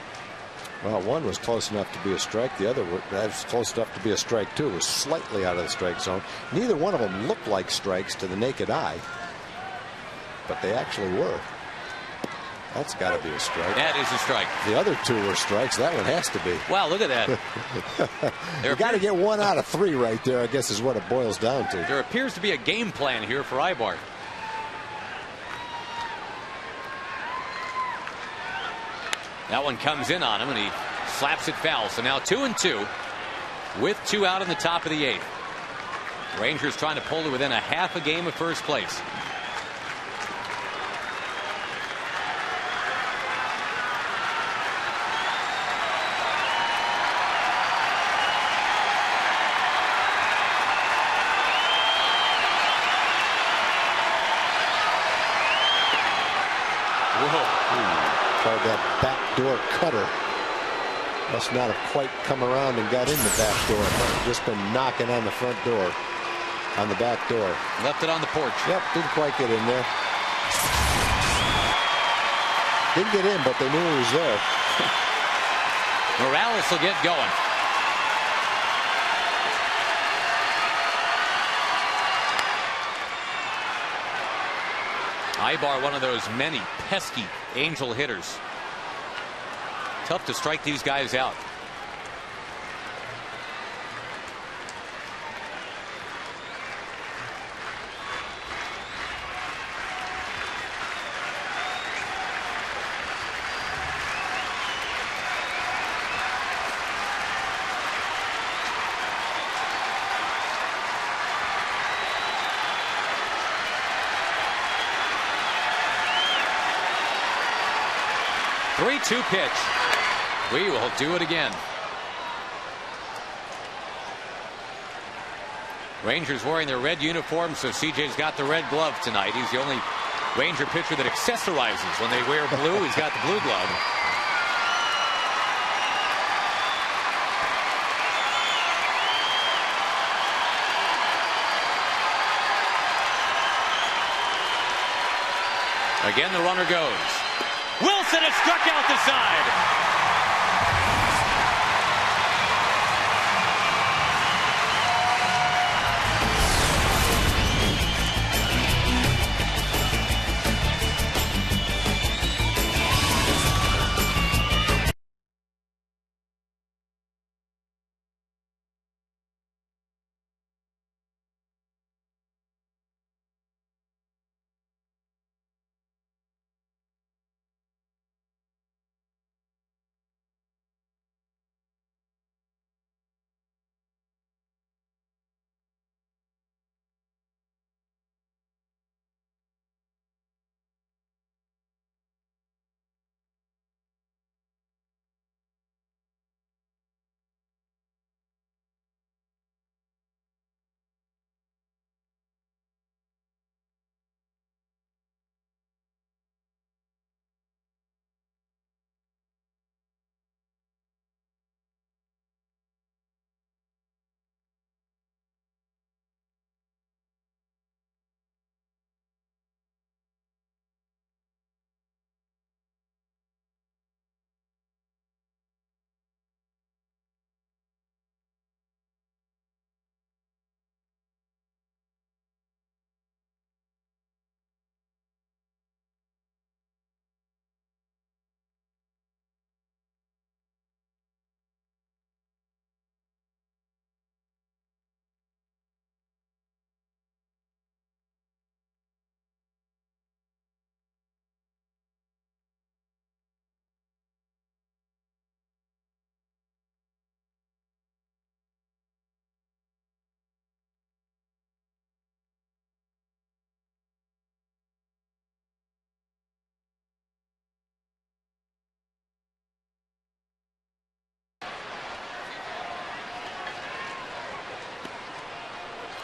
Well, one was close enough to be a strike. The other was close enough to be a strike, too. It was slightly out of the strike zone. Neither one of them looked like strikes to the naked eye, but they actually were. That's got to be a strike. That is a strike. The other 2 were strikes. That one has to be. Wow, look at that. You got to get 1 out of 3 right there, I guess, is what it boils down to. There appears to be a game plan here for Ibar. That one comes in on him, and he slaps it foul. So now 2-2 with 2 out in the top of the 8th. Rangers trying to pull to within a half a game of first place. Tried that backdoor cutter. Must not have quite come around and got in the back door, but just been knocking on the front door, on the back door. Left it on the porch. Yep, didn't quite get in there. Didn't get in, but they knew he was there. Morales will get going. Ibar, one of those many pesky Angel hitters. Tough to strike these guys out. Three-two pitch. We will do it again. Rangers wearing their red uniforms, so CJ's got the red glove tonight. He's the only Ranger pitcher that accessorizes when they wear blue. He's got the blue glove. Again, the runner goes. Wilson has struck out the side.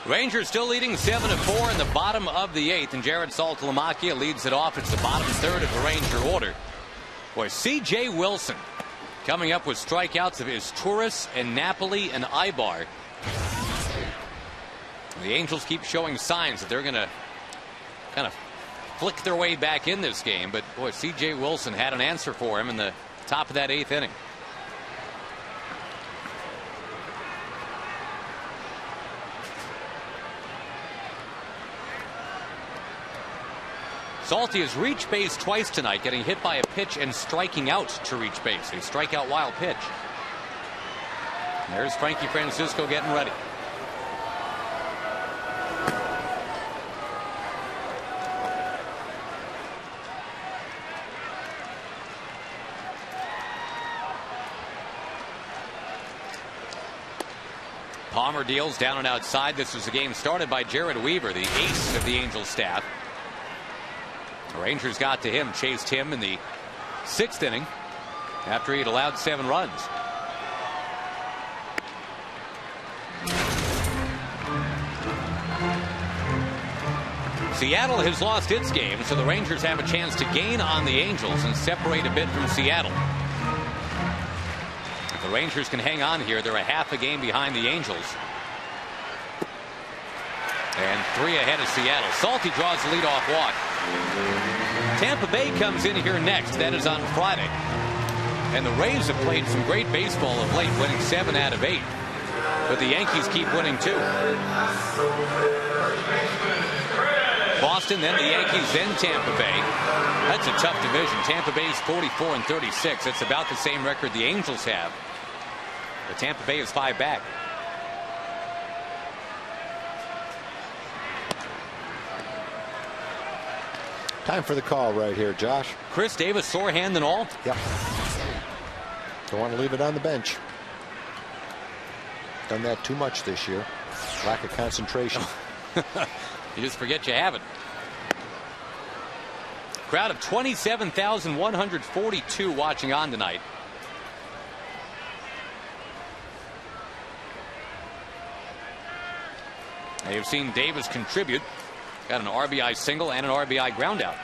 Rangers still leading 7-4 in the bottom of the 8th, and Jared Saltalamacchia leads it off. It's the bottom third of the Ranger order. Boy, C.J. Wilson coming up with strikeouts of his Turris and Napoli and Ibar. The Angels keep showing signs that they're going to kind of flick their way back in this game, but boy, C.J. Wilson had an answer for him in the top of that 8th inning. Salty has reached base twice tonight, getting hit by a pitch and striking out to reach base. A strikeout wild pitch. There's Frankie Francisco getting ready. Palmer deals down and outside. This was a game started by Jared Weaver, the ace of the Angels staff. The Rangers got to him, chased him in the 6th inning after he had allowed 7 runs. Seattle has lost its game, so the Rangers have a chance to gain on the Angels and separate a bit from Seattle. If the Rangers can hang on here, they're a half a game behind the Angels. And 3 ahead of Seattle. Salty draws the leadoff walk. Tampa Bay comes in here next. That is on Friday. And the Rays have played some great baseball of late, winning 7 out of 8. But the Yankees keep winning too. Boston, then the Yankees, then Tampa Bay. That's a tough division. Tampa Bay's 44-36. That's about the same record the Angels have. But Tampa Bay is 5 back. Time for the call right here, Josh. Chris Davis, sore hand and all? Yep. Don't want to leave it on the bench. Done that too much this year. Lack of concentration. You just forget you have it. Crowd of 27,142 watching on tonight. Now you've seen Davis contribute. Got an RBI single and an RBI groundout.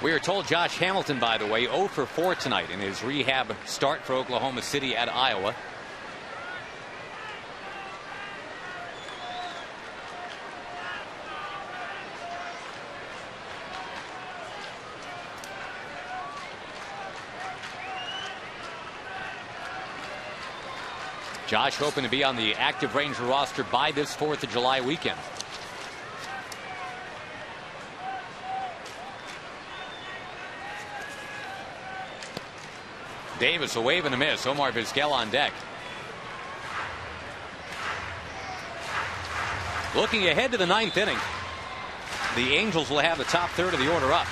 We are told Josh Hamilton, by the way, 0 for 4 tonight in his rehab start for Oklahoma City at Iowa. Josh hoping to be on the active Ranger roster by this 4th of July weekend. Davis a wave and a miss. Omar Vizquel on deck. Looking ahead to the 9th inning, the Angels will have the top third of the order up.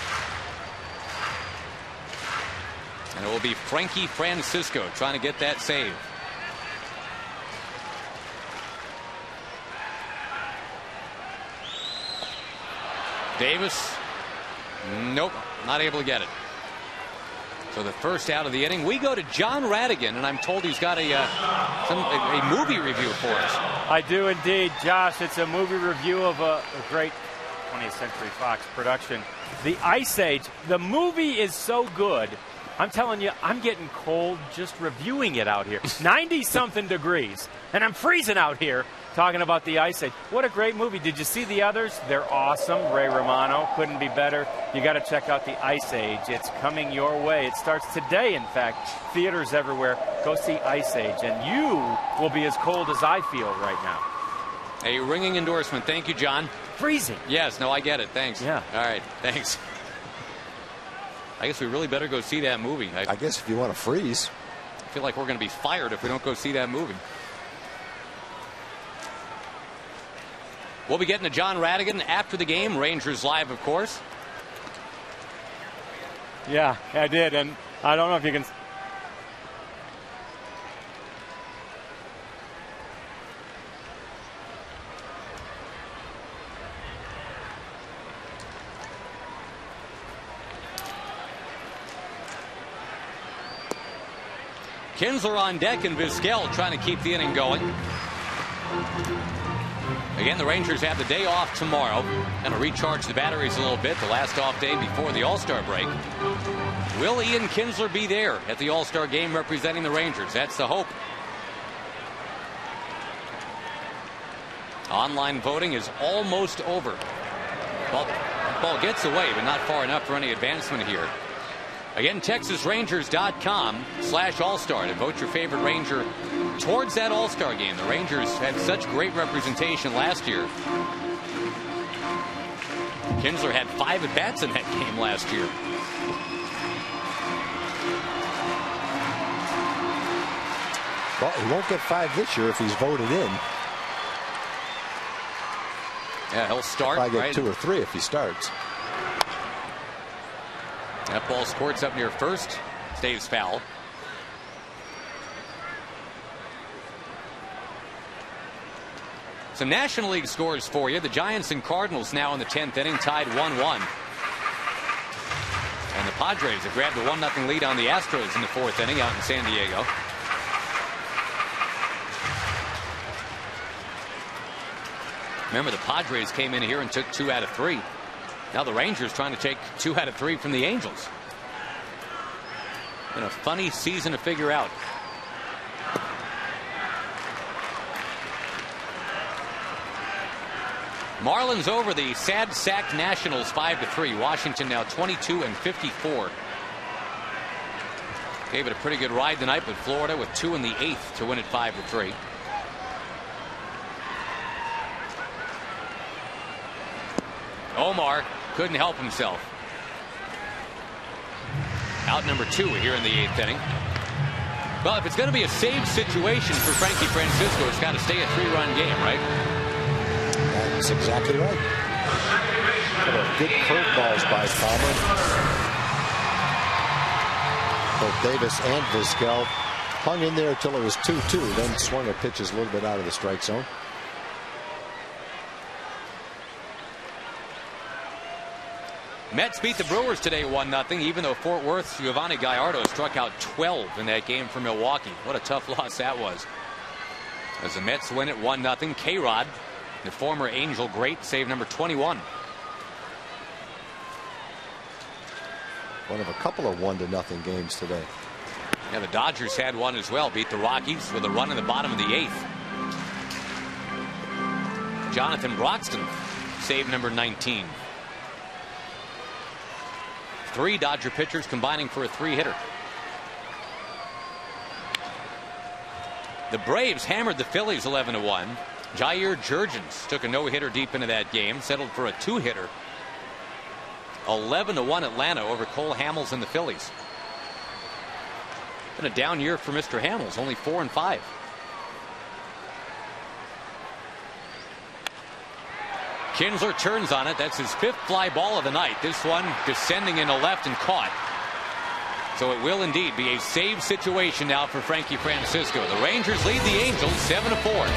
And it will be Frankie Francisco trying to get that save. Davis, nope, not able to get it. So the first out of the inning, we go to John Radigan, and I'm told he's got a movie review for us. I do indeed, Josh. It's a movie review of a great 20th Century Fox production, The Ice Age. The movie is so good, I'm telling you, I'm getting cold just reviewing it out here. 90-something degrees, and I'm freezing out here talking about The Ice Age. What a great movie. Did you see the others? They're awesome. Ray Romano couldn't be better. You got to check out The Ice Age. It's coming your way. It starts today, in fact. Theaters everywhere. Go see Ice Age, and you will be as cold as I feel right now. A ringing endorsement. Thank you, John. Freezing. Yes, no, I get it. Thanks. Yeah. All right, thanks. I guess we really better go see that movie. I guess if you want to freeze. I feel like we're going to be fired if we don't go see that movie. We'll be getting to John Radigan after the game. Rangers Live, of course. Yeah, I did, and I don't know if you can. Kinsler on deck and Vizquel trying to keep the inning going. Again, the Rangers have the day off tomorrow. Going to recharge the batteries a little bit, the last off day before the All-Star break. Will Ian Kinsler be there at the All-Star game representing the Rangers? That's the hope. Online voting is almost over. Ball gets away, but not far enough for any advancement here. Again, TexasRangers.com/All-Star to vote your favorite Ranger towards that All-Star game. The Rangers had such great representation last year. Kinsler had 5 at-bats in that game last year. Well, he won't get 5 this year if he's voted in. Yeah, he'll start. He'll probably right? get 2 or 3 if he starts. That ball squirts up near first, stays foul. Some National League scores for you. The Giants and Cardinals now in the 10th inning, tied 1-1. And the Padres have grabbed a 1-0 lead on the Astros in the 4th inning out in San Diego. Remember, the Padres came in here and took 2 out of 3. Now the Rangers trying to take 2 out of 3 from the Angels. Been a funny season to figure out. Marlins over the sad sacked Nationals 5-3. Washington now 22-54. Gave it a pretty good ride tonight, but Florida with 2 in the 8th to win it 5-3. Omar couldn't help himself. Out number 2 here in the 8th inning. Well, if it's going to be a save situation for Frankie Francisco, it's got to stay a 3-run game, right? That's exactly right. Good curveballs by Palmer. Both Davis and Vizquel hung in there until it was 2-2, then swung at pitches a little bit out of the strike zone. Mets beat the Brewers today 1-0, even though Fort Worth's Giovanni Gallardo struck out 12 in that game for Milwaukee. What a tough loss that was. As the Mets win it 1-0, K-Rod, the former Angel great, save number 21. One of a couple of 1-0 games today. Yeah, the Dodgers had one as well, beat the Rockies with a run in the bottom of the 8th. Jonathan Broxton, save number 19. 3 Dodger pitchers combining for a 3-hitter. The Braves hammered the Phillies 11-1. Jair Jurgens took a no-hitter deep into that game, settled for a 2-hitter. 11-1 Atlanta over Cole Hamels and the Phillies. Been a down year for Mr. Hamels, only 4-5. Kinsler turns on it. That's his 5th fly ball of the night. This one descending into left and caught. So it will indeed be a save situation now for Frankie Francisco. The Rangers lead the Angels 7-4.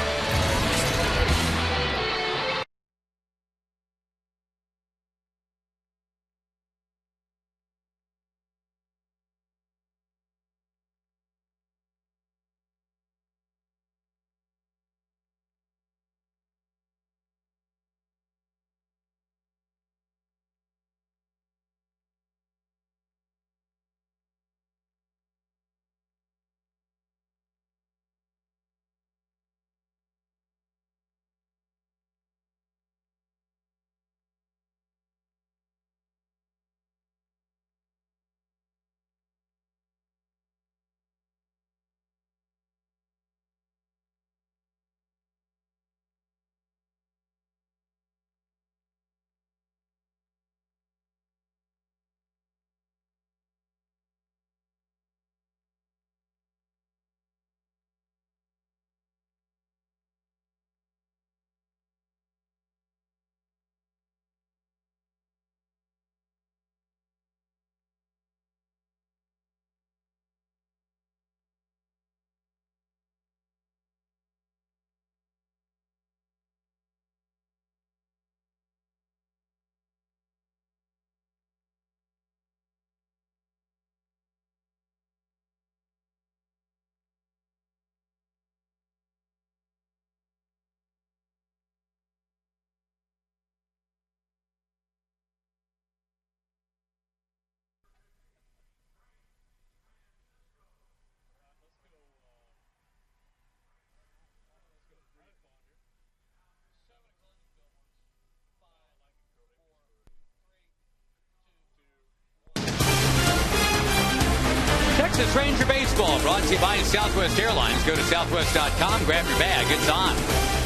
Texas Ranger Baseball brought to you by Southwest Airlines. Go to southwest.com, grab your bag, it's on.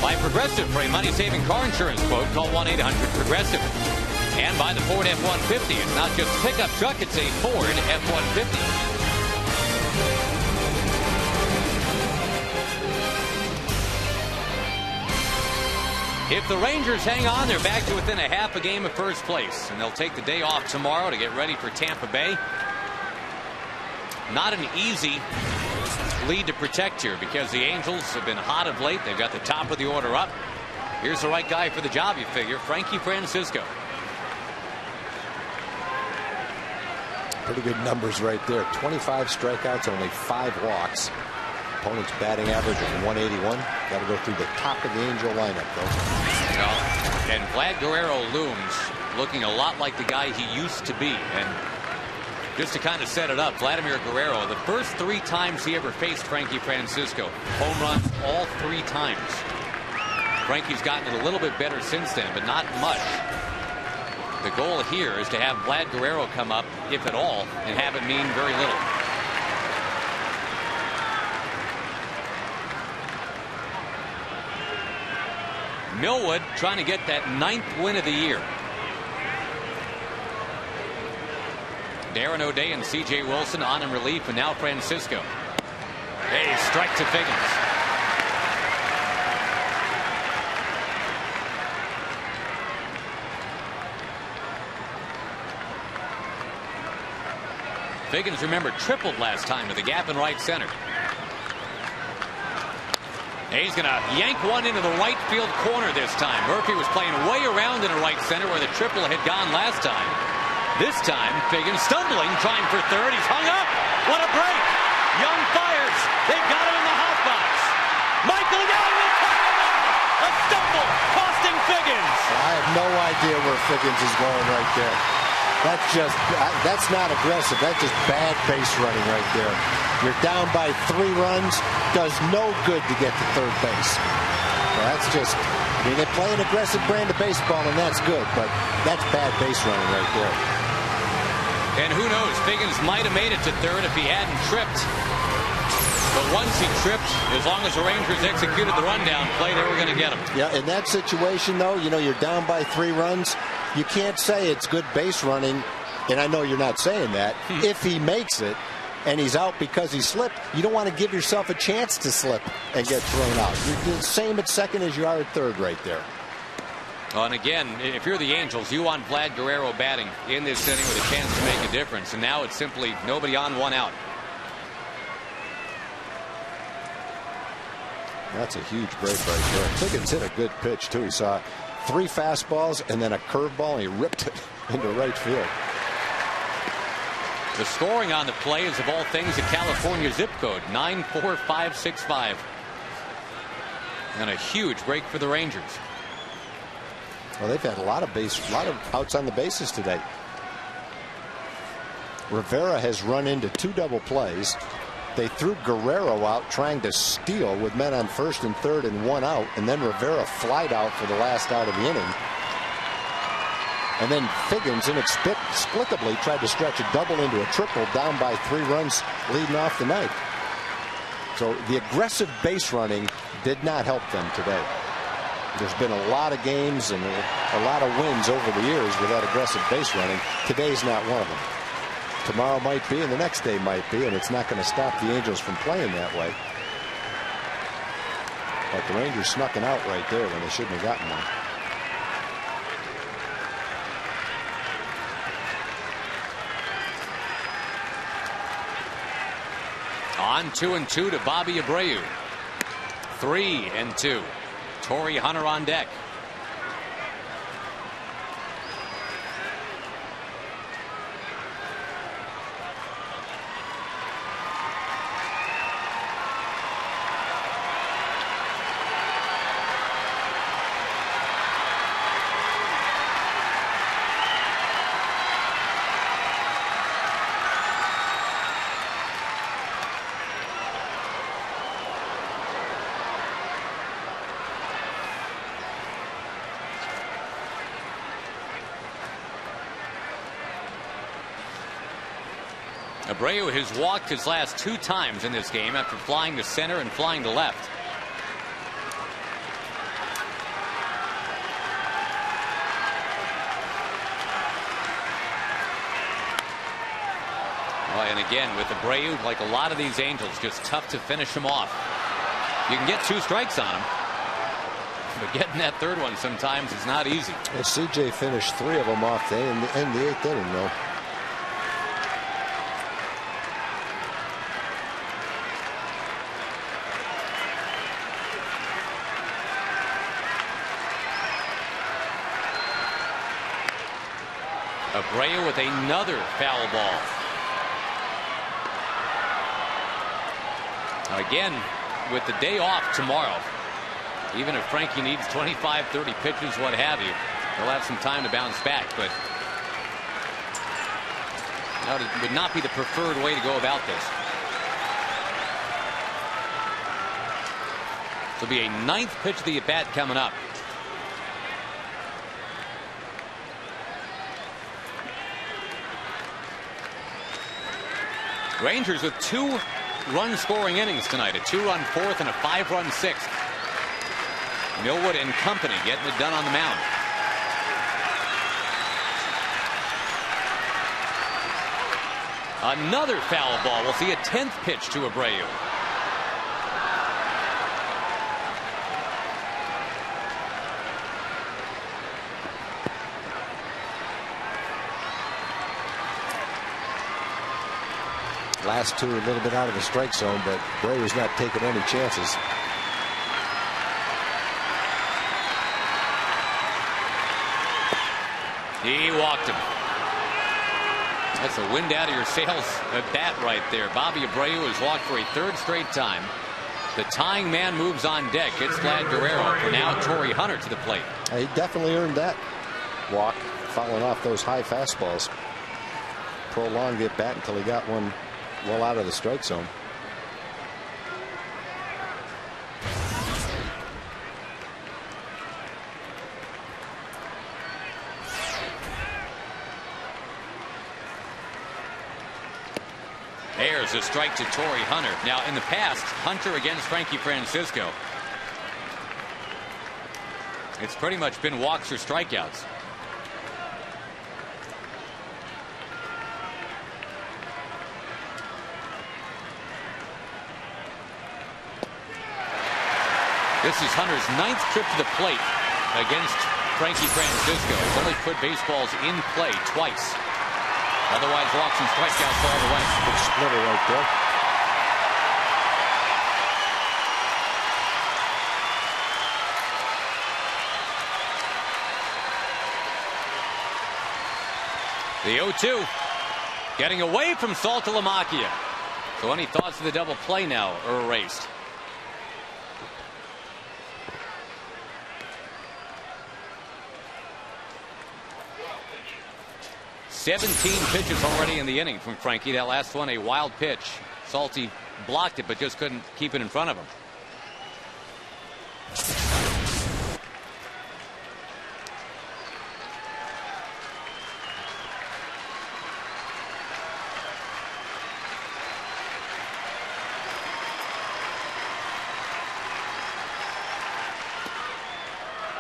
By Progressive, for a money-saving car insurance quote, call 1-800-PROGRESSIVE. And by the Ford F-150. It's not just a pickup truck, it's a Ford F-150. If the Rangers hang on, they're back to within a half a game of first place. And they'll take the day off tomorrow to get ready for Tampa Bay. Not an easy lead to protect here because the Angels have been hot of late. They've got the top of the order up. Here's the right guy for the job, you figure, Frankie Francisco. Pretty good numbers right there. 25 strikeouts, only 5 walks. Opponent's batting average of 181. Got to go through the top of the Angel lineup, though. And Vlad Guerrero looms, looking a lot like the guy he used to be. And just to kind of set it up, Vladimir Guerrero, the first 3 times he ever faced Frankie Francisco, home runs all 3 times. Frankie's gotten it a little bit better since then, but not much. The goal here is to have Vlad Guerrero come up, if at all, and have it mean very little. Millwood trying to get that 9th win of the year. Darren O'Day and C.J. Wilson on in relief, and now Francisco. A strike to Figgins. Figgins, remember, tripled last time with a gap in right center. He's going to yank one into the right field corner this time. Murphy was playing way around in the right center where the triple had gone last time. This time, Figgins stumbling, trying for third. He's hung up. What a break. Young fires. They've got him in the hot box. Michael Young will tie him up. A stumble costing Figgins. I have no idea where Figgins is going right there. That's not aggressive. That's just bad base running right there. You're down by 3 runs. Does no good to get to third base. Well, that's just, I mean, they play an aggressive brand of baseball, and that's good, but that's bad base running right there. And who knows, Figgins might have made it to third if he hadn't tripped. But once he tripped, as long as the Rangers executed the rundown play, they were going to get him. Yeah, in that situation, though, you know, you're down by 3 runs. You can't say it's good base running, and I know you're not saying that. If he makes it and he's out because he slipped, you don't want to give yourself a chance to slip and get thrown out. You're the same at second as you are at third right there. Well, and again, if you're the Angels, you want Vlad Guerrero batting in this inning with a chance to make a difference. And now it's simply nobody on, 1 out. That's a huge break right there. Figgins hit a good pitch, too. He saw 3 fastballs and then a curveball, and he ripped it into right field. The scoring on the play is, of all things, a California zip code, 94565. And a huge break for the Rangers. Well, they've had a lot of outs on the bases today. Rivera has run into 2 double plays. They threw Guerrero out trying to steal with men on first and third and 1 out, and then Rivera flied out for the last out of the inning. And then Figgins inexplicably tried to stretch a double into a triple, down by 3 runs leading off the ninth. So the aggressive base running did not help them today. There's been a lot of games and a lot of wins over the years with that aggressive base running. Today's not one of them. Tomorrow might be, and the next day might be, and it's not going to stop the Angels from playing that way. But the Rangers snuck an out right there when they shouldn't have gotten one. On 2-2 to Bobby Abreu. 3-2. Torrey Hunter on deck. Abreu has walked his last 2 times in this game after flying to center and flying to left. And again, with Abreu, like a lot of these Angels, just tough to finish him off. You can get 2 strikes on him, but getting that 3rd one sometimes is not easy. Well, CJ finished 3 of them off in the 8th inning, though. Abreu with another foul ball. Again, with the day off tomorrow, even if Frankie needs 25, 30 pitches, what have you, he'll have some time to bounce back. But that would not be the preferred way to go about this. There'll be a 9th pitch of the at-bat coming up. Rangers with 2 run-scoring innings tonight, a 2-run 4th and a 5-run 6th. Millwood and company getting it done on the mound. Another foul ball. We'll see a 10th pitch to Abreu. Last 2 a little bit out of the strike zone, but Abreu's not taking any chances. He walked him. That's a wind out of your sails at bat right there. Bobby Abreu has walked for a 3rd straight time. The tying man moves on deck. It's Vlad Guerrero. For now, Torrey Hunter to the plate. He definitely earned that walk, fouling off those high fastballs. Prolonged it bat until he got one well out of the strike zone. There's a strike to Torrey Hunter. Now, in the past, Hunter against Frankie Francisco, it's pretty much been walks or strikeouts. This is Hunter's 9th trip to the plate against Frankie Francisco. He's only put baseballs in play twice. Otherwise, walks and strikeouts all the way. Good splitter right there. The 0-2. Getting away from Saltalamacchia. So any thoughts of the double play now are erased. "17 pitches already in the inning from Frankie. That last one a wild pitch. Salty blocked it, but just couldn't keep it in front of him.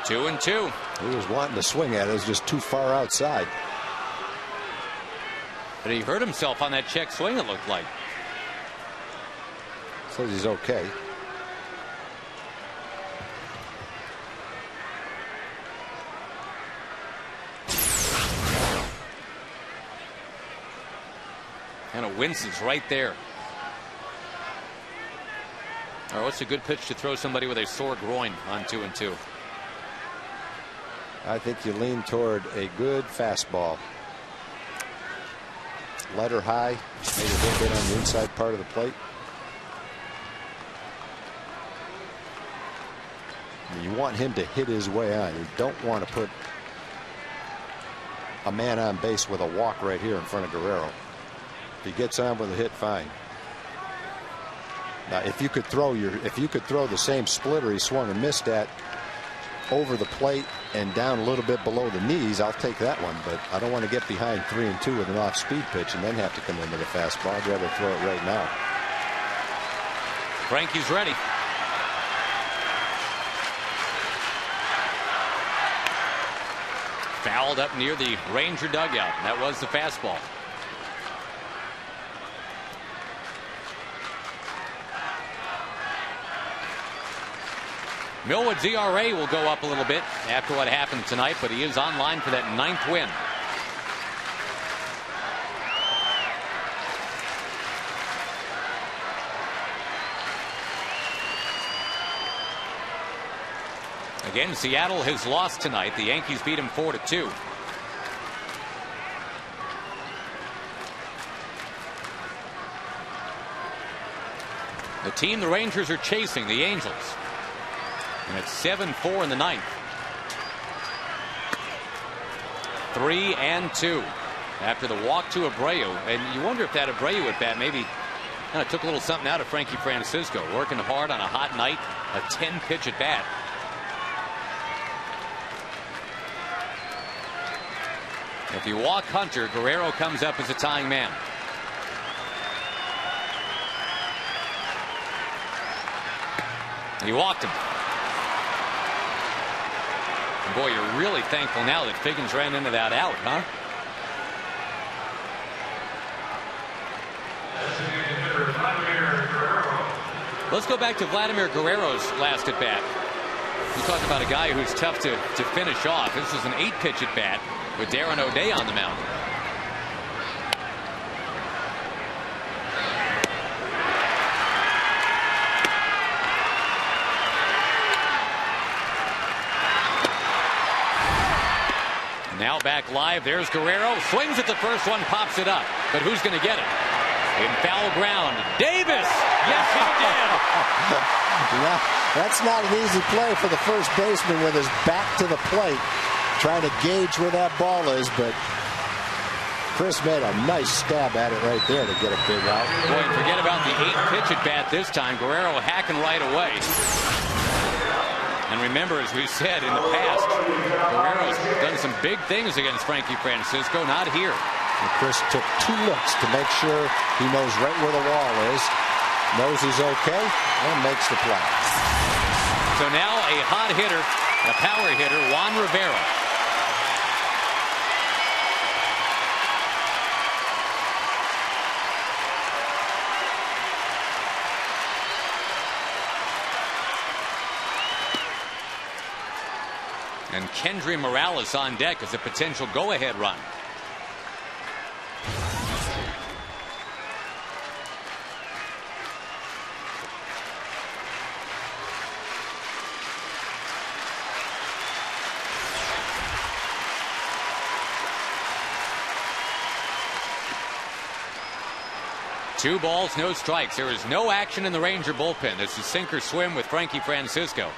Two and two. He was wanting to swing at it. It was just too far outside. But he hurt himself on that check swing, it looked like. Says he's okay. Kind of winces right there. All right, what's a good pitch to throw somebody with a sore groin on 2-2? I think you lean toward a good fastball. Light or high, maybe a little bit on the inside part of the plate. You want him to hit his way on. You don't want to put a man on base with a walk right here in front of Guerrero. If he gets on with a hit, fine. Now, if you could throw the same splitter he swung and missed at over the plate and down a little bit below the knees, I'll take that one. But I don't want to get behind 3-2 with an off-speed pitch and then have to come in with a fastball. I'd rather throw it right now. Frankie's ready. Fouled up near the Ranger dugout. That was the fastball. Millwood's ERA will go up a little bit after what happened tonight, but he is on line for that 9th win. Again, Seattle has lost tonight. The Yankees beat him 4-2. The team the Rangers are chasing, the Angels. And it's 7-4 in the 9th. 3-2 after the walk to Abreu. And you wonder if that Abreu at bat maybe kind of took a little something out of Frankie Francisco. Working hard on a hot night, a 10-pitch at bat. If you walk Hunter, Guerrero comes up as a tying man. And he walked him. And boy, you're really thankful now that Figgins ran into that out, huh? Let's go back to Vladimir Guerrero's last at bat. You talk about a guy who's tough to finish off. This is an 8-pitch at bat with Darren O'Day on the mound. Now back live. There's Guerrero. Swings at the first one, pops it up. But who's going to get it? In foul ground. Davis! Yes, he did! Yeah, that's not an easy play for the first baseman with his back to the plate, trying to gauge where that ball is, but Chris made a nice stab at it right there to get a big out. Boy, forget about the 8-pitch at bat this time. Guerrero hacking right away. And remember, as we said in the past, Guerrero's done some big things against Frankie Francisco. Not here. And Chris took 2 looks to make sure he knows right where the wall is, knows he's okay, and makes the play. So now a hot hitter, a power hitter, Juan Rivera. And Kendry Morales on deck as a potential go-ahead run. Two balls, no strikes. There is no action in the Ranger bullpen. This is sink or swim with Frankie Francisco.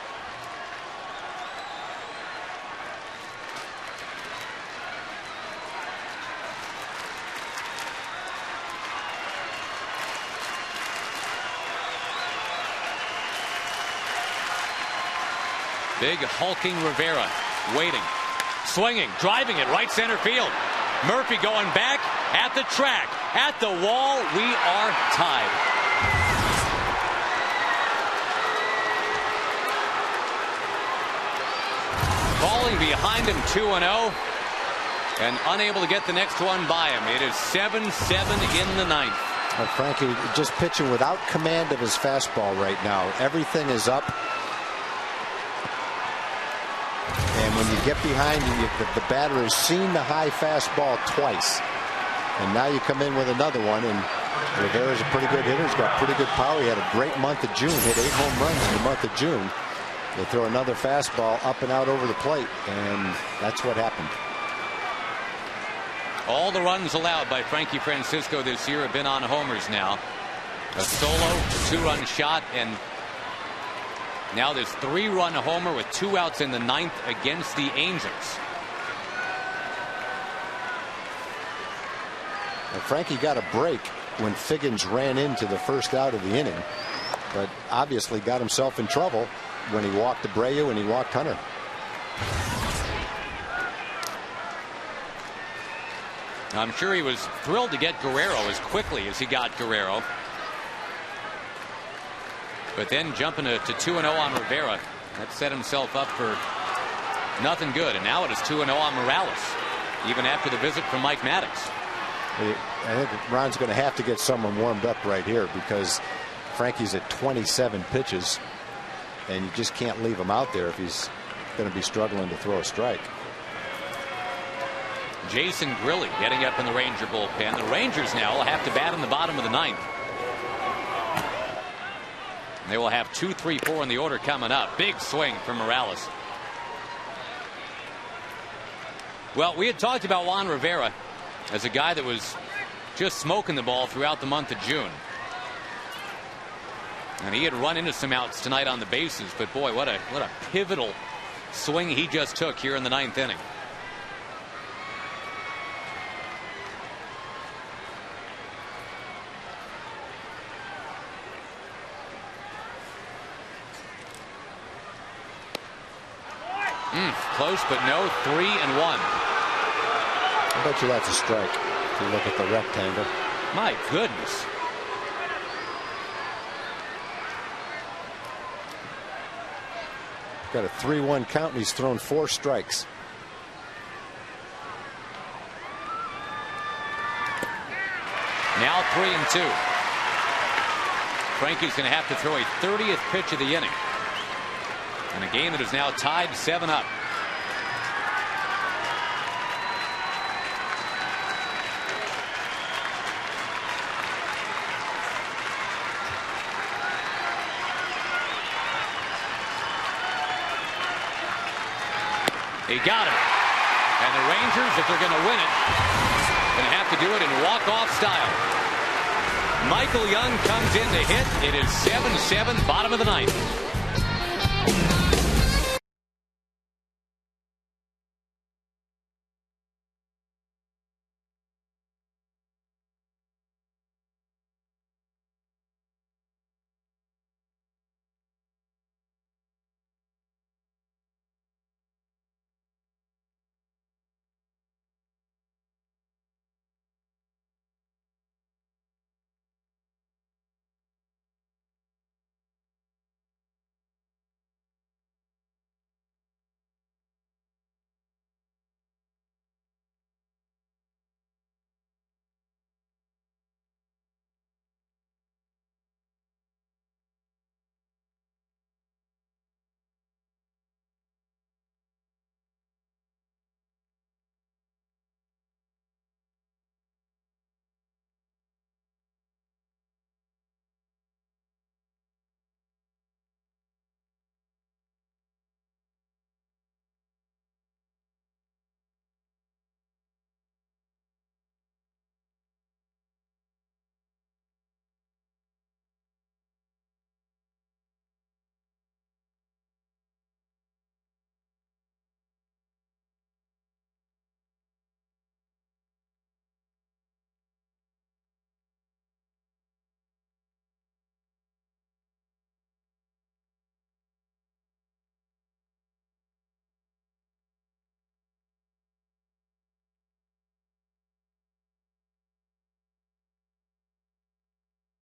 Big hulking Rivera waiting, swinging, driving it right center field. Murphy going back at the track, at the wall. We are tied. Falling behind him 2-0 and unable to get the next one by him. It is 7-7 in the 9th. Frankie just pitching without command of his fastball right now. Everything is up. And when you get behind, the batter has seen the high fastball twice. And now you come in with another one, and Rivera's a pretty good hitter. He's got pretty good power. He had a great month of June, hit 8 home runs in the month of June. They throw another fastball up and out over the plate, and that's what happened. All the runs allowed by Frankie Francisco this year have been on homers now. A solo, a 2-run shot, and now this 3-run homer with 2 outs in the 9th against the Angels. Now, Frankie got a break when Figgins ran into the first out of the inning, but obviously got himself in trouble when he walked Abreu and he walked Hunter. I'm sure he was thrilled to get Guerrero as quickly as he got Guerrero. But then jumping to 2-0 on Rivera, that set himself up for nothing good. And now it is 2-0 on Morales, even after the visit from Mike Maddox. I think Ron's going to have to get someone warmed up right here, because Frankie's at 27 pitches, and you just can't leave him out there if he's going to be struggling to throw a strike. Jason Grilly getting up in the Ranger bullpen. The Rangers now will have to bat in the bottom of the ninth. They will have 2, 3, 4 in the order coming up. Big swing from Morales. Well, we had talked about Juan Rivera as a guy that was just smoking the ball throughout the month of June. And he had run into some outs tonight on the bases, but boy, what a pivotal swing he just took here in the ninth inning. Close, but no. 3-1. I bet you that's a strike if you look at the rectangle. My goodness. Got a 3-1 count, and he's thrown 4 strikes. Now 3-2. Frankie's going to have to throw a 30th pitch of the inning in a game that is now tied 7-up. He got it. And the Rangers, if they're going to win it, going to have to do it in walk-off style. Michael Young comes in to hit. It is 7-7, bottom of the ninth.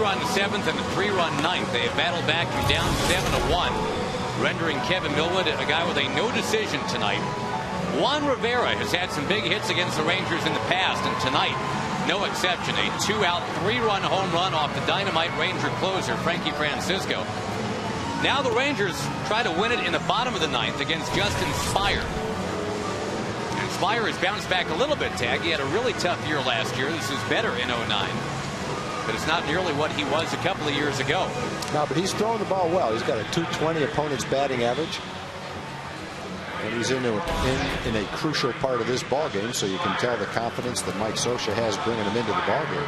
Run 7th and a 3-run 9th. They have battled back from down 7-1, rendering Kevin Millwood a guy with a no decision tonight. Juan Rivera has had some big hits against the Rangers in the past, and tonight, no exception. A 2-out, 3-run home run off the dynamite Ranger closer, Frankie Francisco. Now the Rangers try to win it in the bottom of the ninth against Justin Spire. And Spire has bounced back a little bit, Tag. He had a really tough year last year. This is better in 09. But it's not nearly what he was a couple of years ago. No, but he's throwing the ball well. He's got a .220 opponent's batting average. And he's in a crucial part of this ball game, so you can tell the confidence that Mike Scioscia has bringing him into the ball game.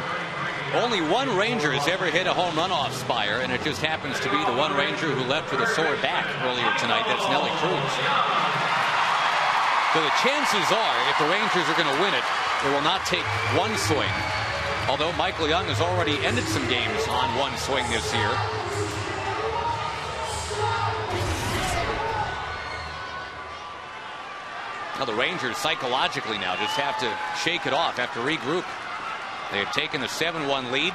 Only one Ranger has ever hit a home run off Spire, and it just happens to be the one Ranger who left with a sore back earlier tonight. That's Nelly Cruz. So the chances are, if the Rangers are going to win it, it will not take one swing. Although Michael Young has already ended some games on one swing this year. Now the Rangers psychologically now just have to shake it off, have to regroup. They have taken the 7-1 lead,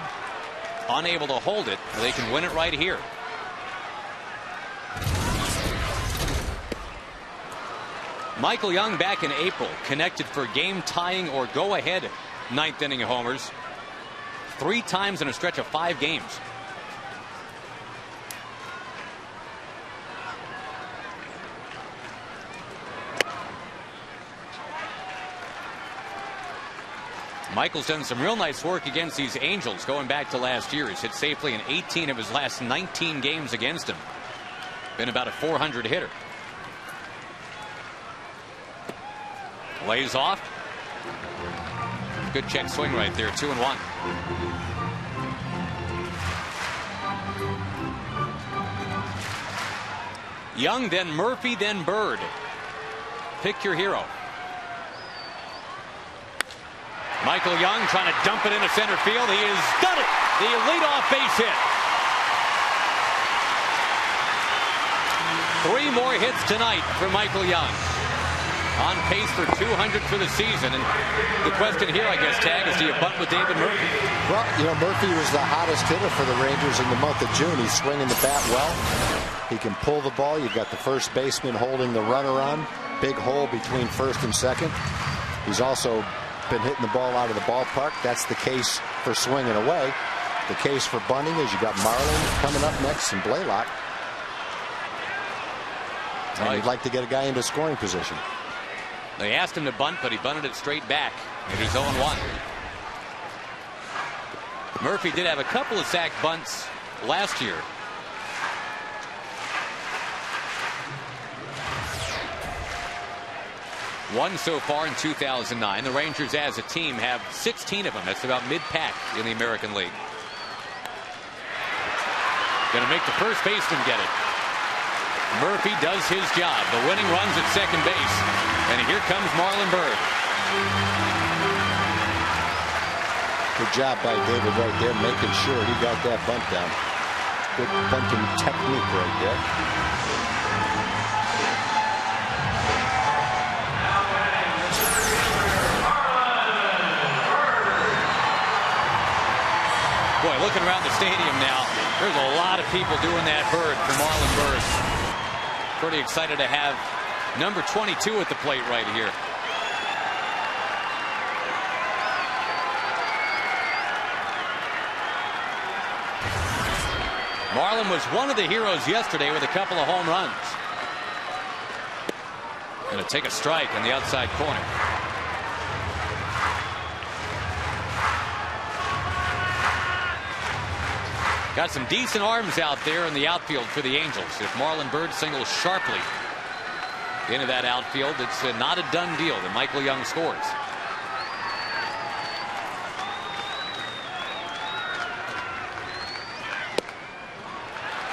unable to hold it. They can win it right here. Michael Young back in April connected for game-tying or go-ahead ninth-inning homers 3 times in a stretch of 5 games. Michael's done some real nice work against these Angels going back to last year. He's hit safely in 18 of his last 19 games against him. Been about a 400 hitter. Lays off. Good check swing right there. 2-1. Young, then Murphy, then Bird. Pick your hero. Michael Young trying to dump it into center field. He has done it. The leadoff base hit. 3 more hits tonight for Michael Young. On pace for 200 for the season. And the question here, I guess, Tag, is do you bunt with David Murphy? Well, you know, Murphy was the hottest hitter for the Rangers in the month of June. He's swinging the bat well. He can pull the ball. You've got the first baseman holding the runner on. Big hole between first and second. He's also been hitting the ball out of the ballpark. That's the case for swinging away. The case for bunting is you got Marlin coming up next and Blaylock. And you'd like to get a guy into scoring position. They asked him to bunt, but he bunted it straight back. And he's 0-1. Murphy did have a couple of sack bunts last year. One so far in 2009. The Rangers as a team have 16 of them. That's about mid-pack in the American League. Going to make the first baseman get it. Murphy does his job. The winning runs at second base. And here comes Marlon Bird. Good job by David right there, making sure he got that bunt down. Good bunting technique right there. Boy, looking around the stadium now, there's a lot of people doing that bird for Marlon Bird. Pretty excited to have number 22 at the plate right here. Marlon was one of the heroes yesterday with a couple of home runs. Going to take a strike in the outside corner. Got some decent arms out there in the outfield for the Angels. If Marlon Bird singles sharply into that outfield, it's not a done deal that Michael Young scores.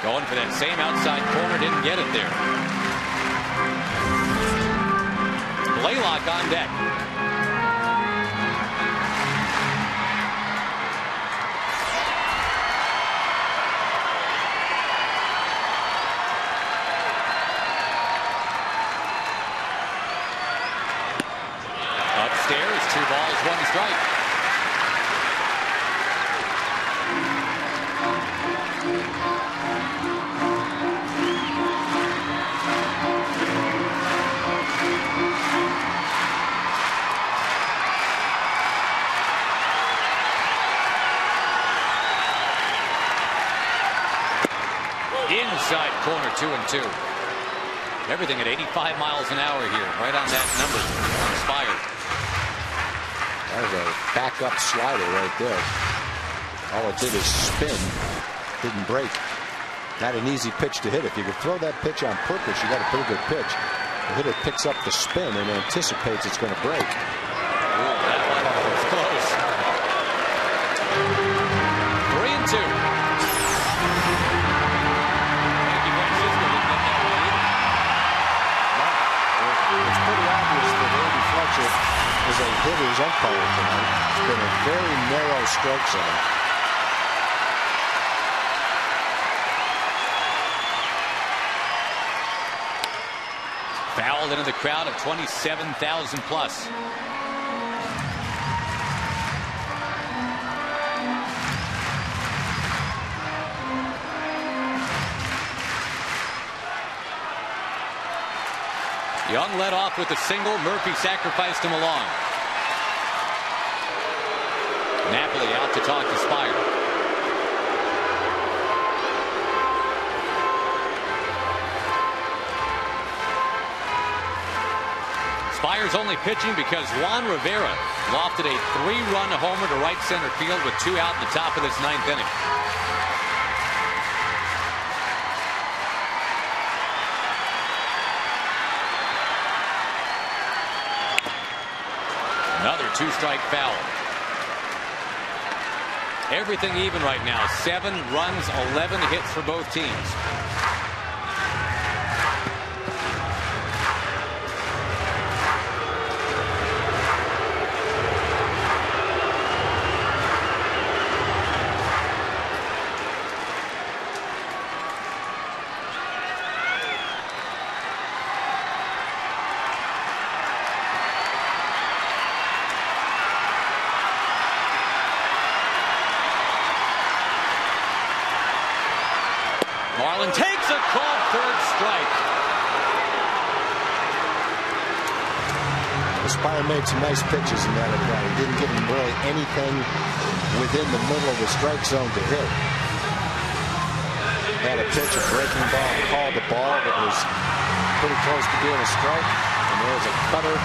Going for that same outside corner, didn't get it there. Blaylock on deck. Upstairs, 2 balls, 1 strike. Inside corner, 2-2. Everything at 85 miles an hour here, right on that number. Inspired. That was a backup slider right there. All it did is spin, didn't break. Not an easy pitch to hit. If you could throw that pitch on purpose, you got a pretty good pitch. The hitter picks up the spin and anticipates it's going to break. Ooh, that one was close. 3-2. It's pretty obvious that Andy Fletcher is a hitter's umpire tonight. It's been a very narrow strike zone. Fouled into the crowd of 27,000 plus. Young led off with a single. Murphy sacrificed him along. Napoli out to talk to Spire. Spire's only pitching because Juan Rivera lofted a 3-run homer to right center field with 2 out in the top of this 9th inning. Another 2-strike foul. Everything even right now. 7 runs, 11 hits for both teams. Marlin takes a called 3rd strike. Spire made some nice pitches in that at bat. He didn't give him really anything within the middle of the strike zone to hit. Had a pitch, a breaking ball, called the ball that was pretty close to being a strike. And there was a cutter,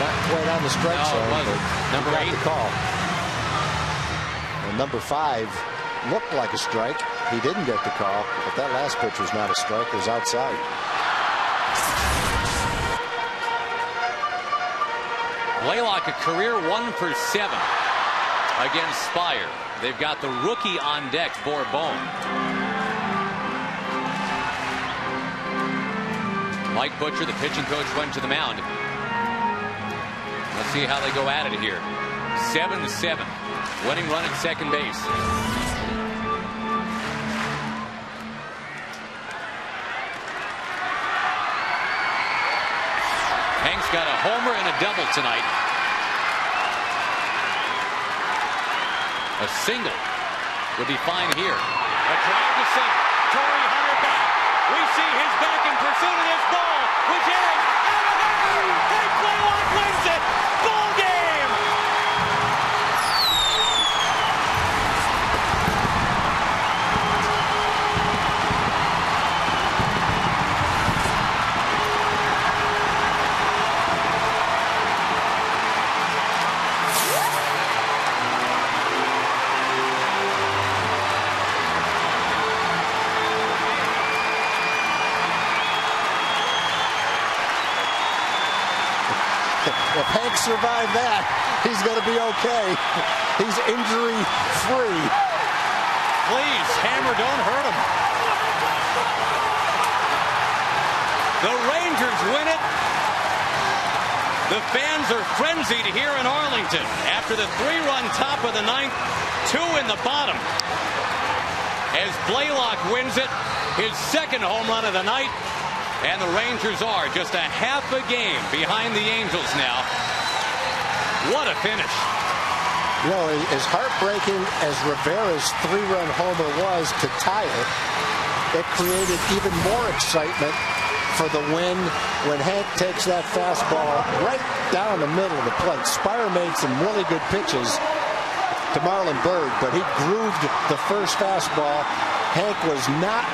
not quite on the strike zone, but number 8 the call. And number 5 looked like a strike. He didn't get the call, but that last pitch was not a strike. It was outside. Blaylock a career 1 for 7 against Spire. They've got the rookie on deck for Bone. Mike Butcher, the pitching coach, went to the mound. Let's see how they go at it here. 7-7. Winning run at second base. Hank's got a homer and a double tonight. A single would be fine here. A drive to center. Torrey Hunter back. We see his back in pursuit of this ball, which is out of there. And Blaylock wins it. Ball game. If Hank survived that, he's going to be okay. He's injury free. Please, Hammer, don't hurt him. The Rangers win it. The fans are frenzied here in Arlington after the 3-run top of the 9th, 2 in the bottom. As Blaylock wins it, his 2nd home run of the night. And the Rangers are just a half a game behind the Angels now. What a finish. You know, as heartbreaking as Rivera's 3-run homer was to tie it, it created even more excitement for the win when Hank takes that fastball right down the middle of the plate. Spire made some really good pitches to Marlon Byrd, but he grooved the first fastball. Hank was not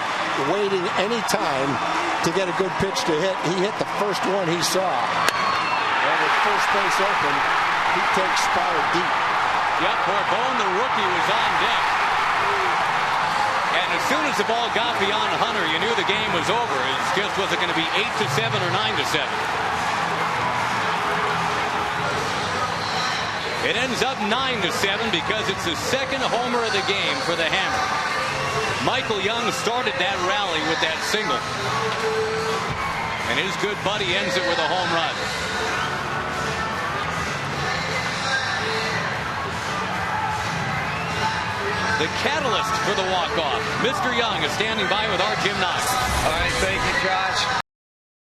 waiting any time to get a good pitch to hit. He hit the first one he saw. And with first base open, he takes Spire deep. Yep, Bone, the rookie, was on deck. And as soon as the ball got beyond Hunter, you knew the game was over. It just was it going to be 8-7 or 9-7. It ends up 9-7 because it's the 2nd homer of the game for the Hammer. Michael Young started that rally with that single. And his good buddy ends it with a home run. The catalyst for the walk-off. Mr. Young is standing by with our Jim Knox. All right, thank you, Josh.